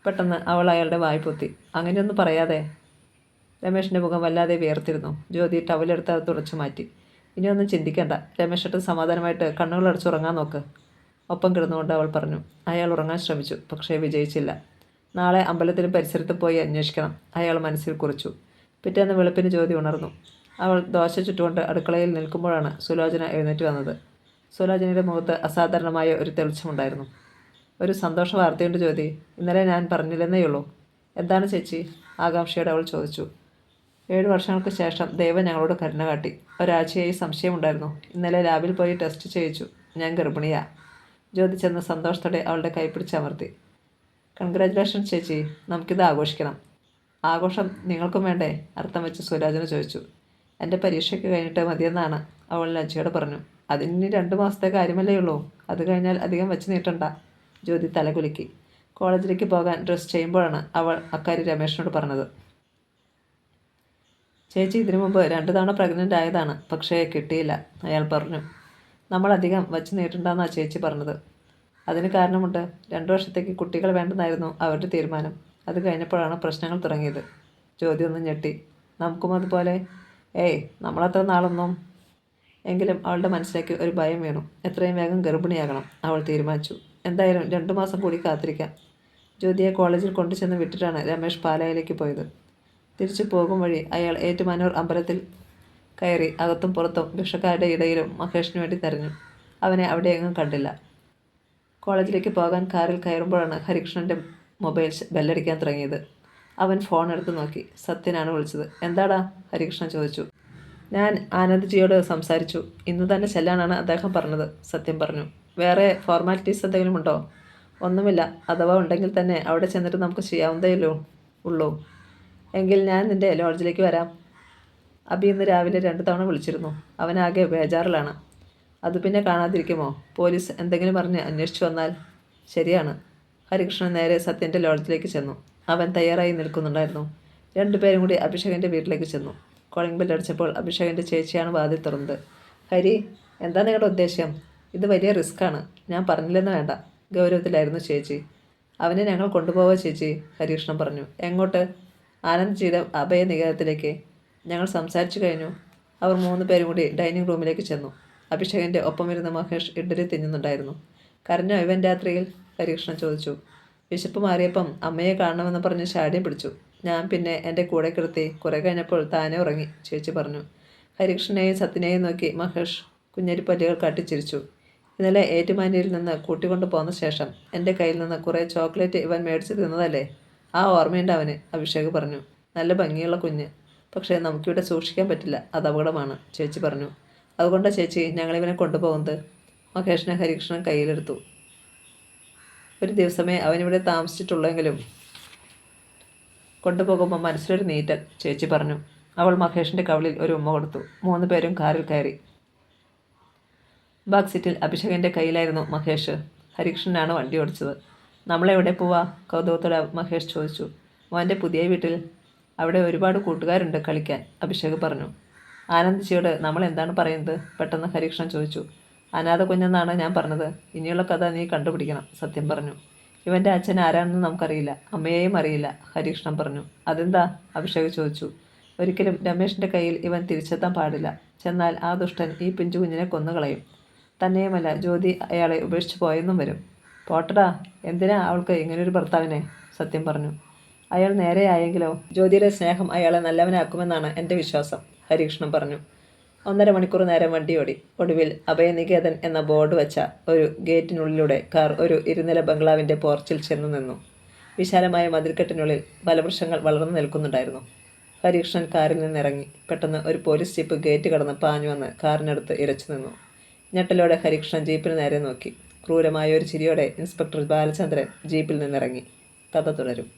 പെട്ടെന്ന് അവൾ അയാളുടെ വായ് പൊത്തി. അങ്ങനെയൊന്നും പറയാതെ. രമേഷിൻ്റെ മുഖം വല്ലാതെ വിയർത്തിരുന്നു. ജ്യോതി ടവലെടുത്ത് അത് തുടച്ചു മാറ്റി. ഇനിയൊന്നും ചിന്തിക്കണ്ട. രമേശേട്ട് സമാധാനമായിട്ട് കണ്ണുകളടച്ചുറങ്ങാൻ നോക്ക്. ഒപ്പം കിടന്നുകൊണ്ട് അവൾ പറഞ്ഞു. അയാൾ ഉറങ്ങാൻ ശ്രമിച്ചു, പക്ഷേ വിജയിച്ചില്ല. നാളെ അമ്പലത്തിലും പരിസരത്തും പോയി അന്വേഷിക്കണം, അയാൾ മനസ്സിൽ കുറിച്ചു. പിറ്റേന്ന് വെളുപ്പിന് ജ്യോതി ഉണർന്നു. അവൾ ദോശ ചുറ്റുകൊണ്ട് അടുക്കളയിൽ നിൽക്കുമ്പോഴാണ് സുലോചന എഴുന്നേറ്റ് വന്നത്. സുലോചനയുടെ മുഖത്ത് അസാധാരണമായ ഒരു തെളിച്ചമുണ്ടായിരുന്നു. ഒരു സന്തോഷ വാർത്തയുണ്ട് ജ്യോതി. ഇന്നലെ ഞാൻ പറഞ്ഞില്ലെന്നേയുള്ളൂ. എന്താണ് ചേച്ചി? ആകാംക്ഷയോടെ അവൾ ചോദിച്ചു. 7 വർഷങ്ങൾക്ക് ശേഷം ദൈവം ഞങ്ങളോട് കരുണ കാട്ടി. ഒരാഴ്ചയായി സംശയമുണ്ടായിരുന്നു. ഇന്നലെ ലാബിൽ പോയി ടെസ്റ്റ് ചെയ്യിച്ചു. ഞാൻ ഗർഭിണിയാ. ജ്യോതി ചെന്ന് സന്തോഷത്തോടെ അവളുടെ കൈ പിടിച്ചമർത്തി. കൺഗ്രാജുലേഷൻ ചേച്ചി, നമുക്കിത് ആഘോഷിക്കണം. ആഘോഷം നിങ്ങൾക്കും വേണ്ടേ? അർത്ഥം വെച്ച് സുലോചന ചോദിച്ചു. എൻ്റെ പരീക്ഷയ്ക്ക് കഴിഞ്ഞിട്ട് മതിയെന്നാണ്, അവൾ ലജ്ജയോടെ പറഞ്ഞു. അതിന് 2 മാസത്തെ കാര്യമല്ലേ ഉള്ളൂ. അത് കഴിഞ്ഞാൽ അധികം വെച്ച് നീട്ടണ്ട. ജ്യോതി തലകുലുക്കി. കോളേജിലേക്ക് പോകാൻ ഡ്രസ്സ് ചെയ്യുമ്പോഴാണ് അവൾ അക്കാര്യം രമേഷിനോട് പറഞ്ഞത്. ചേച്ചി ഇതിനു മുമ്പ് 2 തവണ പ്രഗ്നൻ്റ് ആയതാണ്, പക്ഷേ കിട്ടിയില്ല, അയാൾ പറഞ്ഞു. നമ്മളധികം വച്ച് നീട്ടണ്ടെന്നാണ് ചേച്ചി പറഞ്ഞത്. അതിന് കാരണമുണ്ട്. 2 വർഷത്തേക്ക് കുട്ടികൾ വേണ്ടെന്നായിരുന്നു അവരുടെ തീരുമാനം. അത് കഴിഞ്ഞപ്പോഴാണ് പ്രശ്നങ്ങൾ തുടങ്ങിയത്. ജ്യോതി ഒന്ന് ഞെട്ടി. നമുക്കും അതുപോലെ? ഏയ്, നമ്മളത്ര നാളൊന്നും. എങ്കിലും അവളുടെ മനസ്സിലേക്ക് ഒരു ഭയം വീണു. എത്രയും വേഗം ഗർഭിണിയാകണം അവൾ തീരുമാനിച്ചു. എന്തായാലും 2 മാസം കൂടി കാത്തിരിക്കാം. ജ്യോതിയെ കോളേജിൽ കൊണ്ടുചെന്ന് വിട്ടിട്ടാണ് രമേഷ് പാലായിലേക്ക് പോയത്. തിരിച്ചു പോകും വഴി അയാൾ ഏറ്റുമാനൂർ അമ്പലത്തിൽ കയറി അകത്തും പുറത്തും ഭിക്ഷക്കാരുടെ ഇടയിലും മഹേഷിന് വേണ്ടി തെരഞ്ഞു. അവനെ അവിടെ എങ്ങും കണ്ടില്ല. കോളേജിലേക്ക് പോകാൻ കാറിൽ കയറുമ്പോഴാണ് ഹരികൃഷ്ണൻ്റെ മൊബൈൽ ബെല്ലടിക്കാൻ തുടങ്ങിയത്. അവൻ ഫോൺ എടുത്ത് നോക്കി. സത്യനാണ് വിളിച്ചത്. എന്താടാ? ഹരികൃഷ്ണൻ ചോദിച്ചു. ഞാൻ ആനന്ദ്ജിയോട് സംസാരിച്ചു. ഇന്ന് തന്നെ ചെല്ലാനാണ് അദ്ദേഹം പറഞ്ഞത്, സത്യം പറഞ്ഞു. വേറെ ഫോർമാലിറ്റീസ് എന്തെങ്കിലും ഉണ്ടോ? ഒന്നുമില്ല. അഥവാ ഉണ്ടെങ്കിൽ തന്നെ അവിടെ ചെന്നിട്ട് നമുക്ക് ചെയ്യാവുന്നതേ ഉള്ളൂ. എങ്കിൽ ഞാൻ നിൻ്റെ ലോഡ്ജിലേക്ക് വരാം. അബി ഇന്ന് രാവിലെ 2 തവണ വിളിച്ചിരുന്നു. അവനാകെ ബേജാറിലാണ്. അത് പിന്നെ കാണാതിരിക്കുമോ? പോലീസ് എന്തെങ്കിലും പറഞ്ഞ് അന്വേഷിച്ചു വന്നാൽ? ശരിയാണ്. ഹരികൃഷ്ണൻ നേരെ സത്യൻ്റെ ലോഡ്ജിലേക്ക് ചെന്നു. അവൻ തയ്യാറായി നിൽക്കുന്നുണ്ടായിരുന്നു. 2 പേരും കൂടി അഭിഷേകിൻ്റെ വീട്ടിലേക്ക് ചെന്നു. കോളിംഗ് ബെൽ അടിച്ചപ്പോൾ അഭിഷേകിൻ്റെ ചേച്ചിയാണ് വാതിൽ തുറന്നത്. ഹരി, എന്താ നിങ്ങളുടെ ഉദ്ദേശ്യം? ഇത് വലിയ റിസ്ക്കാണ്. ഞാൻ പറഞ്ഞില്ലെന്ന് വേണ്ട. ഗൗരവത്തിലായിരുന്നു ചേച്ചി. അവനെ ഞങ്ങൾ കൊണ്ടുപോവുക ചേച്ചി, ഹരികൃഷ്ണൻ പറഞ്ഞു. എങ്ങോട്ട്? ആനന്ദ്ജിയുടെ അഭയനികേതനത്തിലേക്ക്. ഞങ്ങൾ സംസാരിച്ചു കഴിഞ്ഞു. അവർ 3 പേരും കൂടി ഡൈനിങ് റൂമിലേക്ക് ചെന്നു. അഭിഷേകിൻ്റെ ഒപ്പമിരുന്ന് മഹേഷ് ഇഡ്ഡലി തിന്നുന്നുണ്ടായിരുന്നു. കരഞ്ഞോ ഇവൻ രാത്രിയിൽ? ഹരികൃഷ്ണൻ ചോദിച്ചു. വിശപ്പ് മാറിയപ്പം അമ്മയെ കാണണമെന്ന് പറഞ്ഞ് ശാഠ്യം പിടിച്ചു. ഞാൻ പിന്നെ എൻ്റെ കൂടെ കിടത്തി കുറേ കഴിഞ്ഞപ്പോൾ താനെ ഉറങ്ങി, ചേച്ചി പറഞ്ഞു. ഹരികൃഷ്ണനെയും സത്യനെയും നോക്കി മഹേഷ് കുഞ്ഞരിപ്പല്ലുകൾ കാട്ടിച്ചിരിച്ചു. ഇന്നലെ ഏറ്റുമാനിയിൽ നിന്ന് കൂട്ടിക്കൊണ്ടു പോന്ന ശേഷം എൻ്റെ കയ്യിൽ നിന്ന് കുറേ ചോക്ലേറ്റ് ഇവൻ മേടിച്ച് തിന്നതല്ലേ? ആ ഓർമ്മയുണ്ട് അവന്, അഭിഷേക് പറഞ്ഞു. നല്ല ഭംഗിയുള്ള കുഞ്ഞ്. പക്ഷേ നമുക്കിവിടെ സൂക്ഷിക്കാൻ പറ്റില്ല, അത് അപകടമാണ്, ചേച്ചി പറഞ്ഞു. അതുകൊണ്ടാണ് ചേച്ചി ഞങ്ങളിവനെ കൊണ്ടുപോകുന്നത്. മഹേഷിനെ ഹരികൃഷ്ണൻ കയ്യിലെടുത്തു. ഒരു ദിവസമേ അവനിവിടെ താമസിച്ചിട്ടുള്ളെങ്കിലും കൊണ്ടുപോകുമ്പോൾ മനസ്സിലൊരു നീറ്റൽ, ചേച്ചി പറഞ്ഞു. അവൾ മഹേഷിൻ്റെ കവിളിൽ ഒരു ഉമ്മ കൊടുത്തു. 3 പേരും കാറിൽ കയറി. ബാക്ക് സീറ്റിൽ അഭിഷേകിൻ്റെ കയ്യിലായിരുന്നു മഹേഷ്. ഹരികൃഷ്ണനാണ് വണ്ടി ഓടിച്ചത്. നമ്മളെവിടെ പോവാ? കൗതുകത്തോടെ മഹേഷ് ചോദിച്ചു. മോൻ്റെ പുതിയ വീട്ടിൽ. അവിടെ ഒരുപാട് കൂട്ടുകാരുണ്ട് കളിക്കാൻ, അഭിഷേക് പറഞ്ഞു. ആനന്ദ്ജിയോട് നമ്മൾ എന്താണ് പറയുന്നത്? പെട്ടെന്ന് ഹരികൃഷ്ണൻ ചോദിച്ചു. അനാഥ കുഞ്ഞെന്നാണ് ഞാൻ പറഞ്ഞത്. ഇനിയുള്ള കഥ നീ കണ്ടുപിടിക്കണം, സത്യം പറഞ്ഞു. ഇവൻ്റെ അച്ഛൻ ആരാണെന്ന് നമുക്കറിയില്ല, അമ്മയെയും അറിയില്ല, ഹരികൃഷ്ണൻ പറഞ്ഞു. അതെന്താ? അഭിഷേക് ചോദിച്ചു. ഒരിക്കലും രമേഷിൻ്റെ കയ്യിൽ ഇവൻ തിരിച്ചെത്താൻ പാടില്ല. ചെന്നാൽ ആ ദുഷ്ടൻ ഈ പിഞ്ചു കുഞ്ഞിനെ കൊന്നുകളയും. തന്നെയുമല്ല, ജ്യോതി അയാളെ ഉപേക്ഷിച്ച് പോയെന്നും വരും. പോട്ടടാ, എന്തിനാ അവൾക്ക് ഇങ്ങനൊരു ഭർത്താവിനെ, സത്യം പറഞ്ഞു. അയാൾ നേരെയായെങ്കിലോ? ജ്യോതിയുടെ സ്നേഹം അയാളെ നല്ലവനാക്കുമെന്നാണ് എൻ്റെ വിശ്വാസം, ഹരികൃഷ്ണൻ പറഞ്ഞു. 1.5 മണിക്കൂർ നേരം വണ്ടിയോടി. ഒടുവിൽ അഭയനികേതൻ എന്ന ബോർഡ് വെച്ച ഒരു ഗേറ്റിനുള്ളിലൂടെ കാർ ഒരു ഇരുനില ബംഗ്ലാവിൻ്റെ പോർച്ചിൽ ചെന്നു നിന്നു. വിശാലമായ മതിൽക്കെട്ടിനുള്ളിൽ ഫലവൃക്ഷങ്ങൾ വളർന്നു നിൽക്കുന്നുണ്ടായിരുന്നു. ഹരികൃഷ്ണൻ കാറിൽ നിന്നിറങ്ങി. പെട്ടെന്ന് ഒരു പോലീസ് ജീപ്പ് ഗേറ്റ് കടന്ന് പാഞ്ഞു വന്ന് കാറിനടുത്ത് ഇരച്ചു നിന്നു. ഞെട്ടലോടെ ഹരികൃഷ്ണൻ ജീപ്പിന് നേരെ നോക്കി. ക്രൂരമായ ഒരു ചിരിയോടെ ഇൻസ്പെക്ടർ ബാലചന്ദ്രൻ ജീപ്പിൽ നിന്നിറങ്ങി. കഥ തുടരും.